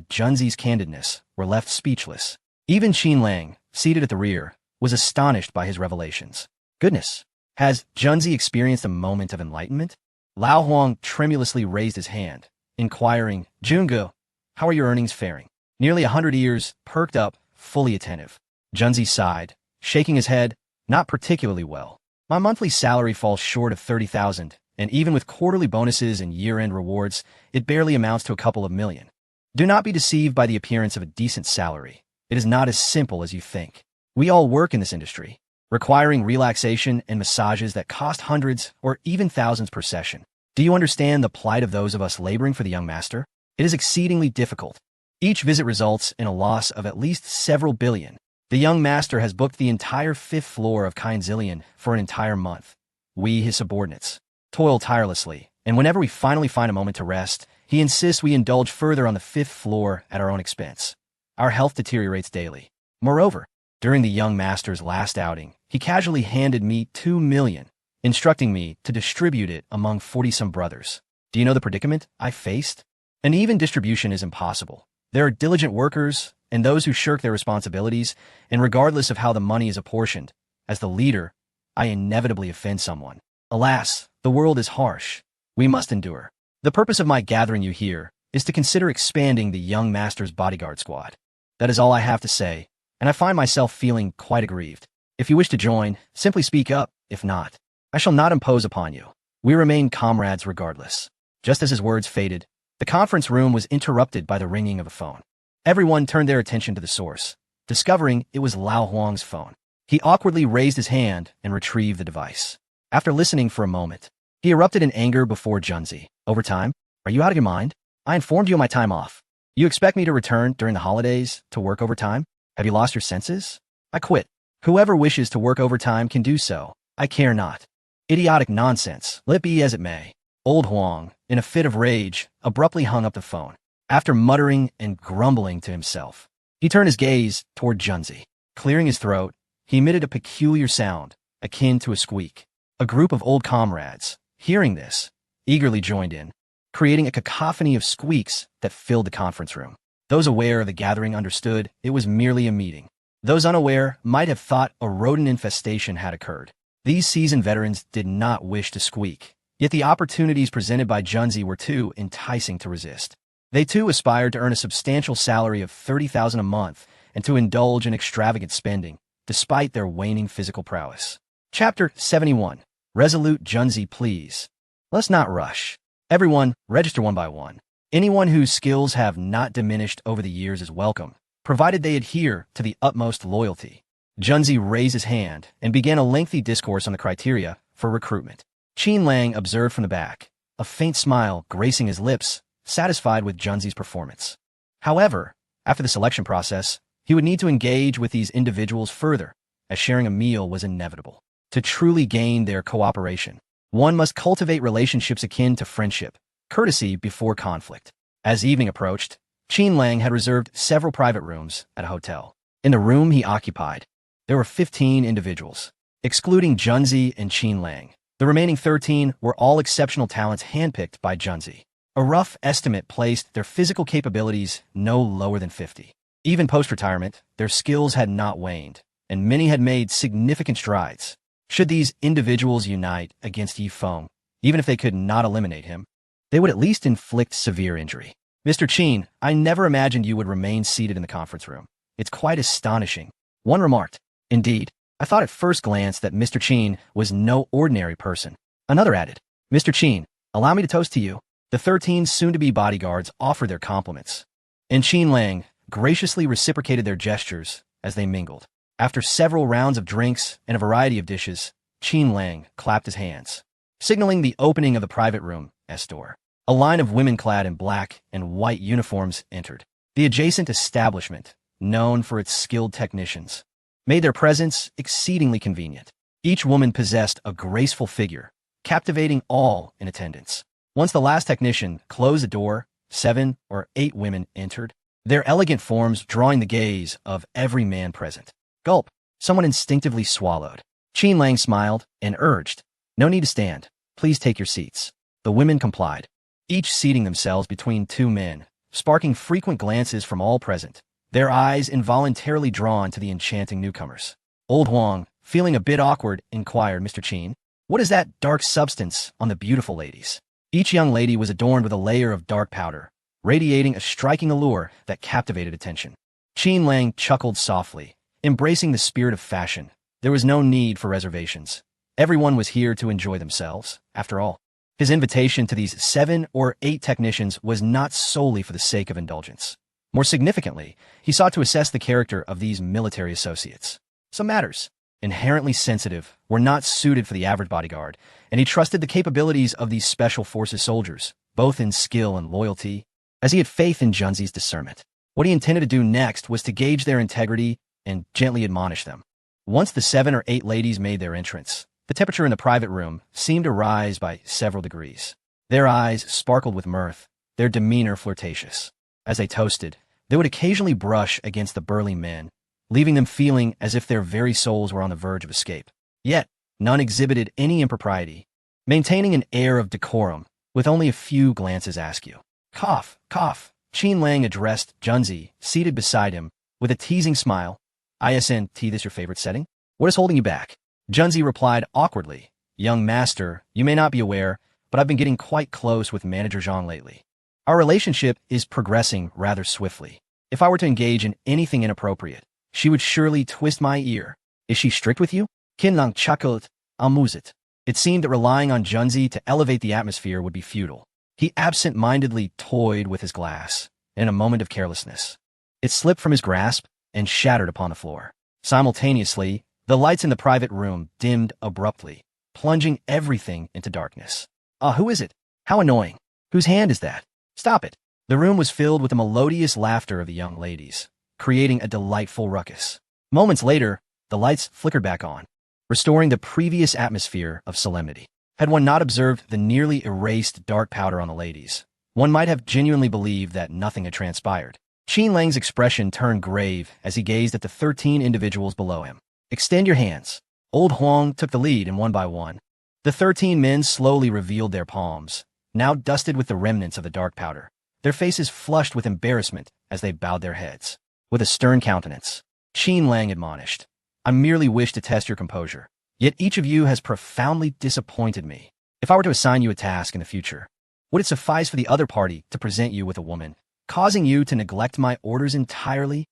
Junzi's candidness, were left speechless. Even Qin Lang, seated at the rear, was astonished by his revelations. Goodness, has Junzi experienced a moment of enlightenment? Lao Huang tremulously raised his hand, inquiring, Jungu, how are your earnings faring? Nearly 100 ears, perked up, fully attentive. Junzi sighed, shaking his head, not particularly well. My monthly salary falls short of 30,000, and even with quarterly bonuses and year-end rewards, it barely amounts to a couple of million. Do not be deceived by the appearance of a decent salary. It is not as simple as you think. We all work in this industry, requiring relaxation and massages that cost hundreds or even thousands per session. Do you understand the plight of those of us laboring for the young master? It is exceedingly difficult. Each visit results in a loss of at least several billion. The young master has booked the entire 5th floor of Kainzilian for an entire month. We, his subordinates, toil tirelessly, and whenever we finally find a moment to rest, he insists we indulge further on the 5th floor at our own expense. Our health deteriorates daily. Moreover, during the young master's last outing, he casually handed me 2 million, instructing me to distribute it among 40-some brothers. Do you know the predicament I faced? An even distribution is impossible. There are diligent workers and those who shirk their responsibilities, and regardless of how the money is apportioned, as the leader, I inevitably offend someone. Alas, the world is harsh. We must endure. The purpose of my gathering you here is to consider expanding the young master's bodyguard squad. That is all I have to say, and I find myself feeling quite aggrieved. If you wish to join, simply speak up. If not, I shall not impose upon you. We remain comrades regardless. Just as his words faded, the conference room was interrupted by the ringing of a phone. Everyone turned their attention to the source, discovering it was Lao Huang's phone. He awkwardly raised his hand and retrieved the device. After listening for a moment, he erupted in anger before Junzi. Overtime? Are you out of your mind? I informed you of my time off. You expect me to return during the holidays to work overtime? Have you lost your senses? I quit. Whoever wishes to work overtime can do so. I care not. Idiotic nonsense, let be as it may. Old Huang, in a fit of rage, abruptly hung up the phone. After muttering and grumbling to himself, he turned his gaze toward Junzi. Clearing his throat, he emitted a peculiar sound, akin to a squeak. A group of old comrades, hearing this, eagerly joined in, creating a cacophony of squeaks that filled the conference room. Those aware of the gathering understood it was merely a meeting. Those unaware might have thought a rodent infestation had occurred. These seasoned veterans did not wish to squeak, yet the opportunities presented by Junzi were too enticing to resist. They too aspired to earn a substantial salary of $30,000 a month and to indulge in extravagant spending, despite their waning physical prowess. Chapter 71. Resolute Junzi, please. Let's not rush. Everyone, register one by one. Anyone whose skills have not diminished over the years is welcome, provided they adhere to the utmost loyalty. Junzi raised his hand and began a lengthy discourse on the criteria for recruitment. Qin Lang observed from the back, a faint smile gracing his lips, satisfied with Junzi's performance. However, after the selection process, he would need to engage with these individuals further, as sharing a meal was inevitable. To truly gain their cooperation, one must cultivate relationships akin to friendship, courtesy before conflict. As evening approached, Qin Lang had reserved several private rooms at a hotel. In the room he occupied, there were 15 individuals, excluding Junzi and Qin Lang. The remaining 13 were all exceptional talents handpicked by Junzi. A rough estimate placed their physical capabilities no lower than 50. Even post-retirement, their skills had not waned, and many had made significant strides. Should these individuals unite against Yi Feng, even if they could not eliminate him, they would at least inflict severe injury. Mr. Qin, I never imagined you would remain seated in the conference room. It's quite astonishing. One remarked. Indeed, I thought at first glance that Mr. Qin was no ordinary person. Another added, Mr. Qin, allow me to toast to you. The 13 soon-to-be bodyguards offered their compliments, and Qin Lang graciously reciprocated their gestures as they mingled. After several rounds of drinks and a variety of dishes, Qin Lang clapped his hands, signaling the opening of the private room door. A line of women clad in black and white uniforms entered. The adjacent establishment, known for its skilled technicians, made their presence exceedingly convenient. Each woman possessed a graceful figure, captivating all in attendance. Once the last technician closed the door, 7 or 8 women entered, their elegant forms drawing the gaze of every man present. Gulp. Someone instinctively swallowed. Qin Lang smiled and urged, no need to stand. Please take your seats. The women complied, each seating themselves between 2 men, sparking frequent glances from all present, their eyes involuntarily drawn to the enchanting newcomers. Old Huang, feeling a bit awkward, inquired, Mr. Qin, what is that dark substance on the beautiful ladies? Each young lady was adorned with a layer of dark powder, radiating a striking allure that captivated attention. Qin Lang chuckled softly, embracing the spirit of fashion. There was no need for reservations. Everyone was here to enjoy themselves, after all. His invitation to these 7 or 8 technicians was not solely for the sake of indulgence. More significantly, he sought to assess the character of these military associates. Some matters, inherently sensitive, were not suited for the average bodyguard, and he trusted the capabilities of these special forces soldiers, both in skill and loyalty, as he had faith in Junzi's discernment. What he intended to do next was to gauge their integrity and gently admonish them. Once the 7 or 8 ladies made their entrance, the temperature in the private room seemed to rise by several degrees. Their eyes sparkled with mirth, their demeanor flirtatious. As they toasted, they would occasionally brush against the burly men, leaving them feeling as if their very souls were on the verge of escape. Yet, none exhibited any impropriety, maintaining an air of decorum, with only a few glances askew. Cough, cough. Qin Lang addressed Junzi, seated beside him, with a teasing smile. ISNT, this your favorite setting? What is holding you back? Junzi replied awkwardly, Young master, you may not be aware, but I've been getting quite close with Manager Zhang lately. Our relationship is progressing rather swiftly. If I were to engage in anything inappropriate, she would surely twist my ear. Is she strict with you? Qin Lang chuckled, amused. It seemed that relying on Junzi to elevate the atmosphere would be futile. He absent-mindedly toyed with his glass, in a moment of carelessness. It slipped from his grasp and shattered upon the floor. Simultaneously, the lights in the private room dimmed abruptly, plunging everything into darkness. Who is it? How annoying. Whose hand is that? Stop it. The room was filled with the melodious laughter of the young ladies, creating a delightful ruckus. Moments later, the lights flickered back on, restoring the previous atmosphere of solemnity. Had one not observed the nearly erased dark powder on the ladies, one might have genuinely believed that nothing had transpired. Qin Lang's expression turned grave as he gazed at the 13 individuals below him. Extend your hands. Old Huang took the lead, and one by one, The 13 men slowly revealed their palms, now dusted with the remnants of the dark powder, their faces flushed with embarrassment as they bowed their heads. With a stern countenance, Qin Lang admonished, "I merely wish to test your composure. Yet each of you has profoundly disappointed me. If I were to assign you a task in the future, would it suffice for the other party to present you with a woman, causing you to neglect my orders entirely?"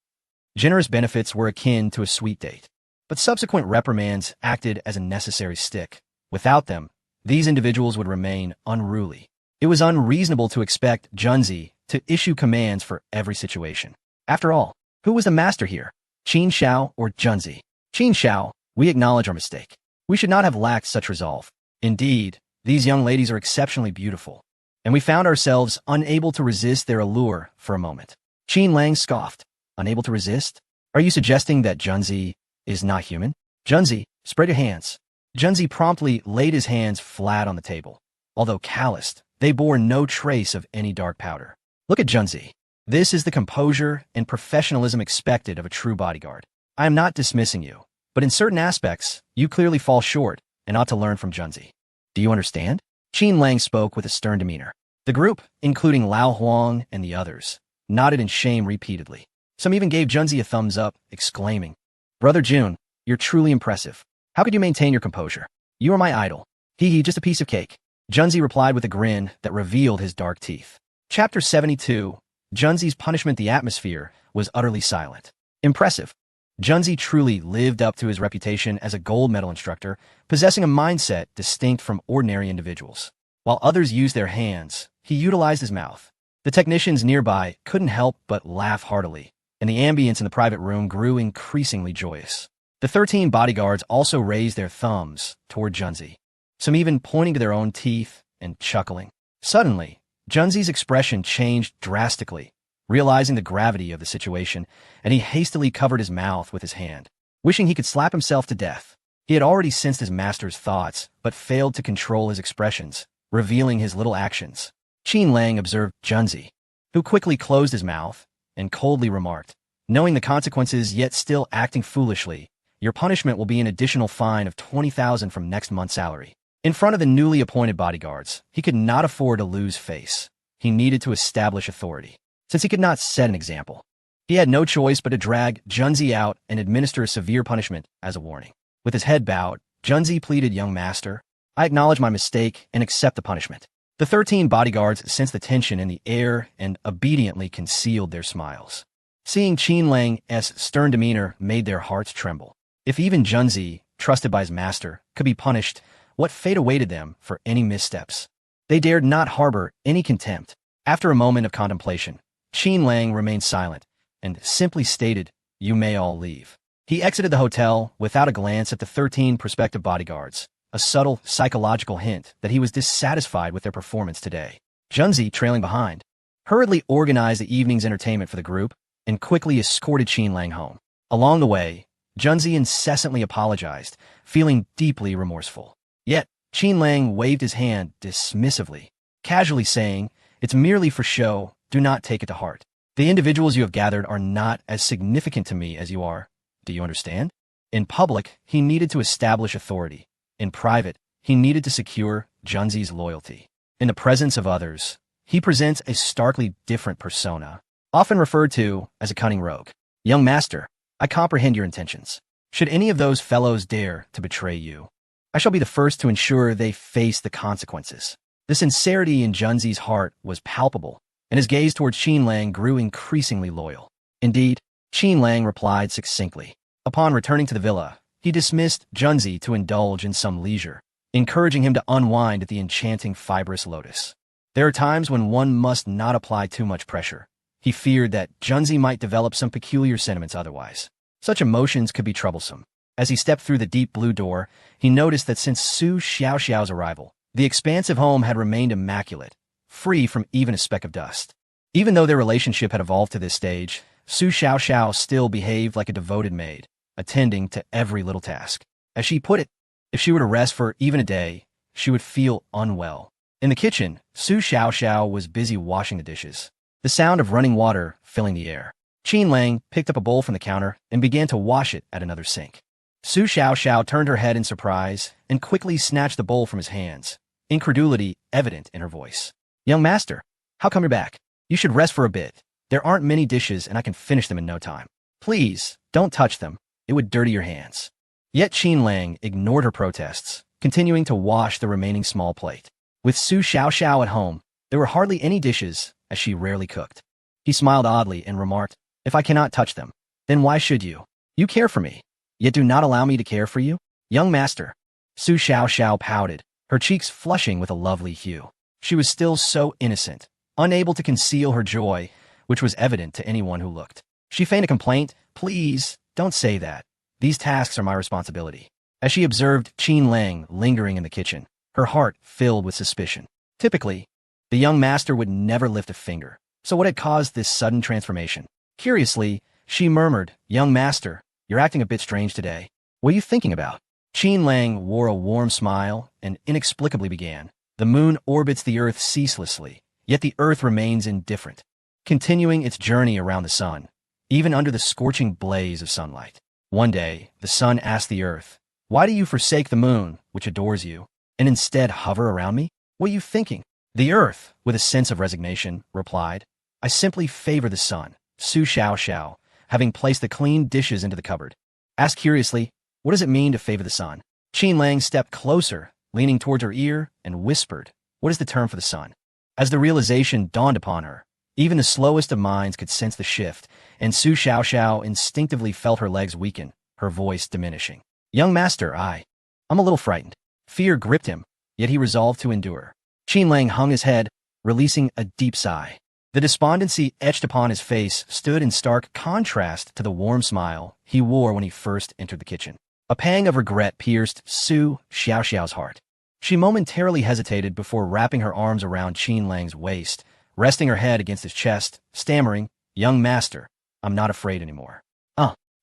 Generous benefits were akin to a sweet date, but subsequent reprimands acted as a necessary stick. Without them, these individuals would remain unruly. It was unreasonable to expect Junzi to issue commands for every situation. After all, who was the master here? Qin Xiao or Junzi? Qin Xiao, we acknowledge our mistake. We should not have lacked such resolve. Indeed, these young ladies are exceptionally beautiful, and we found ourselves unable to resist their allure for a moment. Qin Lang scoffed. Unable to resist? Are you suggesting that Junzi is not human? Junzi, spread your hands. Junzi promptly laid his hands flat on the table. Although calloused, they bore no trace of any dark powder. Look at Junzi. This is the composure and professionalism expected of a true bodyguard. I am not dismissing you, but in certain aspects, you clearly fall short and ought to learn from Junzi. Do you understand? Qin Lang spoke with a stern demeanor. The group, including Lao Huang and the others, nodded in shame repeatedly. Some even gave Junzi a thumbs up, exclaiming, "Brother Jun, you're truly impressive. How could you maintain your composure? You are my idol." "Hee, just a piece of cake." Junzi replied with a grin that revealed his dark teeth. Chapter 72. Junzi's punishment. The atmosphere was utterly silent. Impressive. Junzi truly lived up to his reputation as a gold medal instructor, possessing a mindset distinct from ordinary individuals. While others used their hands, he utilized his mouth. The technicians nearby couldn't help but laugh heartily, and the ambience in the private room grew increasingly joyous. The 13 bodyguards also raised their thumbs toward Junzi, some even pointing to their own teeth and chuckling. Suddenly, Junzi's expression changed drastically, realizing the gravity of the situation, and he hastily covered his mouth with his hand, wishing he could slap himself to death. He had already sensed his master's thoughts, but failed to control his expressions, revealing his little actions. Qin Lang observed Junzi, who quickly closed his mouth and coldly remarked, "Knowing the consequences yet still acting foolishly, your punishment will be an additional fine of 20,000 from next month's salary." In front of the newly appointed bodyguards, he could not afford to lose face. He needed to establish authority. Since he could not set an example, he had no choice but to drag Junzi out and administer a severe punishment as a warning. With his head bowed, Junzi pleaded, "Young master, I acknowledge my mistake and accept the punishment." The 13 bodyguards sensed the tension in the air and obediently concealed their smiles. Seeing Qin Lang's stern demeanor made their hearts tremble. If even Junzi, trusted by his master, could be punished, what fate awaited them for any missteps? They dared not harbor any contempt. After a moment of contemplation, Qin Lang remained silent and simply stated, "You may all leave." He exited the hotel without a glance at the 13 prospective bodyguards, a subtle psychological hint that he was dissatisfied with their performance today. Junzi, trailing behind, hurriedly organized the evening's entertainment for the group and quickly escorted Qin Lang home. Along the way, Junzi incessantly apologized, feeling deeply remorseful. Yet, Qin Lang waved his hand dismissively, casually saying, "It's merely for show, do not take it to heart. The individuals you have gathered are not as significant to me as you are. Do you understand?" In public, he needed to establish authority. In private, he needed to secure Junzi's loyalty. In the presence of others, he presents a starkly different persona, often referred to as a cunning rogue. "Young master, I comprehend your intentions. Should any of those fellows dare to betray you, I shall be the first to ensure they face the consequences." The sincerity in Junzi's heart was palpable, and his gaze towards Qin Lang grew increasingly loyal. Indeed, Qin Lang replied succinctly. Upon returning to the villa, he dismissed Junzi to indulge in some leisure, encouraging him to unwind at the enchanting fibrous lotus. There are times when one must not apply too much pressure. He feared that Junzi might develop some peculiar sentiments otherwise. Such emotions could be troublesome. As he stepped through the deep blue door, he noticed that since Su Xiaoxiao's arrival, the expansive home had remained immaculate, free from even a speck of dust. Even though their relationship had evolved to this stage, Su Xiaoxiao still behaved like a devoted maid, attending to every little task. As she put it, if she were to rest for even a day, she would feel unwell. In the kitchen, Su Xiaoxiao was busy washing the dishes, the sound of running water filling the air. Qin Lang picked up a bowl from the counter and began to wash it at another sink. Su Xiaoxiao turned her head in surprise and quickly snatched the bowl from his hands, incredulity evident in her voice. Young master, how come you're back? You should rest for a bit. There aren't many dishes and I can finish them in no time. Please, don't touch them. It would dirty your hands. Yet Qin Lang ignored her protests, continuing to wash the remaining small plate. With Su Xiaoxiao at home, there were hardly any dishes, as she rarely cooked. He smiled oddly and remarked, if I cannot touch them, then why should you? You care for me, yet do not allow me to care for you? Young master. Su Xiaoxiao pouted, her cheeks flushing with a lovely hue. She was still so innocent, unable to conceal her joy, which was evident to anyone who looked. She feigned a complaint, please, don't say that. These tasks are my responsibility. As she observed Qin Lang lingering in the kitchen, her heart filled with suspicion. Typically, the young master would never lift a finger. So what had caused this sudden transformation? Curiously, she murmured, young master, you're acting a bit strange today. What are you thinking about? Qin Lang wore a warm smile and inexplicably began. The moon orbits the earth ceaselessly, yet the earth remains indifferent, continuing its journey around the sun, even under the scorching blaze of sunlight. One day, the sun asked the earth, why do you forsake the moon, which adores you, and instead hover around me? What are you thinking? The earth, with a sense of resignation, replied, I simply favor the sun. Su Xiaoxiao, having placed the clean dishes into the cupboard, asked curiously, what does it mean to favor the sun? Qin Lang stepped closer, leaning towards her ear, and whispered, what is the term for the sun? As the realization dawned upon her, even the slowest of minds could sense the shift, and Su Xiaoxiao instinctively felt her legs weaken, her voice diminishing. Young master, I'm a little frightened. Fear gripped him, yet he resolved to endure. Qin Lang hung his head, releasing a deep sigh. The despondency etched upon his face stood in stark contrast to the warm smile he wore when he first entered the kitchen. A pang of regret pierced Su Xiaoxiao's heart. She momentarily hesitated before wrapping her arms around Qin Lang's waist, resting her head against his chest, stammering, young master, I'm not afraid anymore.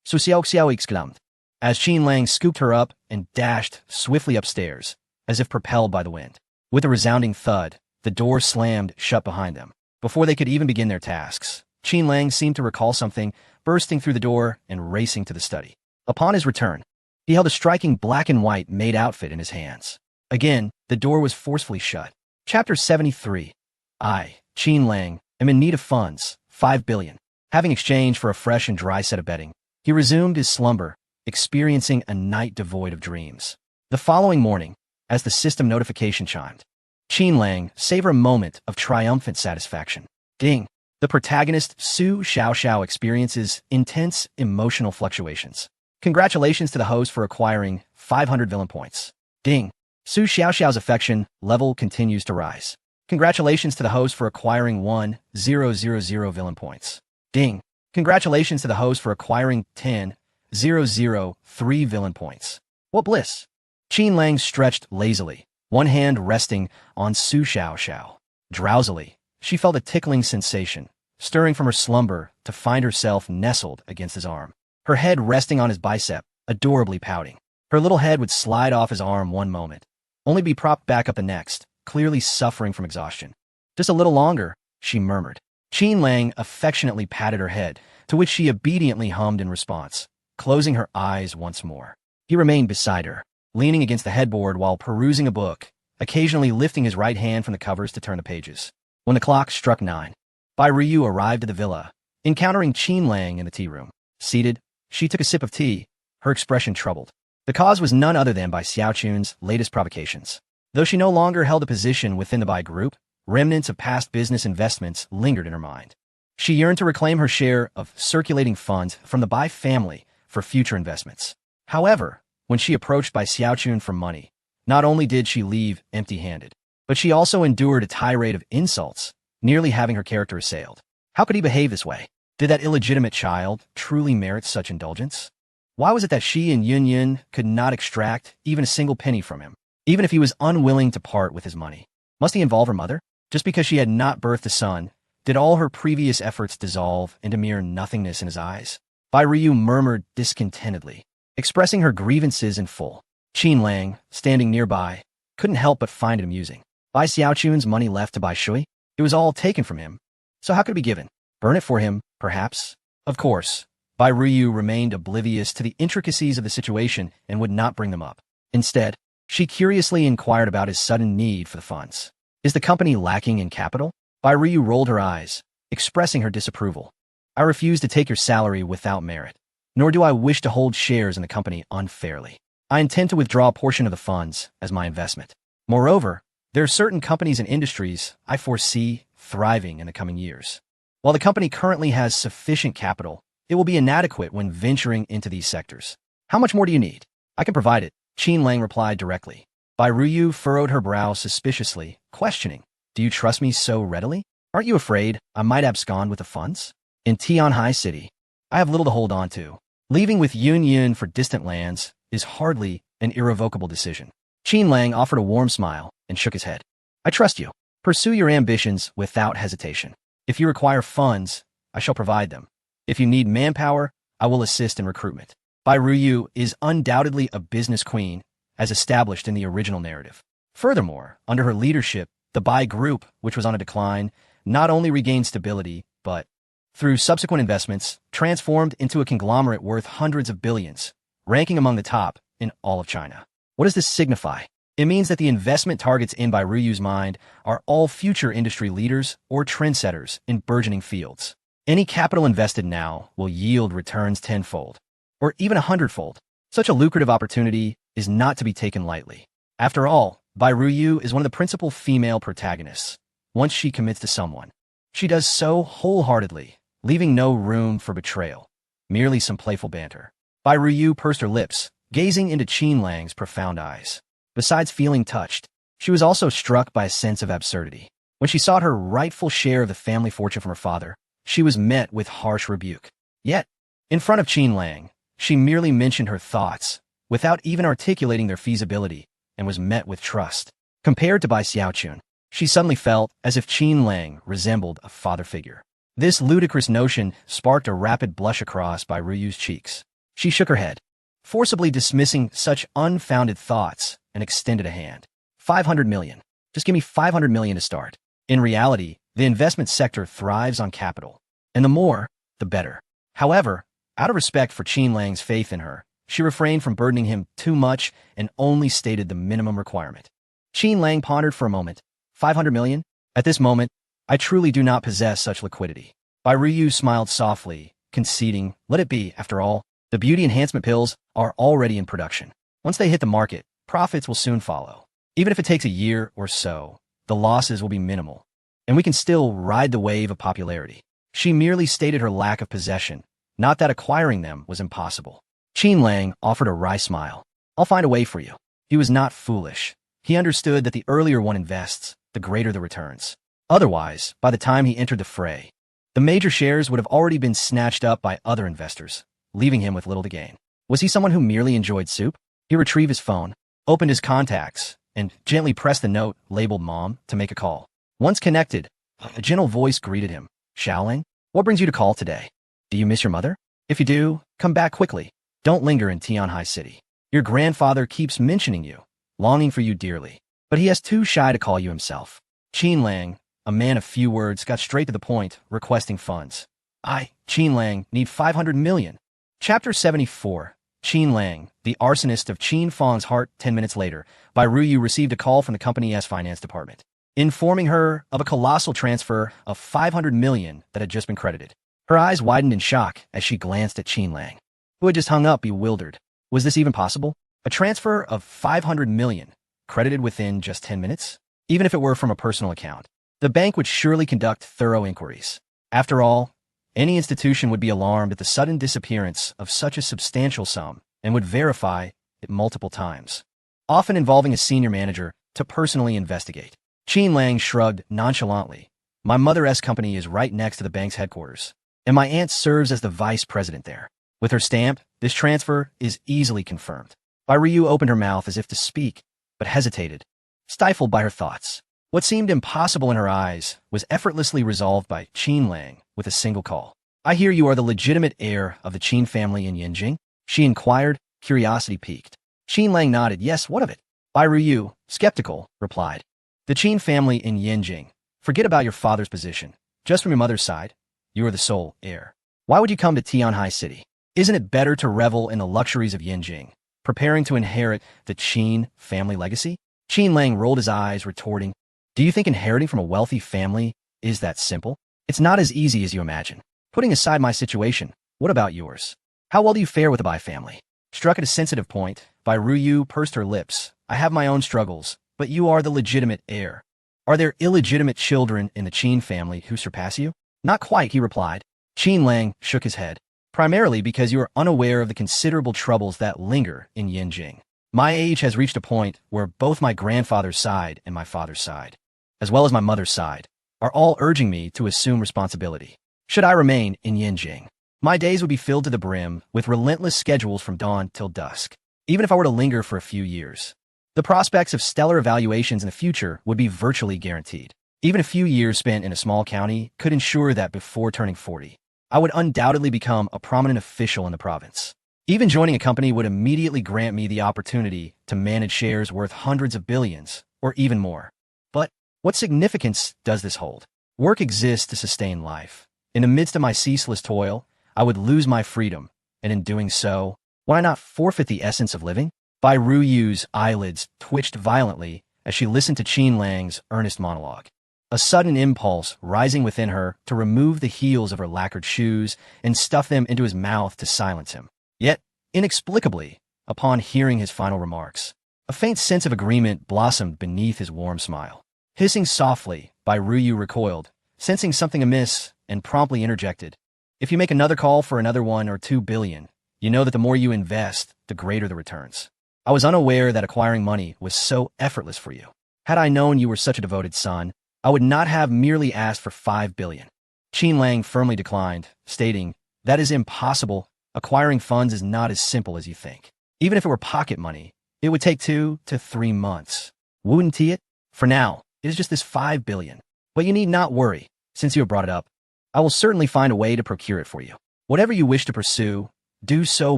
Su Xiaoxiao exclaimed, as Qin Lang scooped her up and dashed swiftly upstairs, as if propelled by the wind. With a resounding thud, the door slammed shut behind them. Before they could even begin their tasks, Qin Lang seemed to recall something, bursting through the door and racing to the study. Upon his return, he held a striking black and white maid outfit in his hands. Again, the door was forcefully shut. Chapter 73. I, Qin Lang, am in need of funds, 5 billion. Having exchanged for a fresh and dry set of bedding, he resumed his slumber, experiencing a night devoid of dreams. The following morning, as the system notification chimed, Qin Lang savored a moment of triumphant satisfaction. Ding! The protagonist, Su Xiaoxiao, experiences intense emotional fluctuations. Congratulations to the host for acquiring 500 villain points. Ding! Su Xiaoxiao's affection level continues to rise. Congratulations to the host for acquiring 1000 villain points. Ding! Congratulations to the host for acquiring 10,003 villain points. What bliss! Qin Lang stretched lazily, one hand resting on Su Xiaoxiao. Drowsily, she felt a tickling sensation, stirring from her slumber to find herself nestled against his arm. Her head resting on his bicep, adorably pouting. Her little head would slide off his arm one moment, only be propped back up the next, clearly suffering from exhaustion. Just a little longer, she murmured. Qin Lang affectionately patted her head, to which she obediently hummed in response, closing her eyes once more. He remained beside her, leaning against the headboard while perusing a book, occasionally lifting his right hand from the covers to turn the pages. When the clock struck 9, Bai Ryu arrived at the villa, encountering Qin Lang in the tea room. Seated, she took a sip of tea, her expression troubled. The cause was none other than Bai Xiaochun's latest provocations. Though she no longer held a position within the Bai group, remnants of past business investments lingered in her mind. She yearned to reclaim her share of circulating funds from the Bai family for future investments. However, when she approached Bai Xiaochun for money, not only did she leave empty-handed, but she also endured a tirade of insults, nearly having her character assailed. How could he behave this way? Did that illegitimate child truly merit such indulgence? Why was it that she and Yun Yun could not extract even a single penny from him, even if he was unwilling to part with his money? Must he involve her mother? Just because she had not birthed a son, did all her previous efforts dissolve into mere nothingness in his eyes? Bai Ryu murmured discontentedly, expressing her grievances in full. Qin Lang, standing nearby, couldn't help but find it amusing. Bai Xiaochun's money left to Bai Shui? It was all taken from him. So how could it be given? Burn it for him, perhaps? Of course. Bai Ruyu remained oblivious to the intricacies of the situation and would not bring them up. Instead, she curiously inquired about his sudden need for the funds. Is the company lacking in capital? Bai Ruyu rolled her eyes, expressing her disapproval. I refuse to take your salary without merit, nor do I wish to hold shares in the company unfairly. I intend to withdraw a portion of the funds as my investment. Moreover, there are certain companies and industries I foresee thriving in the coming years. While the company currently has sufficient capital, it will be inadequate when venturing into these sectors. How much more do you need? I can provide it, Qin Lang replied directly. Bai Ruyu furrowed her brow suspiciously, questioning, do you trust me so readily? Aren't you afraid I might abscond with the funds? In Tianhai City, I have little to hold on to. Leaving with Yun Yun for distant lands is hardly an irrevocable decision. Qin Lang offered a warm smile and shook his head. I trust you. Pursue your ambitions without hesitation. If you require funds, I shall provide them. If you need manpower, I will assist in recruitment. Bai Ruyu is undoubtedly a business queen, as established in the original narrative. Furthermore, under her leadership, the Bai Group, which was on a decline, not only regained stability, but, through subsequent investments, transformed into a conglomerate worth hundreds of billions, ranking among the top in all of China. What does this signify? It means that the investment targets in Bai Ruyu's mind are all future industry leaders or trendsetters in burgeoning fields. Any capital invested now will yield returns tenfold, or even 100-fold. Such a lucrative opportunity is not to be taken lightly. After all, Bai Ruyu is one of the principal female protagonists. Once she commits to someone, she does so wholeheartedly, leaving no room for betrayal, merely some playful banter. Bai Ruyu pursed her lips, gazing into Qin Lang's profound eyes. Besides feeling touched, she was also struck by a sense of absurdity. When she sought her rightful share of the family fortune from her father, she was met with harsh rebuke. Yet, in front of Qin Lang, she merely mentioned her thoughts, without even articulating their feasibility, and was met with trust. Compared to Bai Xiaochun, she suddenly felt as if Qin Lang resembled a father figure. This ludicrous notion sparked a rapid blush across Bai Ruyu's cheeks. She shook her head, forcibly dismissing such unfounded thoughts, and extended a hand. 500 million. Just give me 500 million to start. In reality, the investment sector thrives on capital, and the more, the better. However, out of respect for Qin Lang's faith in her, she refrained from burdening him too much and only stated the minimum requirement. Qin Lang pondered for a moment. 500 million? At this moment, I truly do not possess such liquidity. Bai Ruyu smiled softly, conceding, let it be, after all, the beauty enhancement pills are already in production. Once they hit the market, profits will soon follow. Even if it takes a year or so, the losses will be minimal, and we can still ride the wave of popularity. She merely stated her lack of possession, not that acquiring them was impossible. Qin Lang offered a wry smile. I'll find a way for you. He was not foolish. He understood that the earlier one invests, the greater the returns. Otherwise, by the time he entered the fray, the major shares would have already been snatched up by other investors, leaving him with little to gain. Was he someone who merely enjoyed soup? He retrieved his phone, opened his contacts, and gently pressed the note labeled Mom to make a call. Once connected, a gentle voice greeted him. Xiaoling, what brings you to call today? Do you miss your mother? If you do, come back quickly. Don't linger in Tianhai City. Your grandfather keeps mentioning you, longing for you dearly, but he is too shy to call you himself. Qin Lang, a man of few words, got straight to the point, requesting funds. I, Qin Lang, need 500 million. Chapter 74. Qin Lang, the arsonist of Qin Fang's heart. 10 minutes later, Bai Ruyu received a call from the company's finance department, informing her of a colossal transfer of 500 million that had just been credited. Her eyes widened in shock as she glanced at Qin Lang, who had just hung up bewildered. Was this even possible? A transfer of 500 million, credited within just 10 minutes? Even if it were from a personal account, the bank would surely conduct thorough inquiries. After all, any institution would be alarmed at the sudden disappearance of such a substantial sum and would verify it multiple times, often involving a senior manager to personally investigate. Qin Lang shrugged nonchalantly. My mother's company is right next to the bank's headquarters, and my aunt serves as the vice president there. With her stamp, this transfer is easily confirmed. Bai Ruyu opened her mouth as if to speak, but hesitated, stifled by her thoughts. What seemed impossible in her eyes was effortlessly resolved by Qin Lang with a single call. I hear you are the legitimate heir of the Qin family in Yanjing? She inquired, curiosity piqued. Qin Lang nodded. Yes, what of it? Bai Ruyu, skeptical, replied. The Qin family in Yanjing. Forget about your father's position. Just from your mother's side, you are the sole heir. Why would you come to Tianhai City? Isn't it better to revel in the luxuries of Yinjing, preparing to inherit the Qin family legacy? Qin Lang rolled his eyes, retorting, do you think inheriting from a wealthy family is that simple? It's not as easy as you imagine. Putting aside my situation, what about yours? How well do you fare with the Bai family? Struck at a sensitive point, Bai Ruyu pursed her lips. I have my own struggles, but you are the legitimate heir. Are there illegitimate children in the Qin family who surpass you? Not quite, he replied. Qin Lang shook his head. Primarily because you are unaware of the considerable troubles that linger in Yinjing. My age has reached a point where both my grandfather's side and my father's side, as well as my mother's side, are all urging me to assume responsibility. Should I remain in Yinjing, my days would be filled to the brim with relentless schedules from dawn till dusk. Even if I were to linger for a few years, the prospects of stellar evaluations in the future would be virtually guaranteed. Even a few years spent in a small county could ensure that before turning 40, I would undoubtedly become a prominent official in the province. Even joining a company would immediately grant me the opportunity to manage shares worth hundreds of billions, or even more. But what significance does this hold? Work exists to sustain life. In the midst of my ceaseless toil, I would lose my freedom, and in doing so, would I not forfeit the essence of living? Bai Ruyu's eyelids twitched violently as she listened to Qin Lang's earnest monologue. A sudden impulse rising within her to remove the heels of her lacquered shoes and stuff them into his mouth to silence him. Yet, inexplicably, upon hearing his final remarks, a faint sense of agreement blossomed beneath his warm smile. Hissing softly, Bai Ruyu recoiled, sensing something amiss, and promptly interjected. If you make another call for another 1 or 2 billion, you know that the more you invest, the greater the returns. I was unaware that acquiring money was so effortless for you. Had I known you were such a devoted son, I would not have merely asked for 5 billion. Qin Lang firmly declined, stating, that is impossible. Acquiring funds is not as simple as you think. Even if it were pocket money, it would take 2 to 3 months. Wouldn't it? For now, it is just this 5 billion. But you need not worry, since you have brought it up. I will certainly find a way to procure it for you. Whatever you wish to pursue, do so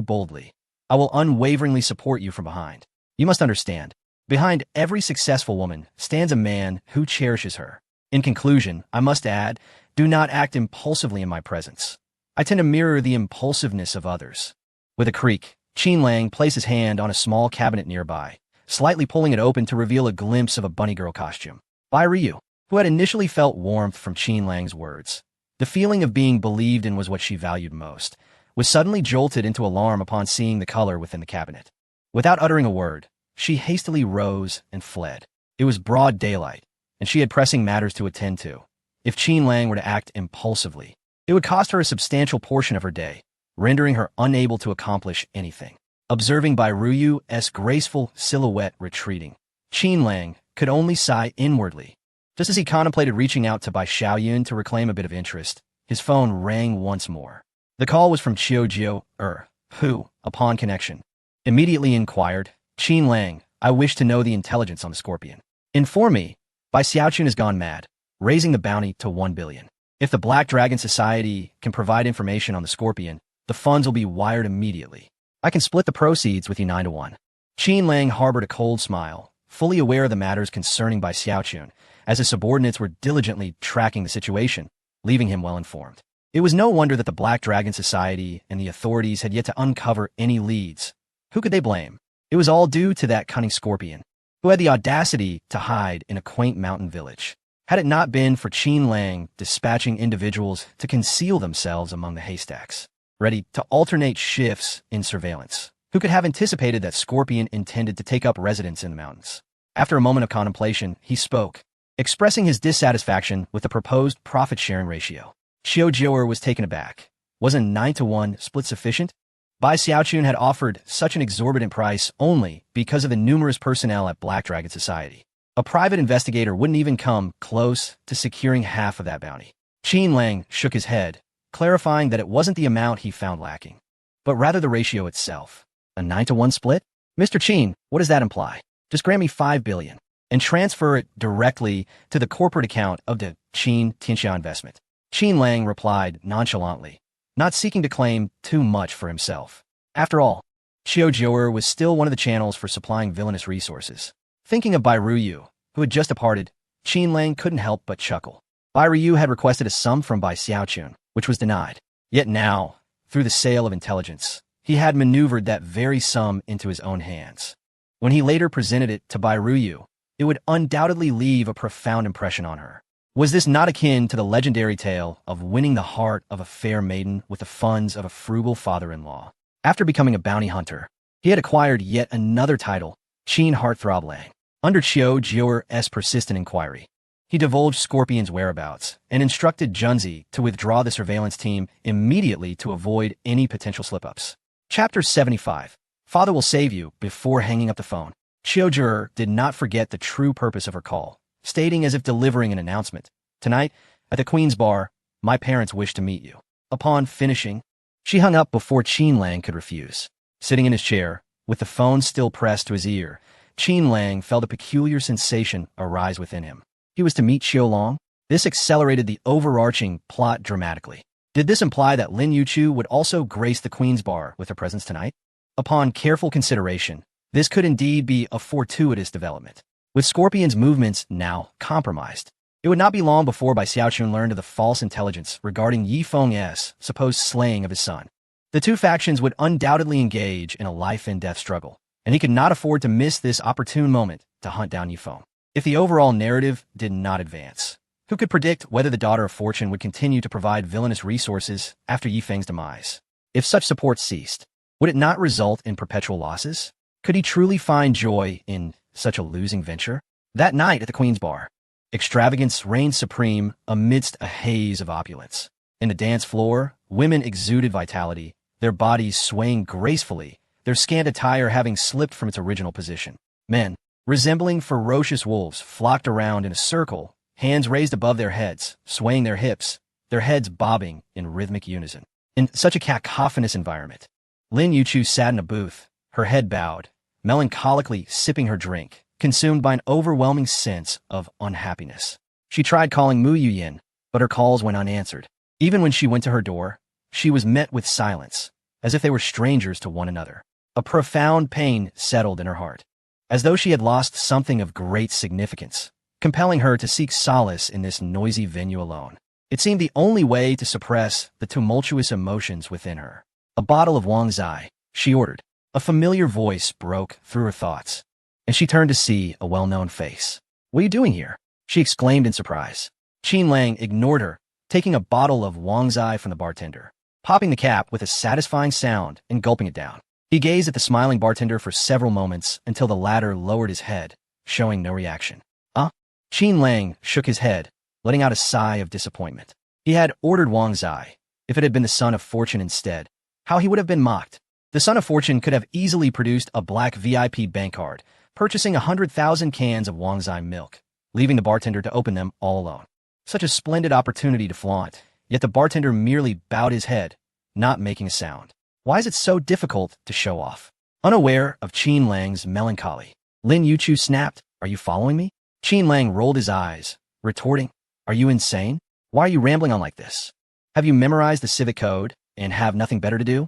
boldly. I will unwaveringly support you from behind. You must understand, behind every successful woman stands a man who cherishes her. In conclusion, I must add, do not act impulsively in my presence. I tend to mirror the impulsiveness of others. With a creak, Qin Lang placed his hand on a small cabinet nearby, slightly pulling it open to reveal a glimpse of a bunny girl costume. Bai Ryu, who had initially felt warmth from Qin Lang's words, the feeling of being believed in was what she valued most, was suddenly jolted into alarm upon seeing the color within the cabinet. Without uttering a word, she hastily rose and fled. It was broad daylight, and she had pressing matters to attend to. If Qin Lang were to act impulsively, it would cost her a substantial portion of her day, rendering her unable to accomplish anything. Observing Bai Ruyu's graceful silhouette retreating, Qin Lang could only sigh inwardly. Just as he contemplated reaching out to Bai Xiaoyun to reclaim a bit of interest, his phone rang once more. The call was from Qiu who, upon connection, immediately inquired, Qin Lang, I wish to know the intelligence on the Scorpion. Inform me, Bai Xiaochun has gone mad, raising the bounty to 1 billion. If the Black Dragon Society can provide information on the Scorpion, the funds will be wired immediately. I can split the proceeds with you 9 to 1. Qin Lang harbored a cold smile, fully aware of the matters concerning Bai Xiaochun, as his subordinates were diligently tracking the situation, leaving him well informed. It was no wonder that the Black Dragon Society and the authorities had yet to uncover any leads. Who could they blame? It was all due to that cunning Scorpion, who had the audacity to hide in a quaint mountain village. Had it not been for Qin Lang dispatching individuals to conceal themselves among the haystacks, ready to alternate shifts in surveillance, who could have anticipated that Scorpion intended to take up residence in the mountains? After a moment of contemplation, he spoke, expressing his dissatisfaction with the proposed profit-sharing ratio. Qiu was taken aback. Wasn't 9 to 1 split sufficient? Bai Xiaochun had offered such an exorbitant price only because of the numerous personnel at Black Dragon Society. A private investigator wouldn't even come close to securing half of that bounty. Qin Lang shook his head, clarifying that it wasn't the amount he found lacking, but rather the ratio itself. A 9 to 1 split? Mr. Qin, what does that imply? Just grant me 5 billion and transfer it directly to the corporate account of the Qin Tianxia investment. Qin Lang replied nonchalantly, not seeking to claim too much for himself. After all, Qiu was still one of the channels for supplying villainous resources. Thinking of Bai Ryu, who had just departed, Qin Lang couldn't help but chuckle. Bai Ryu had requested a sum from Bai Xiaochun, which was denied. Yet now, through the sale of intelligence, he had maneuvered that very sum into his own hands. When he later presented it to Bai Ruyu, it would undoubtedly leave a profound impression on her. Was this not akin to the legendary tale of winning the heart of a fair maiden with the funds of a frugal father-in-law? After becoming a bounty hunter, he had acquired yet another title, Qin Heartthrob Lang. Under Qiu Jiuer's persistent inquiry, he divulged Scorpion's whereabouts and instructed Junzi to withdraw the surveillance team immediately to avoid any potential slip-ups. Chapter 75. Father will save you. Before hanging up the phone, Qiu Jiuer did not forget the true purpose of her call, stating as if delivering an announcement, "Tonight, at the Queen's Bar, my parents wish to meet you." Upon finishing, she hung up before Qin Lang could refuse. Sitting in his chair, with the phone still pressed to his ear, Qin Lang felt a peculiar sensation arise within him. He was to meet Xiao Long? This accelerated the overarching plot dramatically. Did this imply that Lin Yuchu would also grace the Queen's Bar with her presence tonight? Upon careful consideration, this could indeed be a fortuitous development. With Scorpion's movements now compromised, it would not be long before Bai Xiaochun learned of the false intelligence regarding Yi Feng's supposed slaying of his son. The two factions would undoubtedly engage in a life-and-death struggle, and he could not afford to miss this opportune moment to hunt down Yi Feng. If the overall narrative did not advance, who could predict whether the Daughter of Fortune would continue to provide villainous resources after Yi Feng's demise? If such support ceased, would it not result in perpetual losses? Could he truly find joy in such a losing venture? That night at the Queen's Bar, extravagance reigned supreme amidst a haze of opulence. In the dance floor, women exuded vitality, their bodies swaying gracefully, their scant attire having slipped from its original position. Men, resembling ferocious wolves, flocked around in a circle, hands raised above their heads, swaying their hips, their heads bobbing in rhythmic unison. In such a cacophonous environment, Lin Yuchu sat in a booth, her head bowed, melancholically sipping her drink, consumed by an overwhelming sense of unhappiness. She tried calling Mu Yuyin, but her calls went unanswered. Even when she went to her door, she was met with silence, as if they were strangers to one another. A profound pain settled in her heart, as though she had lost something of great significance, compelling her to seek solace in this noisy venue alone. It seemed the only way to suppress the tumultuous emotions within her. "A bottle of Wang Zai," she ordered. A familiar voice broke through her thoughts, and she turned to see a well-known face. "What are you doing here?" she exclaimed in surprise. Qin Lang ignored her, taking a bottle of Wang Zai from the bartender, popping the cap with a satisfying sound and gulping it down. He gazed at the smiling bartender for several moments until the latter lowered his head, showing no reaction. Qin Lang shook his head, letting out a sigh of disappointment. He had ordered Wang Zai. If it had been the Son of Fortune instead, how he would have been mocked. The Son of Fortune could have easily produced a black VIP bank card, purchasing 100,000 cans of Wang Zai milk, leaving the bartender to open them all alone. Such a splendid opportunity to flaunt, yet the bartender merely bowed his head, not making a sound. Why is it so difficult to show off? Unaware of Qin Lang's melancholy, Lin Yuchu snapped, "Are you following me?" Qin Lang rolled his eyes, retorting, "Are you insane? Why are you rambling on like this? Have you memorized the civic code and have nothing better to do?"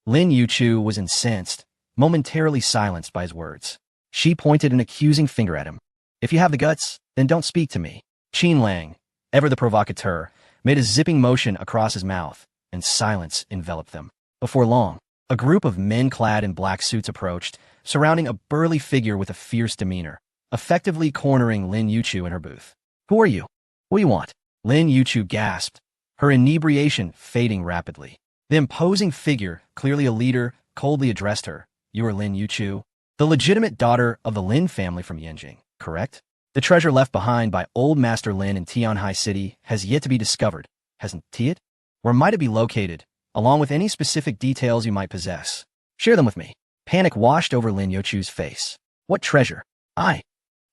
Lin Yuchu was incensed, momentarily silenced by his words. She pointed an accusing finger at him. "If you have the guts, then don't speak to me." Qin Lang, ever the provocateur, made a zipping motion across his mouth, and silence enveloped them. Before long, a group of men clad in black suits approached, surrounding a burly figure with a fierce demeanor, effectively cornering Lin Yuchu in her booth. "Who are you? What do you want?" Lin Yuchu gasped, her inebriation fading rapidly. The imposing figure, clearly a leader, coldly addressed her. "You are Lin Yuchu, the legitimate daughter of the Lin family from Yanjing, correct? The treasure left behind by old Master Lin in Tianhai City has yet to be discovered, hasn't it? Where might it be located, along with any specific details you might possess? Share them with me." Panic washed over Lin Yuchu's face. "What treasure? I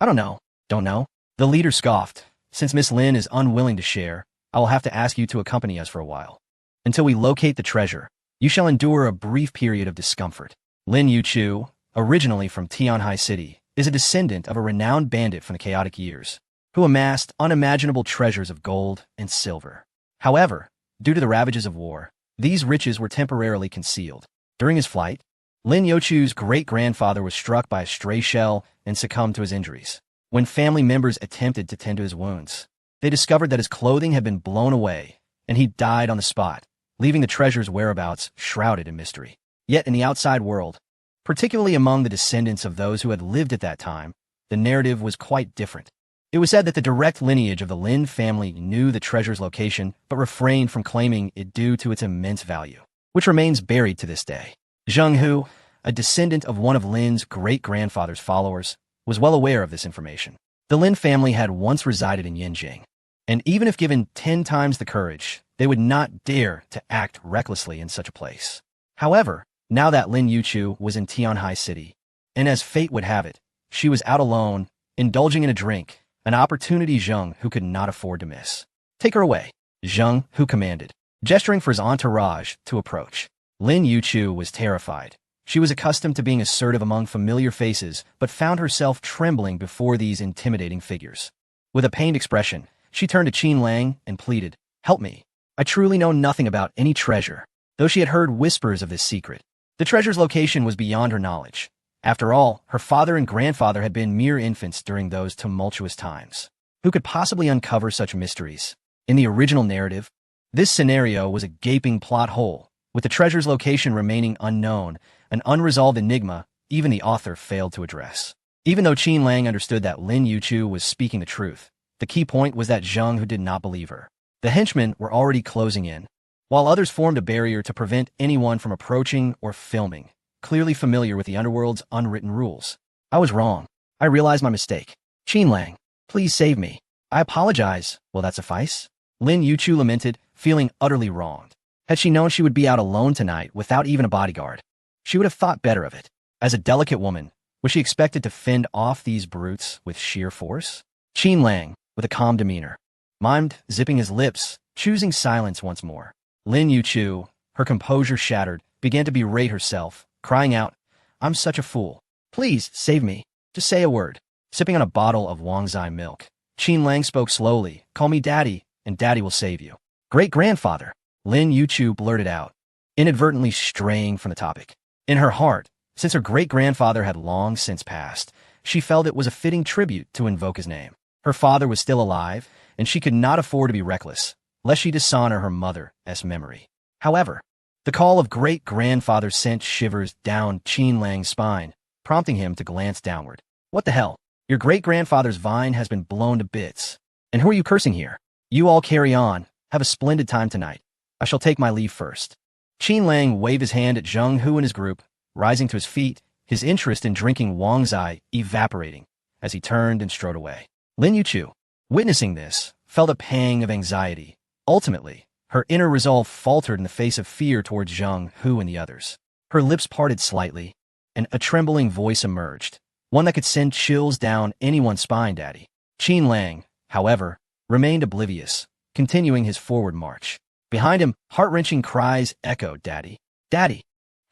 don't know." "Don't know?" The leader scoffed. "Since Miss Lin is unwilling to share, I will have to ask you to accompany us for a while. Until we locate the treasure, you shall endure a brief period of discomfort." Lin Yuchu, originally from Tianhai City, is a descendant of a renowned bandit from the chaotic years, who amassed unimaginable treasures of gold and silver. However, due to the ravages of war, these riches were temporarily concealed. During his flight, Lin Yuchu's great-grandfather was struck by a stray shell and succumbed to his injuries. When family members attempted to tend to his wounds, they discovered that his clothing had been blown away, and he died on the spot, leaving the treasure's whereabouts shrouded in mystery. Yet in the outside world, particularly among the descendants of those who had lived at that time, the narrative was quite different. It was said that the direct lineage of the Lin family knew the treasure's location but refrained from claiming it due to its immense value, which remains buried to this day. Zheng Hu, a descendant of one of Lin's great-grandfather's followers, was well aware of this information. The Lin family had once resided in Yinjing, and even if given 10 times the courage, they would not dare to act recklessly in such a place. However, now that Lin Yuchu was in Tianhai City, and as fate would have it, she was out alone, indulging in a drink, an opportunity Zheng Hu could not afford to miss. "Take her away," Zheng Hu commanded, gesturing for his entourage to approach. Lin Yuchu was terrified. She was accustomed to being assertive among familiar faces, but found herself trembling before these intimidating figures. With a pained expression, she turned to Qin Lang and pleaded, "Help me. I truly know nothing about any treasure." Though she had heard whispers of this secret, the treasure's location was beyond her knowledge. After all, her father and grandfather had been mere infants during those tumultuous times. Who could possibly uncover such mysteries? In the original narrative, this scenario was a gaping plot hole, with the treasure's location remaining unknown, an unresolved enigma even the author failed to address. Even though Qin Lang understood that Lin Yuchu was speaking the truth, the key point was that Zheng Hu did not believe her. The henchmen were already closing in, while others formed a barrier to prevent anyone from approaching or filming, clearly familiar with the underworld's unwritten rules. "I was wrong. I realized my mistake. Qin Lang, please save me. I apologize. Will that suffice?" Lin Yuchu lamented, feeling utterly wronged. Had she known she would be out alone tonight without even a bodyguard, she would have thought better of it. As a delicate woman, was she expected to fend off these brutes with sheer force? Qin Lang, with a calm demeanor, mimed, zipping his lips, choosing silence once more. Lin Yuchu, her composure shattered, began to berate herself, crying out, "I'm such a fool. Please, save me. Just say a word." Sipping on a bottle of Wangzai milk, Qin Lang spoke slowly, "Call me Daddy, and Daddy will save you." "Great-grandfather," Lin Yuchu blurted out, inadvertently straying from the topic. In her heart, since her great-grandfather had long since passed, she felt it was a fitting tribute to invoke his name. Her father was still alive, and she could not afford to be reckless, lest she dishonor her mother's memory. However, the call of great-grandfather sent shivers down Qin Lang's spine, prompting him to glance downward. "What the hell? Your great-grandfather's vine has been blown to bits. And who are you cursing here? You all carry on. Have a splendid time tonight. I shall take my leave first." Qin Lang waved his hand at Zheng Hu and his group, rising to his feet, his interest in drinking Wangzai evaporating as he turned and strode away. Lin Yuchu, witnessing this, felt a pang of anxiety. Ultimately, her inner resolve faltered in the face of fear towards Zheng Hu and the others. Her lips parted slightly, and a trembling voice emerged, one that could send chills down anyone's spine, "Daddy." Qin Lang, however, remained oblivious, continuing his forward march. Behind him, heart-wrenching cries echoed, "Daddy! Daddy!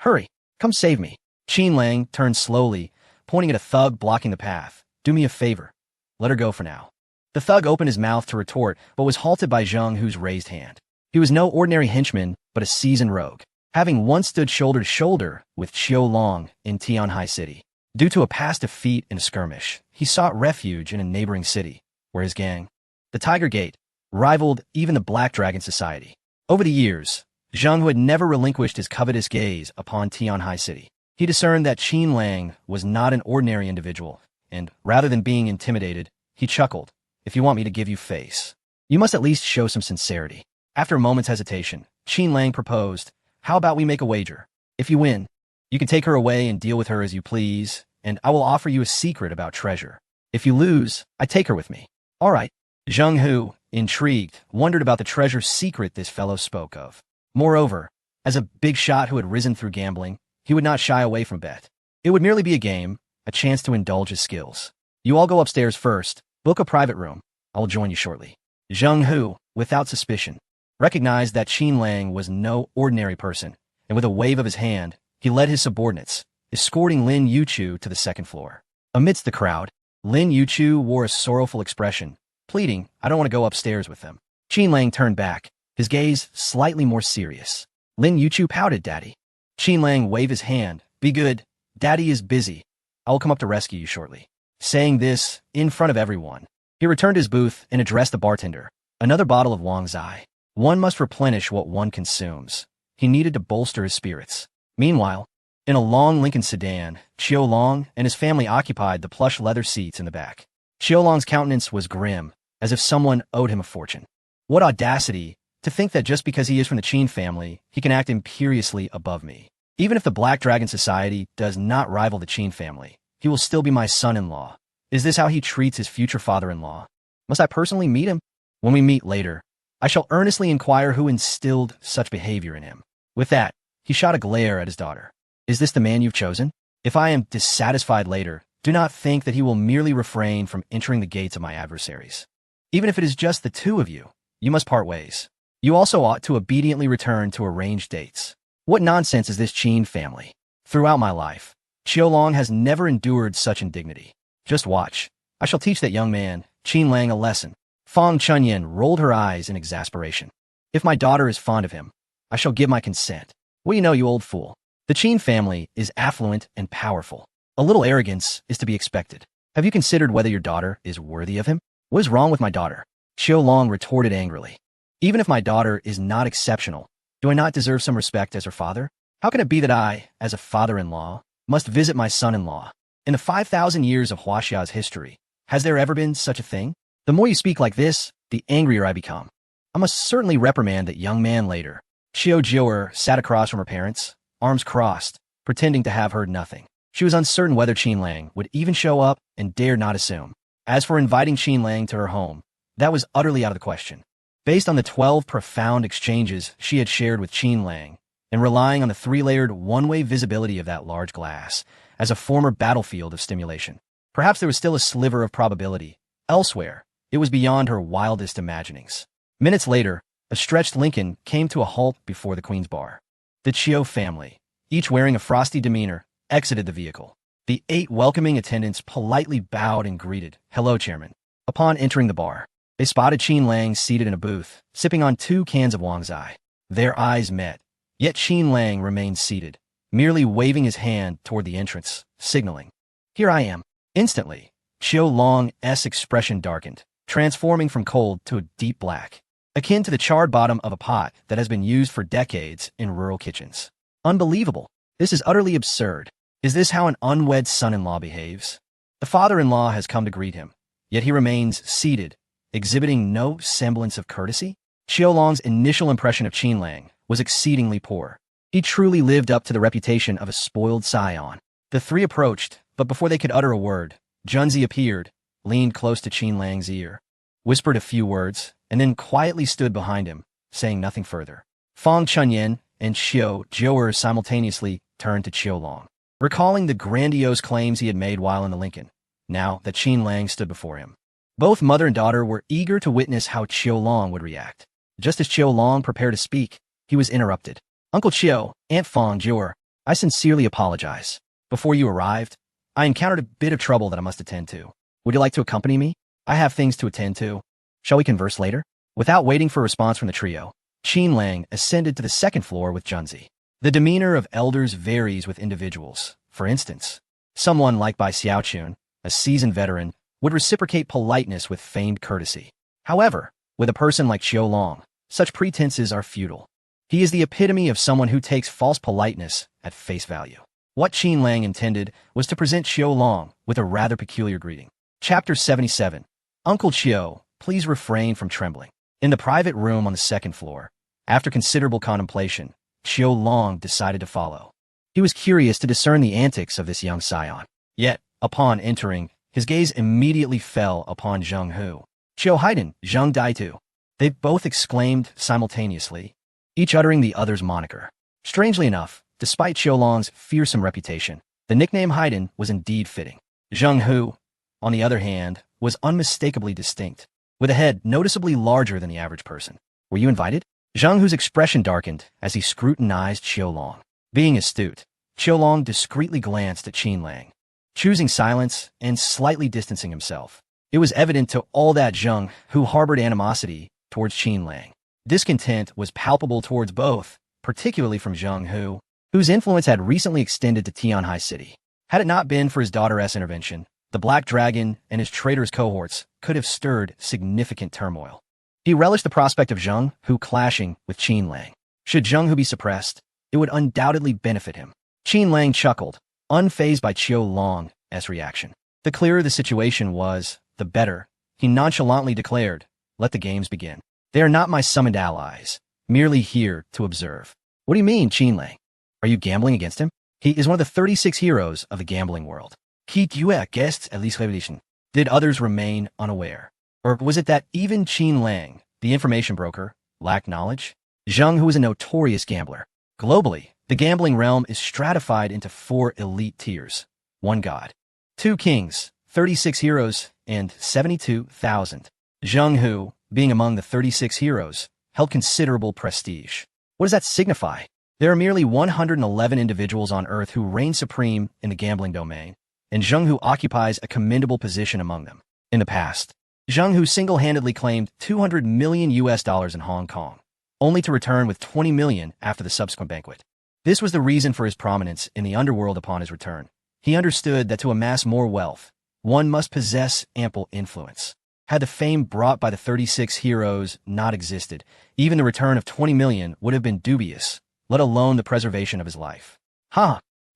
Hurry! Come save me!" Qin Lang turned slowly, pointing at a thug blocking the path. "Do me a favor. Let her go for now." The thug opened his mouth to retort, but was halted by Zheng Hu's raised hand. He was no ordinary henchman, but a seasoned rogue, having once stood shoulder to shoulder with Qiu Long in Tianhai City. Due to a past defeat in a skirmish, he sought refuge in a neighboring city, where his gang, the Tiger Gate, rivaled even the Black Dragon Society. Over the years, Zheng Hu had never relinquished his covetous gaze upon Tianhai City. He discerned that Qin Lang was not an ordinary individual, and rather than being intimidated, he chuckled, "If you want me to give you face, you must at least show some sincerity." After a moment's hesitation, Qin Lang proposed, "How about we make a wager? If you win, you can take her away and deal with her as you please, and I will offer you a secret about treasure. If you lose, I take her with me." "All right." Zheng Hu, intrigued, wondered about the treasure's secret this fellow spoke of. Moreover, as a big shot who had risen through gambling, he would not shy away from a bet. It would merely be a game, a chance to indulge his skills. "You all go upstairs first, book a private room. I will join you shortly." Zheng Hu, without suspicion, recognized that Qin Lang was no ordinary person, and with a wave of his hand, he led his subordinates, escorting Lin Yuchu to the second floor. Amidst the crowd, Lin Yuchu wore a sorrowful expression, pleading, "I don't want to go upstairs with them." Qin Lang turned back, his gaze slightly more serious. Lin Yuchu pouted, "Daddy." Qin Lang waved his hand, "Be good. Daddy is busy. I will come up to rescue you shortly." Saying this, in front of everyone, he returned to his booth and addressed the bartender. "Another bottle of Wangzai." One must replenish what one consumes. He needed to bolster his spirits. Meanwhile, in a long Lincoln sedan, Qiulong and his family occupied the plush leather seats in the back. Qiulong's countenance was grim, as if someone owed him a fortune. What audacity, to think that just because he is from the Qin family, he can act imperiously above me. Even if the Black Dragon Society does not rival the Qin family, he will still be my son-in-law. Is this how he treats his future father-in-law? Must I personally meet him? When we meet later, I shall earnestly inquire who instilled such behavior in him. With that, he shot a glare at his daughter. Is this the man you've chosen? If I am dissatisfied later, do not think that he will merely refrain from entering the gates of my adversaries. Even if it is just the two of you, you must part ways. You also ought to obediently return to arranged dates. What nonsense is this Qin family? Throughout my life, Qiulong has never endured such indignity. Just watch. I shall teach that young man, Qin Lang, a lesson. Fang Chunyan rolled her eyes in exasperation. If my daughter is fond of him, I shall give my consent. What do you know, you old fool? The Qin family is affluent and powerful. A little arrogance is to be expected. Have you considered whether your daughter is worthy of him? What is wrong with my daughter? Qiulong retorted angrily. Even if my daughter is not exceptional, do I not deserve some respect as her father? How can it be that I, as a father-in-law, must visit my son-in-law? In the 5,000 years of Huaxia's history, has there ever been such a thing? The more you speak like this, the angrier I become. I must certainly reprimand that young man later. Xiao Jiuer sat across from her parents, arms crossed, pretending to have heard nothing. She was uncertain whether Qin Lang would even show up and dared not assume. As for inviting Qin Lang to her home, that was utterly out of the question. Based on the 12 profound exchanges she had shared with Qin Lang, and relying on the three-layered one-way visibility of that large glass as a former battlefield of stimulation, perhaps there was still a sliver of probability. Elsewhere, it was beyond her wildest imaginings. Minutes later, a stretched Lincoln came to a halt before the Queen's bar. The Qiu family, each wearing a frosty demeanor, exited the vehicle. The 8 welcoming attendants politely bowed and greeted, "Hello, Chairman." Upon entering the bar, they spotted Qin Lang seated in a booth, sipping on 2 cans of Wangzai. Their eyes met, yet Qin Lang remained seated, merely waving his hand toward the entrance, signaling, "Here I am." Instantly, Qiulong's expression darkened, transforming from cold to a deep black, akin to the charred bottom of a pot that has been used for decades in rural kitchens. Unbelievable. This is utterly absurd. Is this how an unwed son-in-law behaves? The father-in-law has come to greet him, yet he remains seated, exhibiting no semblance of courtesy? Qiulong's initial impression of Qin Lang was exceedingly poor. He truly lived up to the reputation of a spoiled scion. The 3 approached, but before they could utter a word, Junzi appeared, leaned close to Qin Lang's ear, whispered a few words, and then quietly stood behind him, saying nothing further. Fang Chunyan and Xiao Jiuer simultaneously turned to Qiulong, recalling the grandiose claims he had made while in the Lincoln, now that Qin Lang stood before him. Both mother and daughter were eager to witness how Qiulong would react. Just as Qiulong prepared to speak, he was interrupted. "Uncle Qiu, Aunt Fang Jiuer, I sincerely apologize. Before you arrived, I encountered a bit of trouble that I must attend to. Would you like to accompany me? I have things to attend to. Shall we converse later?" Without waiting for a response from the trio, Qin Lang ascended to the 2nd floor with Junzi. The demeanor of elders varies with individuals. For instance, someone like Bai Xiaochun, a seasoned veteran, would reciprocate politeness with feigned courtesy. However, with a person like Qiulong, such pretenses are futile. He is the epitome of someone who takes false politeness at face value. What Qin Lang intended was to present Qiulong with a rather peculiar greeting. Chapter 77. Uncle Qiu, please refrain from trembling. In the private room on the 2nd floor, after considerable contemplation, Qiulong decided to follow. He was curious to discern the antics of this young scion. Yet, upon entering, his gaze immediately fell upon Zheng Hu. "Qiu Haiden, Zheng Daitu." They both exclaimed simultaneously, each uttering the other's moniker. Strangely enough, despite Qiulong's fearsome reputation, the nickname Haiden was indeed fitting. Zheng Hu, on the other hand, was unmistakably distinct, with a head noticeably larger than the average person. "Were you invited?" Zheng Hu's expression darkened as he scrutinized Qiulong. Being astute, Qiulong discreetly glanced at Qin Lang, choosing silence and slightly distancing himself. It was evident to all that Zheng Hu harbored animosity towards Qin Lang. Discontent was palpable towards both, particularly from Zheng Hu, whose influence had recently extended to Tianhai City. Had it not been for his daughter's intervention, the Black Dragon and his traitorous cohorts could have stirred significant turmoil. He relished the prospect of Zheng Hu clashing with Qin Lang. Should Zheng Hu be suppressed, it would undoubtedly benefit him. Qin Lang chuckled, unfazed by Qiu Long's reaction. The clearer the situation was, the better. He nonchalantly declared, "Let the games begin. They are not my summoned allies, merely here to observe." "What do you mean, Qin Lang? Are you gambling against him? He is one of the 36 heroes of the gambling world." "Qui tu es guest at least révélation?" Did others remain unaware? Or was it that even Qin Lang, the information broker, lacked knowledge? Zheng Hu was a notorious gambler. Globally, the gambling realm is stratified into 4 elite tiers: 1 god, 2 kings, 36 heroes, and 72,000. Zheng Hu, being among the 36 heroes, held considerable prestige. What does that signify? There are merely 111 individuals on Earth who reign supreme in the gambling domain, and Zheng Hu occupies a commendable position among them. In the past, Zheng Hu single-handedly claimed $200 million in Hong Kong, only to return with $20 million after the subsequent banquet. This was the reason for his prominence in the underworld upon his return. He understood that to amass more wealth, one must possess ample influence. Had the fame brought by the 36 heroes not existed, even the return of $20 million would have been dubious, let alone the preservation of his life.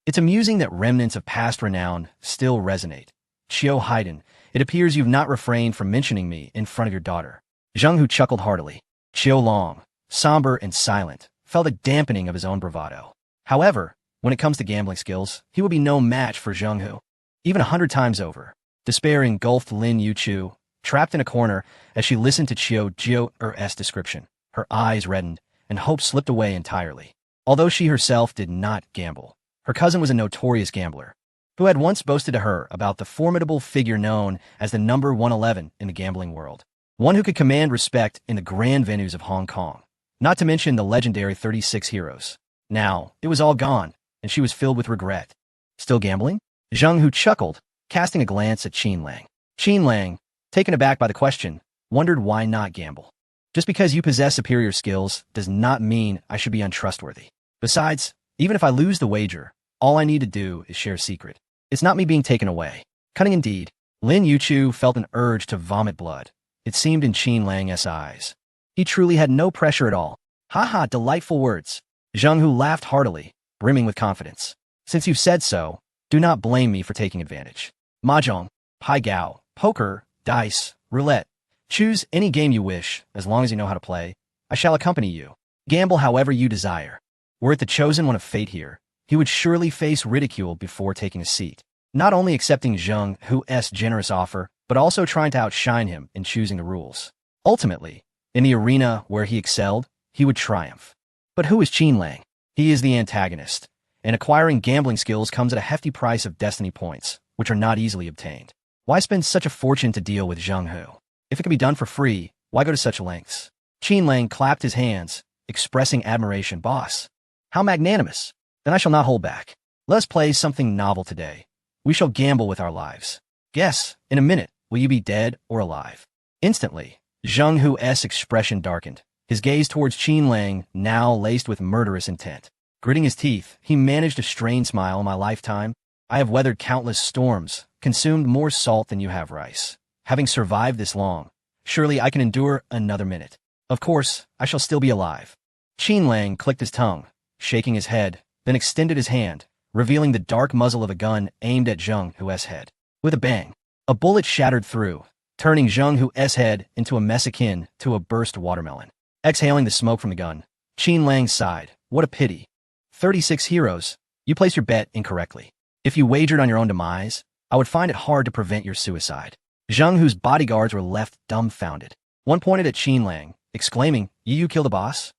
It's amusing that remnants of past renown still resonate. Qiu Haiden, it appears you've not refrained from mentioning me in front of your daughter. Zheng Hu chuckled heartily. Qiu Long, somber and silent, felt a dampening of his own bravado. However, when it comes to gambling skills, he would be no match for Zheng Hu. Even 100 times over. Despair engulfed Lin Yuchu, trapped in a corner as she listened to Qiu Jiu's description. Her eyes reddened, and hope slipped away entirely. Although she herself did not gamble, her cousin was a notorious gambler, who had once boasted to her about the formidable figure known as the number 111 in the gambling world. One who could command respect in the grand venues of Hong Kong, not to mention the legendary 36 heroes. Now, it was all gone, and she was filled with regret. Still gambling? Zheng Hu chuckled, casting a glance at Qin Lang. Qin Lang, taken aback by the question, wondered why not gamble. Just because you possess superior skills does not mean I should be untrustworthy. Besides, even if I lose the wager, all I need to do is share a secret. It's not me being taken away. Cunning indeed. Lin Yuchu felt an urge to vomit blood. It seemed in Qin Lang's eyes. He truly had no pressure at all. Ha, delightful words. Zheng Hu laughed heartily, brimming with confidence. Since you've said so, do not blame me for taking advantage. Mahjong, Pai Gao, poker, dice, roulette. Choose any game you wish, as long as you know how to play. I shall accompany you. Gamble however you desire. Were it the chosen one of fate here, he would surely face ridicule before taking a seat. Not only accepting Zheng Hu's generous offer, but also trying to outshine him in choosing the rules. Ultimately, in the arena where he excelled, he would triumph. But who is Qin Lang? He is the antagonist, and acquiring gambling skills comes at a hefty price of destiny points, which are not easily obtained. Why spend such a fortune to deal with Zheng Hu? If it can be done for free, why go to such lengths? Qin Lang clapped his hands, expressing admiration. Boss, how magnanimous. Then I shall not hold back. Let us play something novel today. We shall gamble with our lives. Guess, in a minute, will you be dead or alive? Instantly, Zheng Hu's expression darkened, his gaze towards Qin Lang now laced with murderous intent. Gritting his teeth, he managed a strained smile. In my lifetime, I have weathered countless storms, consumed more salt than you have rice. Having survived this long, surely I can endure another minute. Of course, I shall still be alive. Qin Lang clicked his tongue, shaking his head, then extended his hand, revealing the dark muzzle of a gun aimed at Zheng Hu's head. With a bang, a bullet shattered through, turning Zheng Hu's head into a mess akin to a burst watermelon. Exhaling the smoke from the gun, Qin Lang sighed. What a pity. 36 heroes, you placed your bet incorrectly. If you wagered on your own demise, I would find it hard to prevent your suicide. Zheng Hu's bodyguards were left dumbfounded. One pointed at Qin Lang, exclaiming, You kill the boss?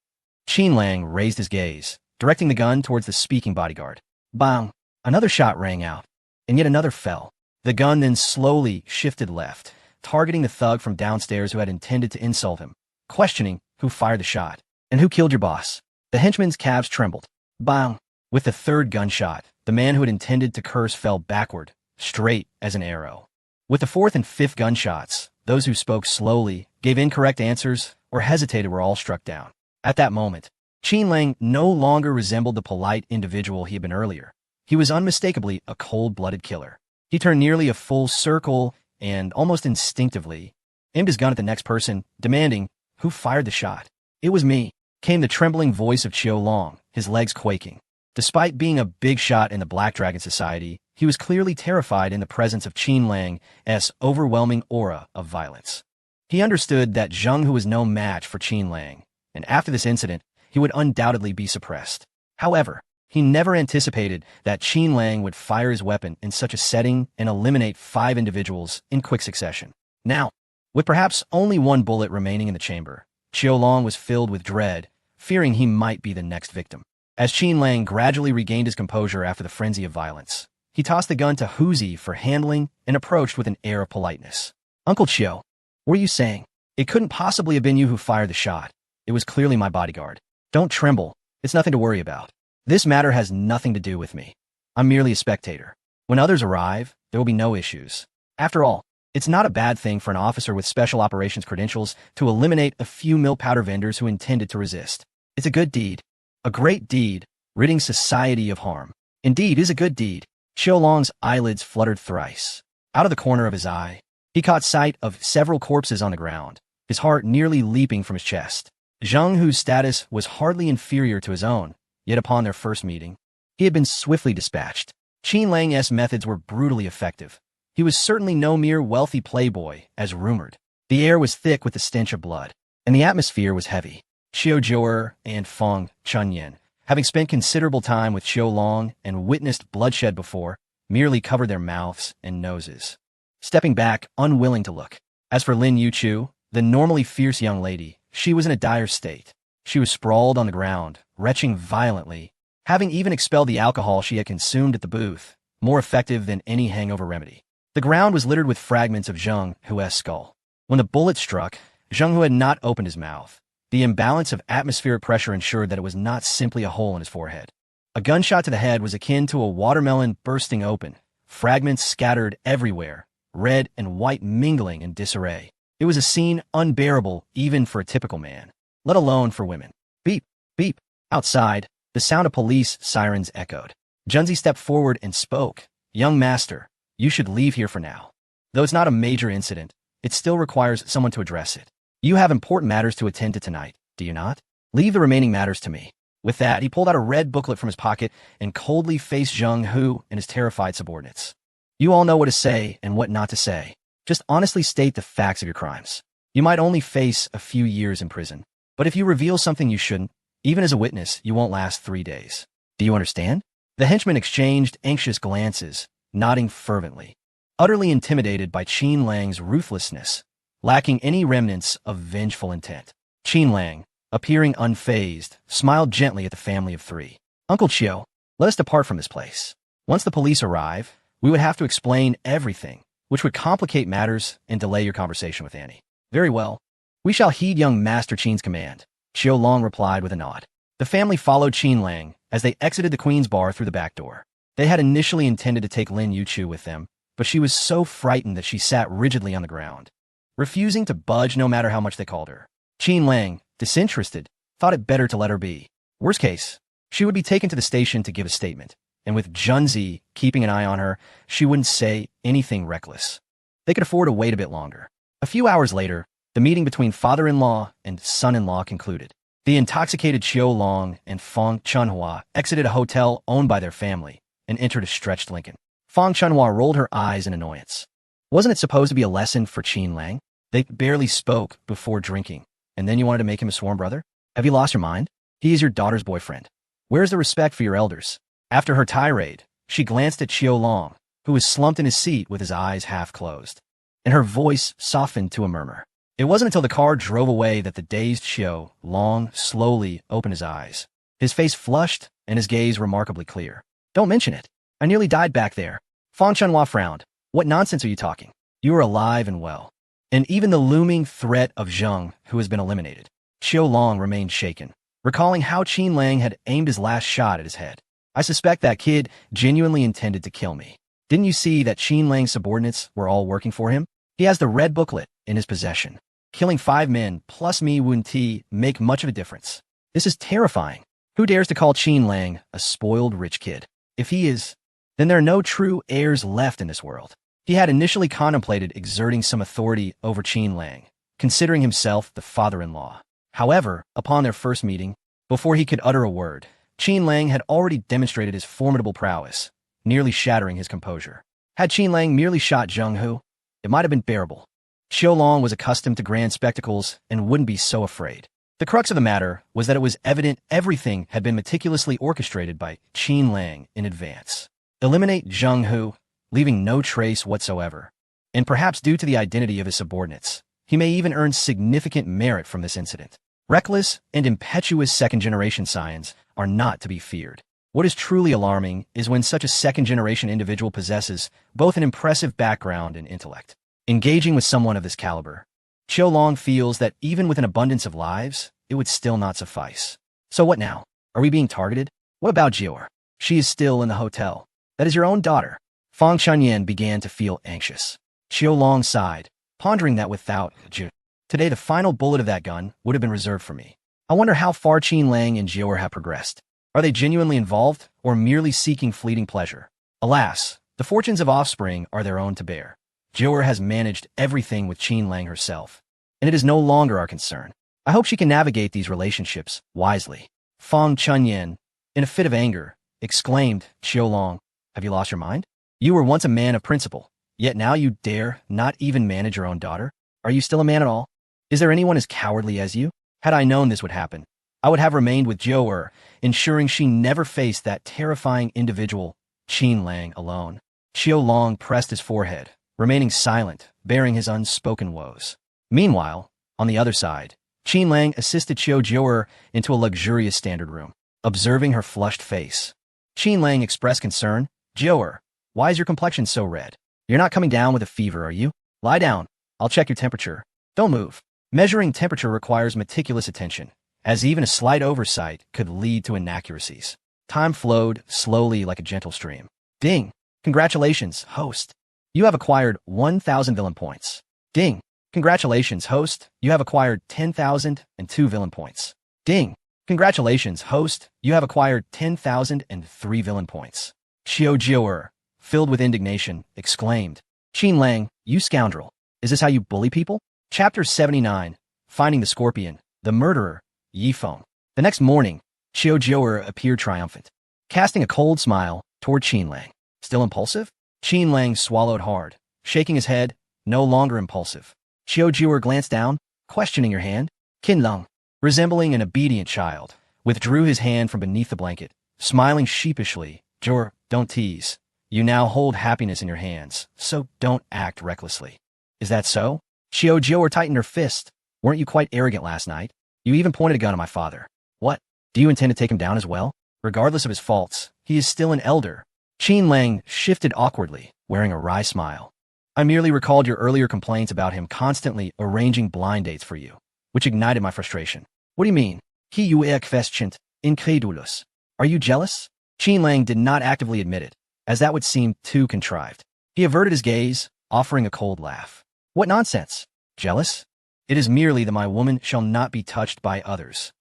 Qin Lang raised his gaze, directing the gun towards the speaking bodyguard. Bang! Another shot rang out, and yet another fell. The gun then slowly shifted left, targeting the thug from downstairs who had intended to insult him, questioning who fired the shot, and who killed your boss. The henchman's calves trembled. Bang! With the third gunshot, the man who had intended to curse fell backward, straight as an arrow. With the fourth and fifth gunshots, those who spoke slowly, gave incorrect answers, or hesitated were all struck down. At that moment, Qin Lang no longer resembled the polite individual he had been earlier. He was unmistakably a cold-blooded killer. He turned nearly a full circle and, almost instinctively, aimed his gun at the next person, demanding, Who fired the shot? It was me, came the trembling voice of Qiu Long, his legs quaking. Despite being a big shot in the Black Dragon Society, he was clearly terrified in the presence of Qin Lang's overwhelming aura of violence. He understood that Zheng Hu was no match for Qin Lang, and after this incident, he would undoubtedly be suppressed. However, he never anticipated that Qin Lang would fire his weapon in such a setting and eliminate 5 individuals in quick succession. Now, with perhaps only one bullet remaining in the chamber, Qiu Long was filled with dread, fearing he might be the next victim. As Qin Lang gradually regained his composure after the frenzy of violence, he tossed the gun to Huzi for handling and approached with an air of politeness. Uncle Qiu, what were you saying? It couldn't possibly have been you who fired the shot. It was clearly my bodyguard. Don't tremble. It's nothing to worry about. This matter has nothing to do with me. I'm merely a spectator. When others arrive, there will be no issues. After all, it's not a bad thing for an officer with special operations credentials to eliminate a few milk powder vendors who intended to resist. It's a good deed. A great deed, ridding society of harm. Indeed, is a good deed. Qiu Long's eyelids fluttered thrice. Out of the corner of his eye, he caught sight of several corpses on the ground, his heart nearly leaping from his chest. Zheng Hu's status was hardly inferior to his own, yet upon their first meeting, he had been swiftly dispatched. Qin Lang's methods were brutally effective. He was certainly no mere wealthy playboy, as rumored. The air was thick with the stench of blood, and the atmosphere was heavy. Qiu Zhou'er and Feng Chunyan, having spent considerable time with Qiu Long and witnessed bloodshed before, merely covered their mouths and noses, stepping back, unwilling to look. As for Lin Yuchu, the normally fierce young lady, she was in a dire state. She was sprawled on the ground, retching violently, having even expelled the alcohol she had consumed at the booth, more effective than any hangover remedy. The ground was littered with fragments of Zheng Hu's skull. When the bullet struck, Zheng Hu had not opened his mouth. The imbalance of atmospheric pressure ensured that it was not simply a hole in his forehead. A gunshot to the head was akin to a watermelon bursting open, fragments scattered everywhere, red and white mingling in disarray. It was a scene unbearable even for a typical man, let alone for women. Beep, beep. Outside, the sound of police sirens echoed. Junzi stepped forward and spoke. Young master, you should leave here for now. Though it's not a major incident, it still requires someone to address it. You have important matters to attend to tonight, do you not? Leave the remaining matters to me. With that, he pulled out a red booklet from his pocket and coldly faced Zheng Hu and his terrified subordinates. You all know what to say and what not to say. Just honestly state the facts of your crimes. You might only face a few years in prison, but if you reveal something you shouldn't, even as a witness, you won't last 3 days. Do you understand? The henchmen exchanged anxious glances, nodding fervently. Utterly intimidated by Qin Lang's ruthlessness, lacking any remnants of vengeful intent, Qin Lang, appearing unfazed, smiled gently at the family of 3. Uncle Qiu, let us depart from this place. Once the police arrive, we would have to explain everything, which would complicate matters and delay your conversation with Annie. Very well. We shall heed young Master Qin's command, Qiu Long replied with a nod. The family followed Qin Lang as they exited the Queen's Bar through the back door. They had initially intended to take Lin Yuchu with them, but she was so frightened that she sat rigidly on the ground, refusing to budge no matter how much they called her. Qin Lang, disinterested, thought it better to let her be. Worst case, she would be taken to the station to give a statement, and with Junzi keeping an eye on her, she wouldn't say anything reckless. They could afford to wait a bit longer. A few hours later, the meeting between father-in-law and son-in-law concluded. The intoxicated Qiu Long and Feng Chunhua exited a hotel owned by their family and entered a stretched Lincoln. Feng Chunhua rolled her eyes in annoyance. Wasn't it supposed to be a lesson for Qin Lang? They barely spoke before drinking, and then you wanted to make him a sworn brother? Have you lost your mind? He is your daughter's boyfriend. Where's the respect for your elders? After her tirade, she glanced at Qiu Long, who was slumped in his seat with his eyes half closed, and her voice softened to a murmur. It wasn't until the car drove away that the dazed Qiu Long slowly opened his eyes, his face flushed and his gaze remarkably clear. Don't mention it. I nearly died back there. Feng Chunhua frowned. What nonsense are you talking? You are alive and well. And even the looming threat of Zheng, who has been eliminated. Qiu Long remained shaken, recalling how Qin Lang had aimed his last shot at his head. I suspect that kid genuinely intended to kill me. Didn't you see that Qin Lang's subordinates were all working for him? He has the red booklet in his possession. Killing 5 men plus me wouldn't make much of a difference. This is terrifying. Who dares to call Qin Lang a spoiled rich kid? If he is, then there are no true heirs left in this world. He had initially contemplated exerting some authority over Qin Lang, considering himself the father-in-law. However, upon their first meeting, before he could utter a word, Qin Lang had already demonstrated his formidable prowess, nearly shattering his composure. Had Qin Lang merely shot Zheng Hu, it might have been bearable. Qiu Long was accustomed to grand spectacles and wouldn't be so afraid. The crux of the matter was that it was evident everything had been meticulously orchestrated by Qin Lang in advance. Eliminate Zheng Hu, leaving no trace whatsoever. And perhaps due to the identity of his subordinates, he may even earn significant merit from this incident. Reckless and impetuous second-generation scions are not to be feared. What is truly alarming is when such a second-generation individual possesses both an impressive background and intellect. Engaging with someone of this caliber, Qiu Long feels that even with an abundance of lives, it would still not suffice. So what now? Are we being targeted? What about Jior? She is still in the hotel. That is your own daughter. Fang Chunyan began to feel anxious. Qiu Long sighed, pondering that without Jior, today the final bullet of that gun would have been reserved for me. I wonder how far Qin Lang and Jior have progressed. Are they genuinely involved, or merely seeking fleeting pleasure? Alas, the fortunes of offspring are their own to bear. Jior has managed everything with Qin Lang herself, and it is no longer our concern. I hope she can navigate these relationships wisely. Fang Chunyan, in a fit of anger, exclaimed, Qiu Long, have you lost your mind? You were once a man of principle, yet now you dare not even manage your own daughter? Are you still a man at all? Is there anyone as cowardly as you? Had I known this would happen, I would have remained with Jior, ensuring she never faced that terrifying individual, Qin Lang, alone. Qiu Long pressed his forehead, remaining silent, bearing his unspoken woes. Meanwhile, on the other side, Qin Lang assisted Jior into a luxurious standard room. Observing her flushed face, Qin Lang expressed concern. Jior, why is your complexion so red? You're not coming down with a fever, are you? Lie down. I'll check your temperature. Don't move. Measuring temperature requires meticulous attention, as even a slight oversight could lead to inaccuracies. Time flowed slowly like a gentle stream. Ding! Congratulations, host. You have acquired 1,000 villain points. Ding! Congratulations, host. You have acquired 10,002 villain points. Ding! Congratulations, host. You have acquired 10,003 villain points. Jior, filled with indignation, exclaimed, Qin Lang, you scoundrel. Is this how you bully people? Chapter 79, Finding the Scorpion, the Murderer, Yifeng. The next morning, Jior appeared triumphant, casting a cold smile toward Qin Lang. Still impulsive? Qin Lang swallowed hard, shaking his head, no longer impulsive. Jior glanced down, questioning her hand. Qin Lang, resembling an obedient child, withdrew his hand from beneath the blanket, smiling sheepishly. Jior, don't tease. You now hold happiness in your hands, so don't act recklessly. Is that so? Jior tightened her fist. Weren't you quite arrogant last night? You even pointed a gun at my father. What? Do you intend to take him down as well? Regardless of his faults, he is still an elder. Qin Lang shifted awkwardly, wearing a wry smile. I merely recalled your earlier complaints about him constantly arranging blind dates for you, which ignited my frustration. What do you mean? He you questioned, incredulous. Are you jealous? Qin Lang did not actively admit it, as that would seem too contrived. He averted his gaze, offering a cold laugh. What nonsense? Jealous? It is merely that my woman shall not be touched by others.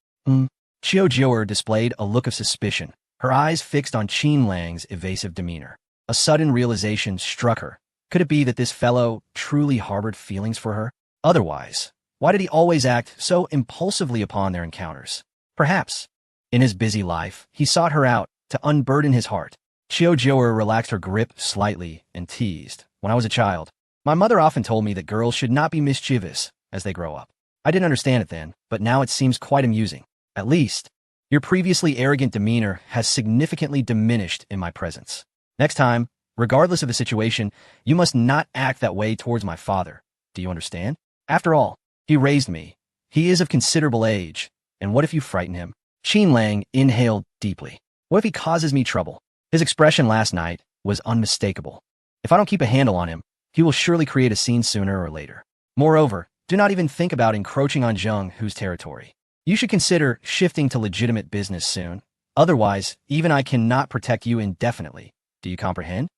Jior displayed a look of suspicion, her eyes fixed on Qin Lang's evasive demeanor. A sudden realization struck her. Could it be that this fellow truly harbored feelings for her? Otherwise, why did he always act so impulsively upon their encounters? Perhaps, in his busy life, he sought her out to unburden his heart. Jior relaxed her grip slightly and teased. When I was a child, my mother often told me that girls should not be mischievous as they grow up. I didn't understand it then, but now it seems quite amusing. At least, your previously arrogant demeanor has significantly diminished in my presence. Next time, regardless of the situation, you must not act that way towards my father. Do you understand? After all, he raised me. He is of considerable age. And what if you frighten him? Qin Lang inhaled deeply. What if he causes me trouble? His expression last night was unmistakable. If I don't keep a handle on him, he will surely create a scene sooner or later. Moreover, do not even think about encroaching on Zheng Hu's territory. You should consider shifting to legitimate business soon. Otherwise, even I cannot protect you indefinitely. Do you comprehend?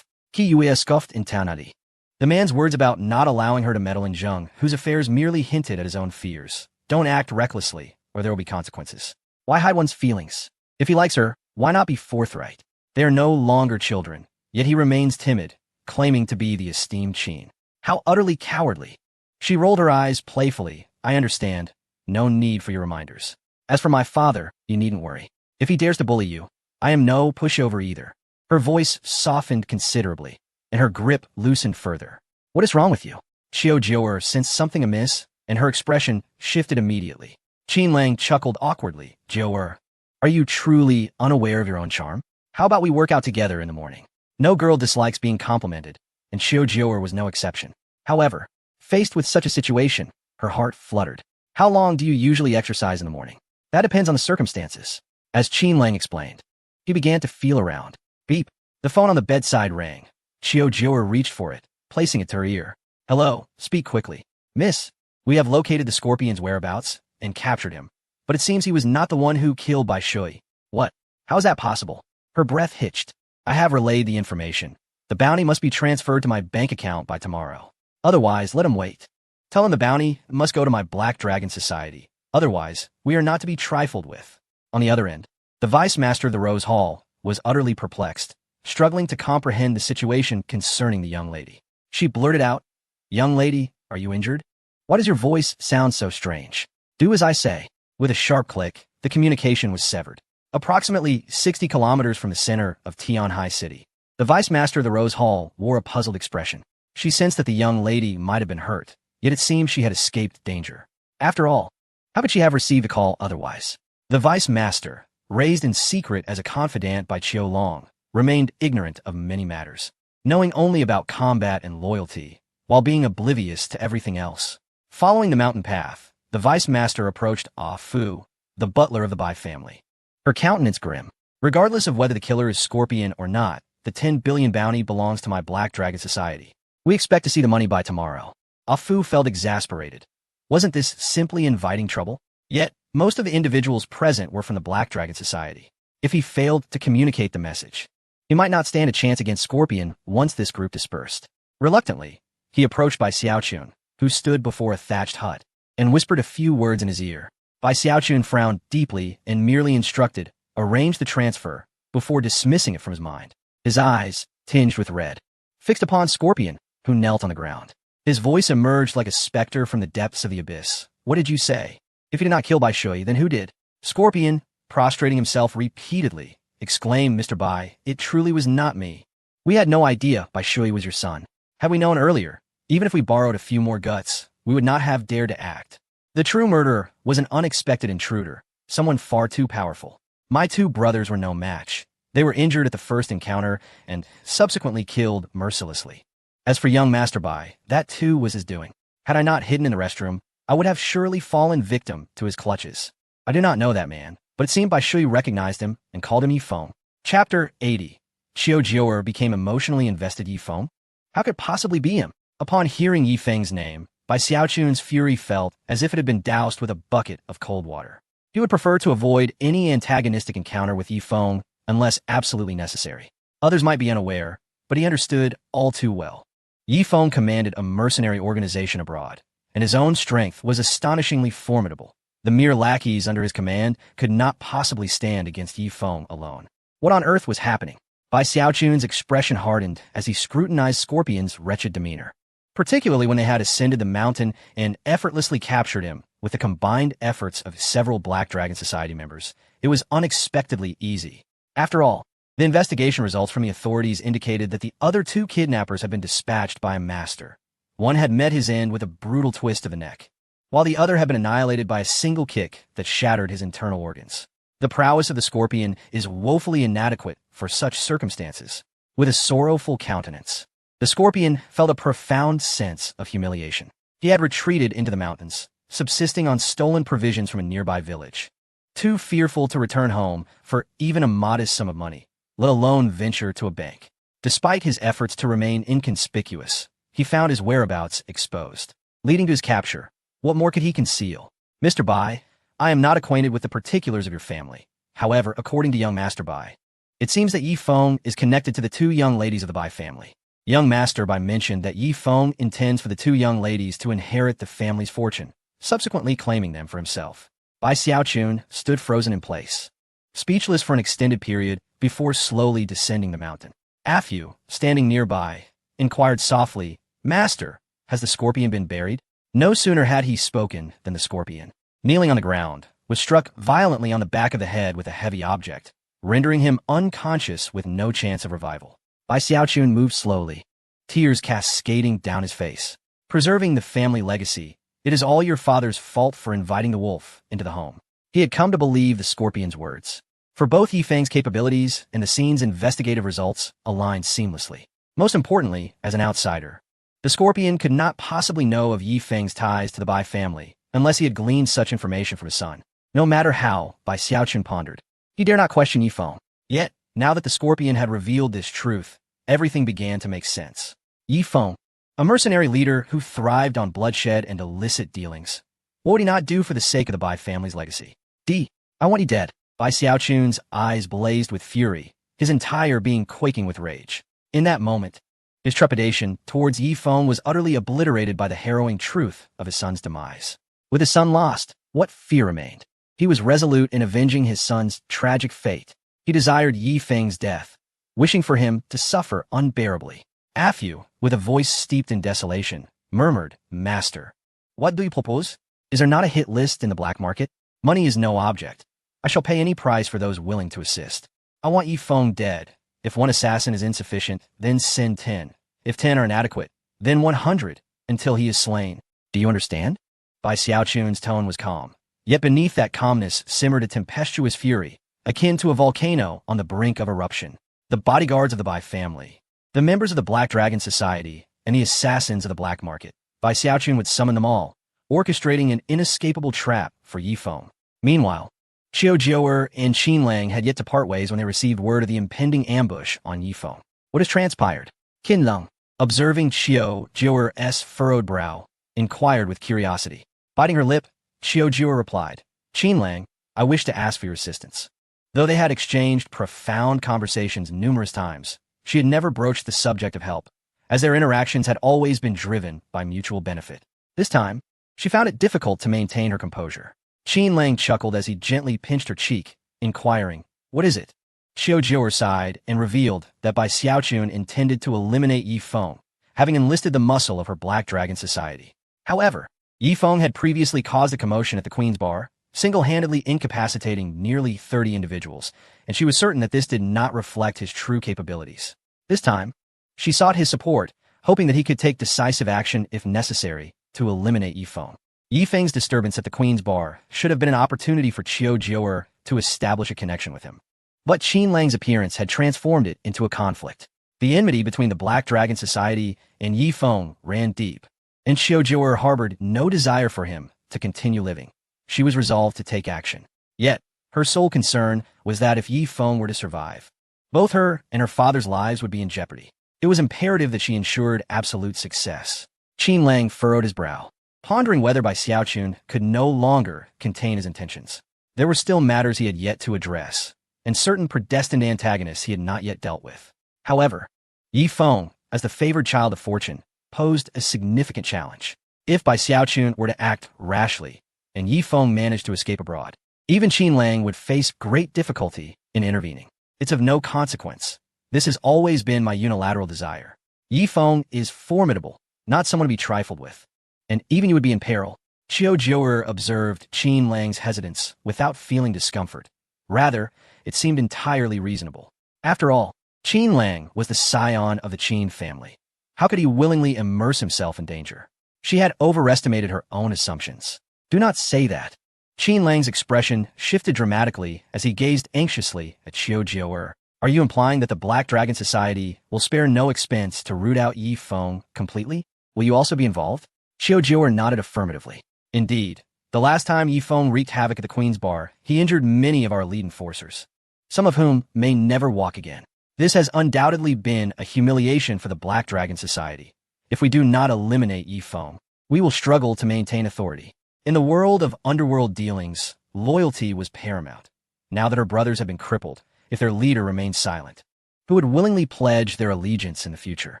Ki yue scoffed in Tanadi. The man's words about not allowing her to meddle in Zheng Hu's affairs merely hinted at his own fears. Don't act recklessly, or there will be consequences. Why hide one's feelings? If he likes her, why not be forthright? They are no longer children, yet he remains timid, claiming to be the esteemed Qin. How utterly cowardly. She rolled her eyes playfully. I understand. No need for your reminders. As for my father, you needn't worry. If he dares to bully you, I am no pushover either. Her voice softened considerably, and her grip loosened further. What is wrong with you? Xiao Jiu'er sensed something amiss, and her expression shifted immediately. Qin Lang chuckled awkwardly. Jiu'er, are you truly unaware of your own charm? How about we work out together in the morning? No girl dislikes being complimented, and Xiao Jiu'er was no exception. However, faced with such a situation, her heart fluttered. How long do you usually exercise in the morning? That depends on the circumstances. As Qin Lang explained, he began to feel around. Beep. The phone on the bedside rang. Xiao Jiu'er reached for it, placing it to her ear. Hello, speak quickly. Miss, we have located the Scorpion's whereabouts and captured him, but it seems he was not the one who killed Bai Shui. What? How is that possible? Her breath hitched. I have relayed the information. The bounty must be transferred to my bank account by tomorrow. Otherwise, let him wait. Tell him the bounty must go to my Black Dragon Society. Otherwise, we are not to be trifled with. On the other end, the Vice Master of the Rose Hall was utterly perplexed, struggling to comprehend the situation concerning the young lady. She blurted out, Young lady, are you injured? Why does your voice sound so strange? Do as I say. With a sharp click, the communication was severed. Approximately 60 kilometers from the center of Tianhai City, the Vice Master of the Rose Hall wore a puzzled expression. She sensed that the young lady might have been hurt, yet it seemed she had escaped danger. After all, how could she have received a call otherwise? The Vice Master, raised in secret as a confidant by Qiu Long, remained ignorant of many matters, knowing only about combat and loyalty, while being oblivious to everything else. Following the mountain path, the Vice Master approached Ah Fu, the butler of the Bai family. Her countenance grim. Regardless of whether the killer is Scorpion or not, the 10 billion bounty belongs to my Black Dragon Society. We expect to see the money by tomorrow. Ah Fu felt exasperated. Wasn't this simply inviting trouble? Yet, most of the individuals present were from the Black Dragon Society. If he failed to communicate the message, he might not stand a chance against Scorpion once this group dispersed. Reluctantly, he approached Bai Xiaochun, who stood before a thatched hut, and whispered a few words in his ear. Bai Xiaochun frowned deeply and merely instructed, arrange the transfer, before dismissing it from his mind. His eyes, tinged with red, fixed upon Scorpion, who knelt on the ground. His voice emerged like a specter from the depths of the abyss. What did you say? If you did not kill Bai Shui, then who did? Scorpion, prostrating himself repeatedly, exclaimed, Mr. Bai, it truly was not me. We had no idea Bai Shui was your son. Had we known earlier, even if we borrowed a few more guts, we would not have dared to act. The true murderer was an unexpected intruder, someone far too powerful. My two brothers were no match. They were injured at the first encounter and subsequently killed mercilessly. As for young Master Bai, that too was his doing. Had I not hidden in the restroom, I would have surely fallen victim to his clutches. I do not know that man, but it seemed Bai Shui recognized him and called him Yifeng. Chapter 80. Qiu Jiu'er became emotionally invested Yifeng? How could it possibly be him? Upon hearing Yifeng's name, Bai Xiaochun's fury felt as if it had been doused with a bucket of cold water. He would prefer to avoid any antagonistic encounter with Yifeng unless absolutely necessary. Others might be unaware, but he understood all too well. Yifeng commanded a mercenary organization abroad, and his own strength was astonishingly formidable. The mere lackeys under his command could not possibly stand against Yifeng alone. What on earth was happening? Bai Xiaochun's expression hardened as he scrutinized Scorpion's wretched demeanor, particularly when they had ascended the mountain and effortlessly captured him with the combined efforts of several Black Dragon Society members. It was unexpectedly easy. After all, the investigation results from the authorities indicated that the other two kidnappers had been dispatched by a master. One had met his end with a brutal twist of the neck, while the other had been annihilated by a single kick that shattered his internal organs. The prowess of the Scorpion is woefully inadequate for such circumstances. With a sorrowful countenance, the Scorpion felt a profound sense of humiliation. He had retreated into the mountains, subsisting on stolen provisions from a nearby village. Too fearful to return home for even a modest sum of money, let alone venture to a bank. Despite his efforts to remain inconspicuous, he found his whereabouts exposed, leading to his capture. What more could he conceal? Mr. Bai, I am not acquainted with the particulars of your family. However, according to young Master Bai, it seems that Yifeng is connected to the two young ladies of the Bai family. Young Master Bai mentioned that Yifeng intends for the two young ladies to inherit the family's fortune, subsequently claiming them for himself. Bai Xiaochun stood frozen in place, speechless for an extended period before slowly descending the mountain. Ah Fu, standing nearby, inquired softly, Master, has the Scorpion been buried? No sooner had he spoken than the scorpion, kneeling on the ground, was struck violently on the back of the head with a heavy object, rendering him unconscious with no chance of revival. Bai Xiaochun moved slowly, tears cascading down his face. Preserving the family legacy, it is all your father's fault for inviting the wolf into the home. He had come to believe the scorpion's words. For both Yifeng's capabilities and the scene's investigative results aligned seamlessly. Most importantly, as an outsider, the scorpion could not possibly know of Yifeng's ties to the Bai family unless he had gleaned such information from his son. No matter how, Bai Xiaochun pondered, he dare not question Yifeng. Yet, now that the scorpion had revealed this truth, everything began to make sense. Yifeng, a mercenary leader who thrived on bloodshed and illicit dealings. What would he not do for the sake of the Bai family's legacy? I want you dead. Bai Xiaochun's eyes blazed with fury, his entire being quaking with rage. In that moment, his trepidation towards Yifeng was utterly obliterated by the harrowing truth of his son's demise. With his son lost, what fear remained? He was resolute in avenging his son's tragic fate. He desired Yifeng's death, wishing for him to suffer unbearably. Afu, with a voice steeped in desolation, murmured, "Master, what do you propose? Is there not a hit list in the black market? Money is no object. I shall pay any price for those willing to assist. I want Yifeng dead. If one assassin is insufficient, then send 10. If 10 are inadequate, then 100, until he is slain. Do you understand?" Bai Xiaochun's tone was calm. Yet beneath that calmness simmered a tempestuous fury, akin to a volcano on the brink of eruption. The bodyguards of the Bai family, the members of the Black Dragon Society, and the assassins of the black market. Bai Xiaochun would summon them all, orchestrating an inescapable trap for Yifeng. Meanwhile, Qiu Jiu'er and Qin Lang had yet to part ways when they received word of the impending ambush on Yifeng. What has transpired? Qin Lang, observing Qiu Jiu'er's furrowed brow, inquired with curiosity. Biting her lip, Qiu Jiu'er replied, "Qin Lang, I wish to ask for your assistance." Though they had exchanged profound conversations numerous times, she had never broached the subject of help, as their interactions had always been driven by mutual benefit. This time, she found it difficult to maintain her composure. Qin Lang chuckled as he gently pinched her cheek, inquiring, "What is it?" Qiu Jiu'er sighed and revealed that Bai Xiaochun intended to eliminate Yifeng, having enlisted the muscle of her Black Dragon Society. However, Yifeng had previously caused a commotion at the Queen's Bar, single-handedly incapacitating nearly 30 individuals, and she was certain that this did not reflect his true capabilities. This time, she sought his support, hoping that he could take decisive action if necessary to eliminate Yifeng. Yifeng's disturbance at the Queen's Bar should have been an opportunity for Qiu Jiu'er to establish a connection with him. But Qin Lang's appearance had transformed it into a conflict. The enmity between the Black Dragon Society and Yifeng ran deep, and Qiu Jiu'er harbored no desire for him to continue living. She was resolved to take action. Yet, her sole concern was that if Yifeng were to survive, both her and her father's lives would be in jeopardy. It was imperative that she ensured absolute success. Qin Lang furrowed his brow, pondering whether Bai Xiaochun could no longer contain his intentions. There were still matters he had yet to address, and certain predestined antagonists he had not yet dealt with. However, Yifeng, as the favored child of fortune, posed a significant challenge. If Bai Xiaochun were to act rashly, and Yifeng managed to escape abroad, even Qin Lang would face great difficulty in intervening. It's of no consequence. This has always been my unilateral desire. Yifeng is formidable, not someone to be trifled with. And even you would be in peril. Qiu Jiu'er observed Qin Lang's hesitance without feeling discomfort. Rather, it seemed entirely reasonable. After all, Qin Lang was the scion of the Qin family. How could he willingly immerse himself in danger? She had overestimated her own assumptions. Do not say that. Qin Lang's expression shifted dramatically as he gazed anxiously at Qiu Jiu'er. Are you implying that the Black Dragon Society will spare no expense to root out Yifeng completely? Will you also be involved? Qiu Jiu'er nodded affirmatively. Indeed, the last time Yifeng wreaked havoc at the Queen's Bar, he injured many of our lead enforcers, some of whom may never walk again. This has undoubtedly been a humiliation for the Black Dragon Society. If we do not eliminate Yifeng, we will struggle to maintain authority. In the world of underworld dealings, loyalty was paramount. Now that her brothers have been crippled, if their leader remains silent, who would willingly pledge their allegiance in the future?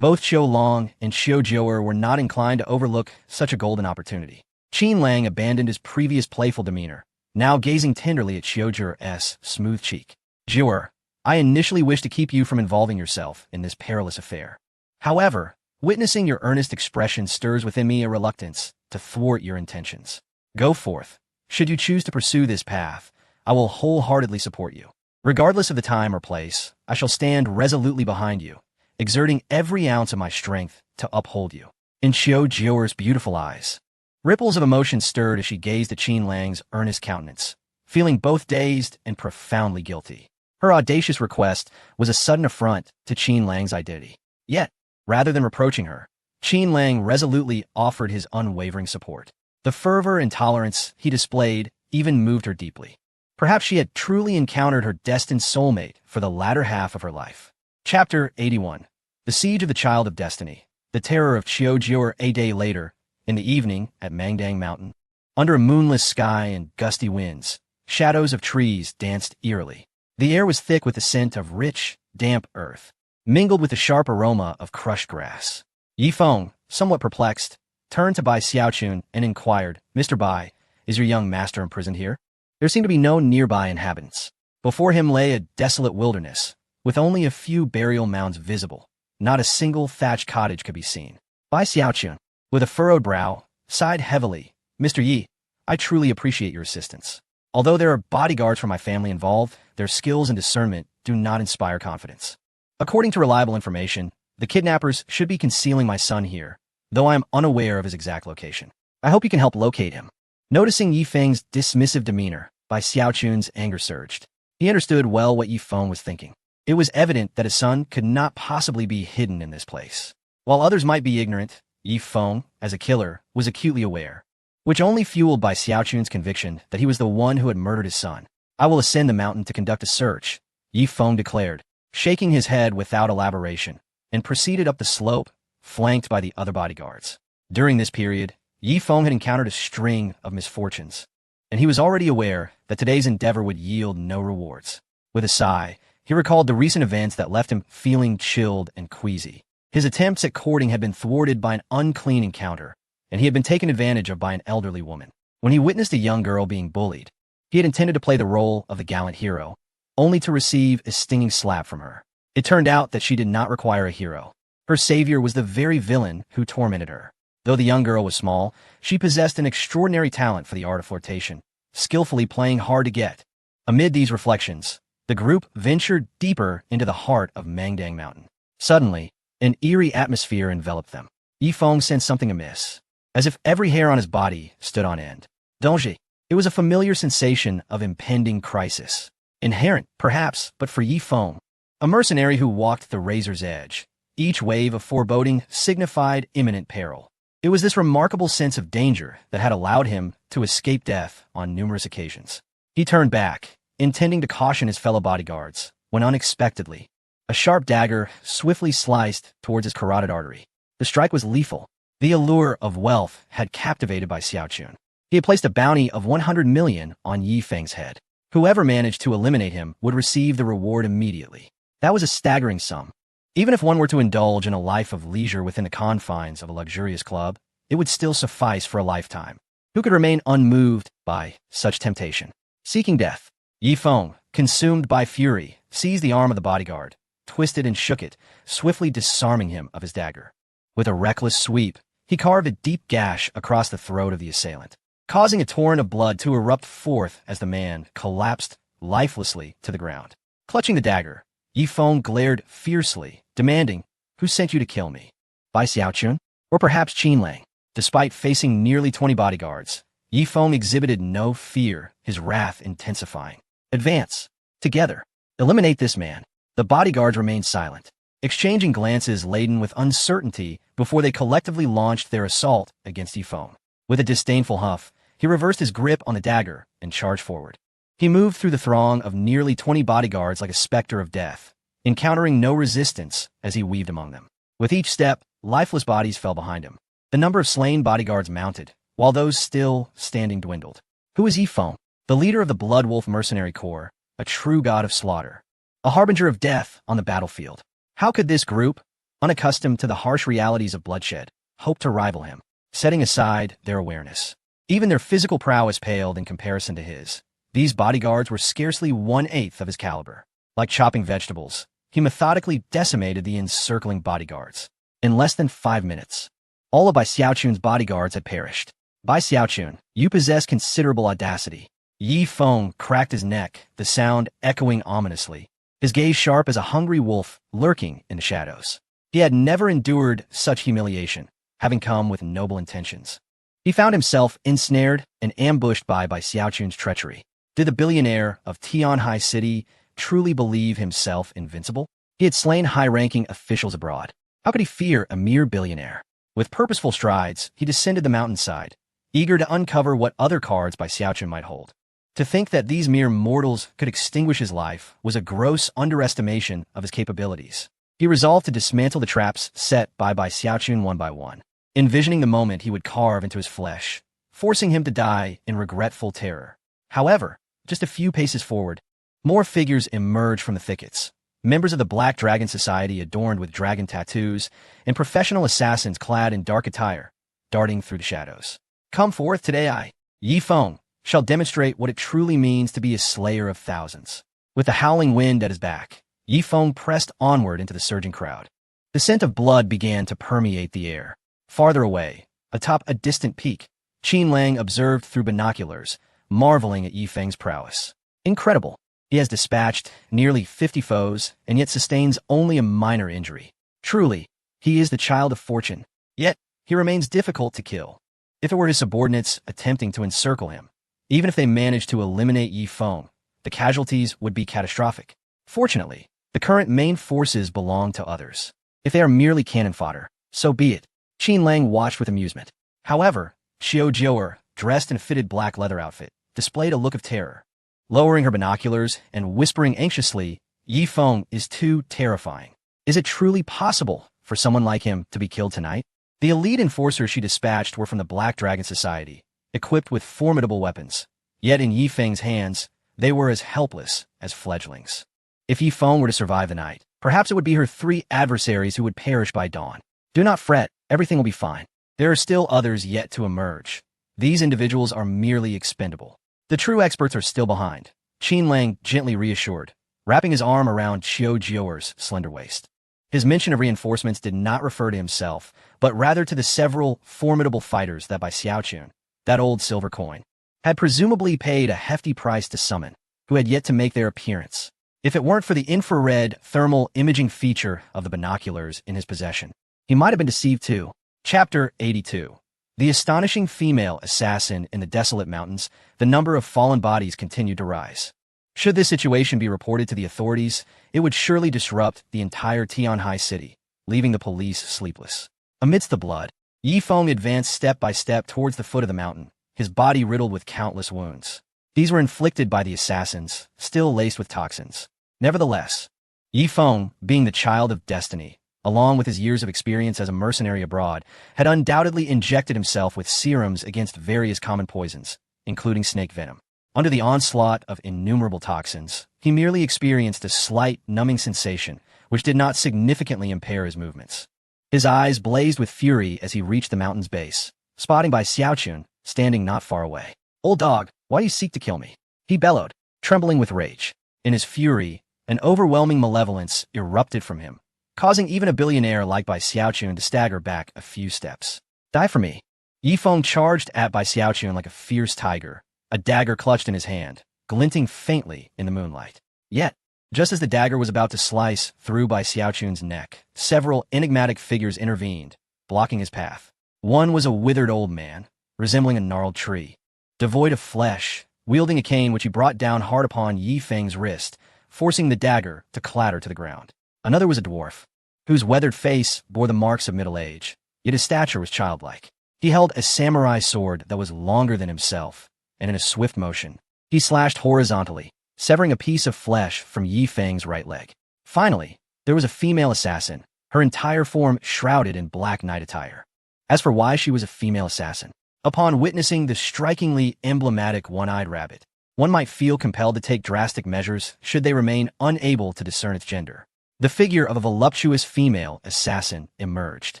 Both Qiu Long and Qiu Jiu'er were not inclined to overlook such a golden opportunity. Qin Lang abandoned his previous playful demeanor, now gazing tenderly at Qiu Jiu'er's smooth cheek. "Jiu'er, I initially wished to keep you from involving yourself in this perilous affair. However, witnessing your earnest expression stirs within me a reluctance to thwart your intentions. Go forth. Should you choose to pursue this path, I will wholeheartedly support you. Regardless of the time or place, I shall stand resolutely behind you, exerting every ounce of my strength to uphold you. In Xiao Jior's beautiful eyes, ripples of emotion stirred as she gazed at Qin Lang's earnest countenance, feeling both dazed and profoundly guilty. Her audacious request was a sudden affront to Qin Lang's identity. Yet, rather than reproaching her, Qin Lang resolutely offered his unwavering support. The fervor and tolerance he displayed even moved her deeply. Perhaps she had truly encountered her destined soulmate for the latter half of her life. Chapter 81. The Siege of the Child of Destiny. The terror of Qiujiur. A day later, in the evening at Mangdang Mountain, under a moonless sky and gusty winds, shadows of trees danced eerily. The air was thick with the scent of rich, damp earth, mingled with the sharp aroma of crushed grass. Yi Feng, somewhat perplexed, turned to Bai Xiaochun and inquired, "Mr. Bai, is your young master imprisoned here?" There seemed to be no nearby inhabitants. Before him lay a desolate wilderness, with only a few burial mounds visible. Not a single thatched cottage could be seen. Bai Xiaochun, with a furrowed brow, sighed heavily. "Mr. Yi, I truly appreciate your assistance. Although there are bodyguards from my family involved, their skills and discernment do not inspire confidence. According to reliable information, the kidnappers should be concealing my son here, though I am unaware of his exact location. I hope you can help locate him." Noticing Yi Feng's dismissive demeanor, Bai Xiaochun's anger surged. He understood well what Yi Feng was thinking. It was evident that his son could not possibly be hidden in this place. While others might be ignorant, Yi Feng, as a killer, was acutely aware, which only fueled Bai Xiaochun's conviction that he was the one who had murdered his son. "I will ascend the mountain to conduct a search," Yi Feng declared, shaking his head without elaboration, and proceeded up the slope, flanked by the other bodyguards. During this period, Yi Feng had encountered a string of misfortunes, and he was already aware that today's endeavor would yield no rewards. With a sigh, he recalled the recent events that left him feeling chilled and queasy. His attempts at courting had been thwarted by an unclean encounter, and he had been taken advantage of by an elderly woman. When he witnessed a young girl being bullied, he had intended to play the role of the gallant hero, only to receive a stinging slap from her. It turned out that she did not require a hero. Her savior was the very villain who tormented her. Though the young girl was small, she possessed an extraordinary talent for the art of flirtation, skillfully playing hard to get. Amid these reflections, the group ventured deeper into the heart of Mangdang Mountain. Suddenly, an eerie atmosphere enveloped them. Yi Feng sensed something amiss, as if every hair on his body stood on end. Danger. It was a familiar sensation of impending crisis. Inherent, perhaps, but for Yi Feng, a mercenary who walked the razor's edge. Each wave of foreboding signified imminent peril. It was this remarkable sense of danger that had allowed him to escape death on numerous occasions. He turned back, intending to caution his fellow bodyguards, when unexpectedly, a sharp dagger swiftly sliced towards his carotid artery. The strike was lethal. The allure of wealth had captivated Bai Xiaochun. He had placed a bounty of 100 million on Yi Feng's head. Whoever managed to eliminate him would receive the reward immediately. That was a staggering sum. Even if one were to indulge in a life of leisure within the confines of a luxurious club, it would still suffice for a lifetime. Who could remain unmoved by such temptation? Seeking death, Yi Feng, consumed by fury, seized the arm of the bodyguard, twisted and shook it, swiftly disarming him of his dagger. With a reckless sweep, he carved a deep gash across the throat of the assailant, causing a torrent of blood to erupt forth as the man collapsed lifelessly to the ground. Clutching the dagger, Yi Feng glared fiercely, demanding, "Who sent you to kill me? Bai Xiaochun? Or perhaps Qin Lang?" Despite facing nearly 20 bodyguards, Yi Feng exhibited no fear, his wrath intensifying. "Advance. Together. Eliminate this man." The bodyguards remained silent, exchanging glances laden with uncertainty before they collectively launched their assault against Yi Feng. With a disdainful huff, he reversed his grip on the dagger and charged forward. He moved through the throng of nearly 20 bodyguards like a specter of death, encountering no resistance as he weaved among them. With each step, lifeless bodies fell behind him. The number of slain bodyguards mounted, while those still standing dwindled. Who was Yi Feng? The leader of the Blood Wolf Mercenary Corps, a true god of slaughter, a harbinger of death on the battlefield. How could this group, unaccustomed to the harsh realities of bloodshed, hope to rival him? Setting aside their awareness, even their physical prowess paled in comparison to his. These bodyguards were scarcely 1/8 of his caliber. Like chopping vegetables, he methodically decimated the encircling bodyguards. In less than 5 minutes, all of Bai Xiaochun's bodyguards had perished. Bai Xiaochun, you possess considerable audacity. Yi Feng cracked his neck, the sound echoing ominously, his gaze sharp as a hungry wolf lurking in the shadows. He had never endured such humiliation, having come with noble intentions. He found himself ensnared and ambushed by Xiaochun's treachery. Did the billionaire of Tianhai City truly believe himself invincible? He had slain high-ranking officials abroad. How could he fear a mere billionaire? With purposeful strides, he descended the mountainside, eager to uncover what other cards Xiaochun might hold. To think that these mere mortals could extinguish his life was a gross underestimation of his capabilities. He resolved to dismantle the traps set by Xiaochun one by one, envisioning the moment he would carve into his flesh, forcing him to die in regretful terror. However, just a few paces forward, more figures emerged from the thickets. Members of the Black Dragon Society adorned with dragon tattoos, and professional assassins clad in dark attire, darting through the shadows. Come forth today, Yi Feng, shall demonstrate what it truly means to be a slayer of thousands. With the howling wind at his back, Yi Feng pressed onward into the surging crowd. The scent of blood began to permeate the air. Farther away, atop a distant peak, Qin Lang observed through binoculars, marveling at Yi Feng's prowess. Incredible. He has dispatched nearly 50 foes, and yet sustains only a minor injury. Truly, he is the child of fortune. Yet, he remains difficult to kill. If it were his subordinates attempting to encircle him, even if they managed to eliminate Yi Feng, the casualties would be catastrophic. Fortunately, the current main forces belong to others. If they are merely cannon fodder, so be it. Qin Lang watched with amusement. However, Xiao Jiuer, dressed in a fitted black leather outfit, displayed a look of terror. Lowering her binoculars and whispering anxiously, Yi Feng is too terrifying. Is it truly possible for someone like him to be killed tonight? The elite enforcers she dispatched were from the Black Dragon Society, equipped with formidable weapons. Yet in Yi Feng's hands, they were as helpless as fledglings. If Yi Feng were to survive the night, perhaps it would be her 3 adversaries who would perish by dawn. Do not fret, everything will be fine. There are still others yet to emerge. These individuals are merely expendable. The true experts are still behind, Qin Lang gently reassured, wrapping his arm around Xiao Jiuer's slender waist. His mention of reinforcements did not refer to himself, but rather to the several formidable fighters that Xiaochun, that old silver coin, had presumably paid a hefty price to summon, who had yet to make their appearance. If it weren't for the infrared thermal imaging feature of the binoculars in his possession, he might have been deceived too. Chapter 82. The astonishing female assassin in the desolate mountains, the number of fallen bodies continued to rise. Should this situation be reported to the authorities, it would surely disrupt the entire Tianhai city, leaving the police sleepless. Amidst the blood, Yi Feng advanced step by step towards the foot of the mountain, his body riddled with countless wounds. These were inflicted by the assassins, still laced with toxins. Nevertheless, Yi Feng, being the child of destiny, along with his years of experience as a mercenary abroad, had undoubtedly injected himself with serums against various common poisons, including snake venom. Under the onslaught of innumerable toxins, he merely experienced a slight numbing sensation, which did not significantly impair his movements. His eyes blazed with fury as he reached the mountain's base, spotting Xiaochun, standing not far away. "Old dog, why do you seek to kill me?" he bellowed, trembling with rage. In his fury, an overwhelming malevolence erupted from him, causing even a billionaire like Xiaochun to stagger back a few steps. "Die for me." Yi Feng charged at Xiaochun like a fierce tiger, a dagger clutched in his hand, glinting faintly in the moonlight. Yet, just as the dagger was about to slice through Xiaochun's neck, several enigmatic figures intervened, blocking his path. One was a withered old man, resembling a gnarled tree, devoid of flesh, wielding a cane which he brought down hard upon Yi Feng's wrist, forcing the dagger to clatter to the ground. Another was a dwarf, whose weathered face bore the marks of middle age, yet his stature was childlike. He held a samurai sword that was longer than himself, and in a swift motion, he slashed horizontally, severing a piece of flesh from Yi Feng's right leg. Finally, there was a female assassin, her entire form shrouded in black night attire. As for why she was a female assassin, upon witnessing the strikingly emblematic one-eyed rabbit, one might feel compelled to take drastic measures should they remain unable to discern its gender. The figure of a voluptuous female assassin emerged,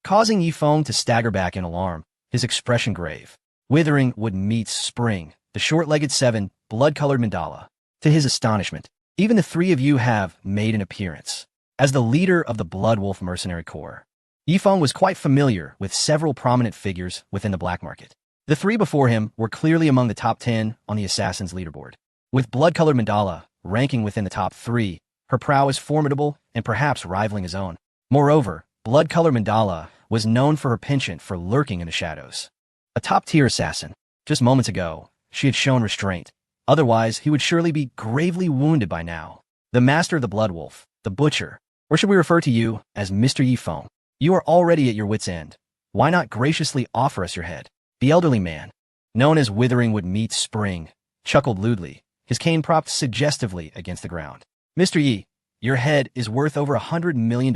causing Yi Feng to stagger back in alarm, his expression grave. Withering wood meets spring, the short-legged 7, blood-colored mandala. To his astonishment, even the 3 of you have made an appearance. As the leader of the Blood Wolf Mercenary Corps, Yi Feng was quite familiar with several prominent figures within the black market. The three before him were clearly among the top 10 on the assassin's leaderboard. With blood-colored mandala ranking within the top 3, her prowess formidable and perhaps rivaling his own. Moreover, blood-colored mandala was known for her penchant for lurking in the shadows. A top-tier assassin. Just moments ago, she had shown restraint. Otherwise, he would surely be gravely wounded by now. The master of the Blood Wolf, the Butcher, or should we refer to you as Mr. Yifeng? You are already at your wit's end. Why not graciously offer us your head? The elderly man, known as Withering Would Meet Spring, chuckled lewdly, his cane propped suggestively against the ground. Mr. Yi, your head is worth over $100 million.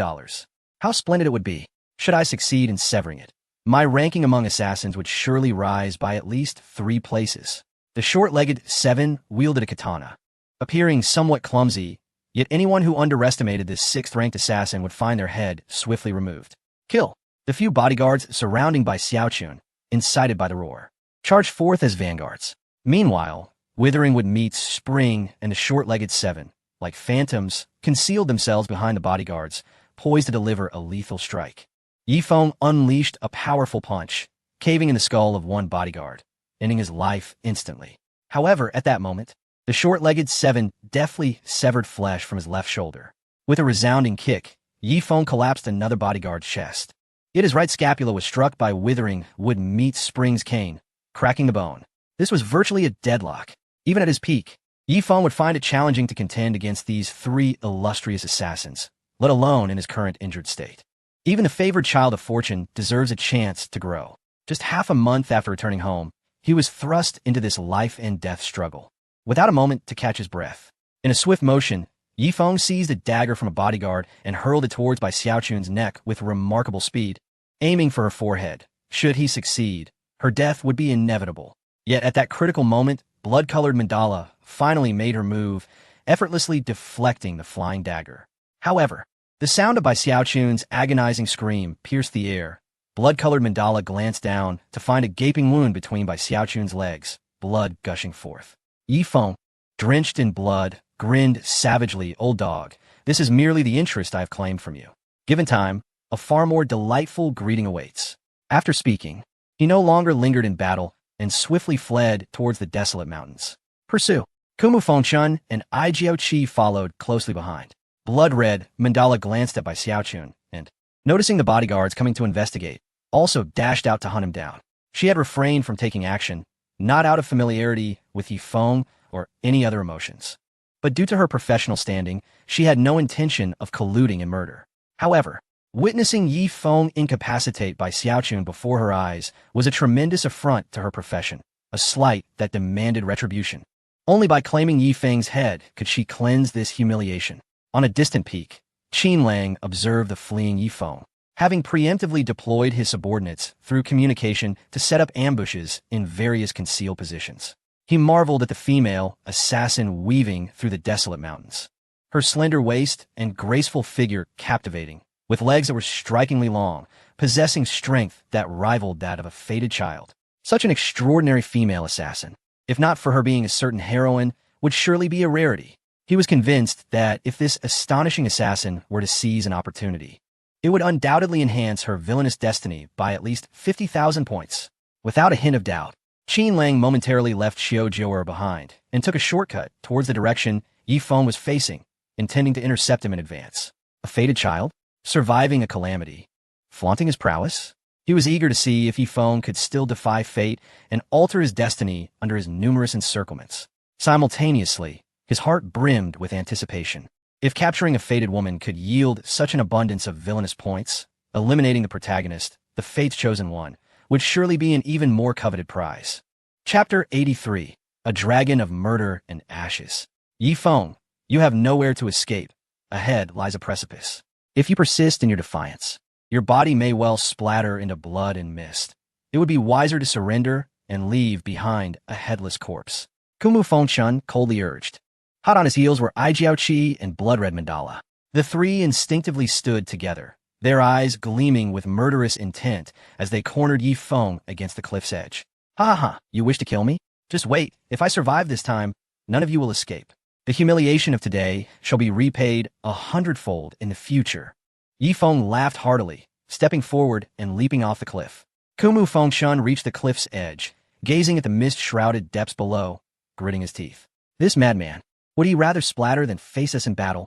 How splendid it would be, should I succeed in severing it. My ranking among assassins would surely rise by at least 3 places. The short-legged 7 wielded a katana, appearing somewhat clumsy, yet anyone who underestimated this 6th-ranked assassin would find their head swiftly removed. Kill. The few bodyguards surrounding by Xiaochun, incited by the roar, charged forth as vanguards. Meanwhile, Withering Would Meet Spring and the short-legged 7, like phantoms, concealed themselves behind the bodyguards, poised to deliver a lethal strike. Yifeng unleashed a powerful punch, caving in the skull of one bodyguard, ending his life instantly. However, at that moment, the short-legged 7 deftly severed flesh from his left shoulder. With a resounding kick, Yifeng collapsed another bodyguard's chest. Yet his right scapula was struck by Withering Would Meet Spring's cane, cracking the bone. This was virtually a deadlock. Even at his peak, Yifeng would find it challenging to contend against these 3 illustrious assassins, let alone in his current injured state. Even the favored child of fortune deserves a chance to grow. Just half a month after returning home, he was thrust into this life-and-death struggle. Without a moment to catch his breath, in a swift motion, Yifeng seized a dagger from a bodyguard and hurled it towards Bai Xiaochun's neck with remarkable speed, aiming for her forehead. Should he succeed, her death would be inevitable. Yet at that critical moment, blood-colored mandala finally made her move, effortlessly deflecting the flying dagger. However, the sound of Bai Xiaochun's agonizing scream pierced the air. Blood-colored mandala glanced down to find a gaping wound between Bai Xiaochun's legs, blood gushing forth. Yifeng, drenched in blood, grinned savagely. Old dog, this is merely the interest I have claimed from you. Given time, a far more delightful greeting awaits. After speaking, he no longer lingered in battle and swiftly fled towards the desolate mountains. Pursue. Kumu Fengchun and Ai Jiaoqi followed closely behind. Blood-red, Mandala glanced at Bai Xiaochun and, noticing the bodyguards coming to investigate, also dashed out to hunt him down. She had refrained from taking action, not out of familiarity with Yifeng or any other emotions, but due to her professional standing, she had no intention of colluding in murder. However, witnessing Yifeng incapacitate Bai Xiaochun before her eyes was a tremendous affront to her profession, a slight that demanded retribution. Only by claiming Yifeng's head could she cleanse this humiliation. On a distant peak, Qin Lang observed the fleeing Yifeng, having preemptively deployed his subordinates through communication to set up ambushes in various concealed positions. He marveled at the female assassin weaving through the desolate mountains. Her slender waist and graceful figure captivating, with legs that were strikingly long, possessing strength that rivaled that of a fated child. Such an extraordinary female assassin, if not for her being a certain heroine, would surely be a rarity. He was convinced that if this astonishing assassin were to seize an opportunity, it would undoubtedly enhance her villainous destiny by at least 50,000 points. Without a hint of doubt, Qin Lang momentarily left Xiao Zhou'er behind and took a shortcut towards the direction Yifeng was facing, intending to intercept him in advance. A fated child? Surviving a calamity? Flaunting his prowess? He was eager to see if Yifeng could still defy fate and alter his destiny under his numerous encirclements. Simultaneously, his heart brimmed with anticipation. If capturing a fated woman could yield such an abundance of villainous points, eliminating the protagonist, the fate's chosen one, would surely be an even more coveted prize. Chapter 83. A Dragon of Murder and Ashes. Yifeng, you have nowhere to escape. Ahead lies a precipice. If you persist in your defiance, your body may well splatter into blood and mist. It would be wiser to surrender and leave behind a headless corpse. Kumu Fengchun coldly urged. Hot on his heels were Ai Jiaoqi and Blood-Red Mandala. The three instinctively stood together, their eyes gleaming with murderous intent as they cornered Yifeng against the cliff's edge. Ha ha, you wish to kill me? Just wait, if I survive this time, none of you will escape. The humiliation of today shall be repaid 100-fold in the future. Yifeng laughed heartily, stepping forward and leaping off the cliff. Kumu Fengshan reached the cliff's edge, gazing at the mist-shrouded depths below, gritting his teeth. This madman. Would he rather splatter than face us in battle?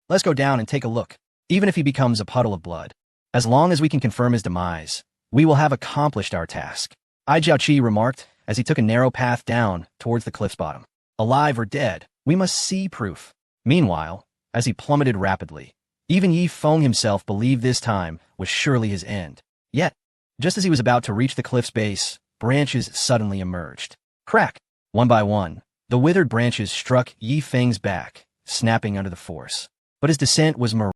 Let's go down and take a look, even if he becomes a puddle of blood. As long as we can confirm his demise, we will have accomplished our task. Ai Jiaoqi remarked as he took a narrow path down towards the cliff's bottom. Alive or dead, we must see proof. Meanwhile, as he plummeted rapidly, even Yi Feng himself believed this time was surely his end. Yet, just as he was about to reach the cliff's base, branches suddenly emerged. Crack! One by one, the withered branches struck Yi Feng's back, snapping under the force. But his descent was miraculous.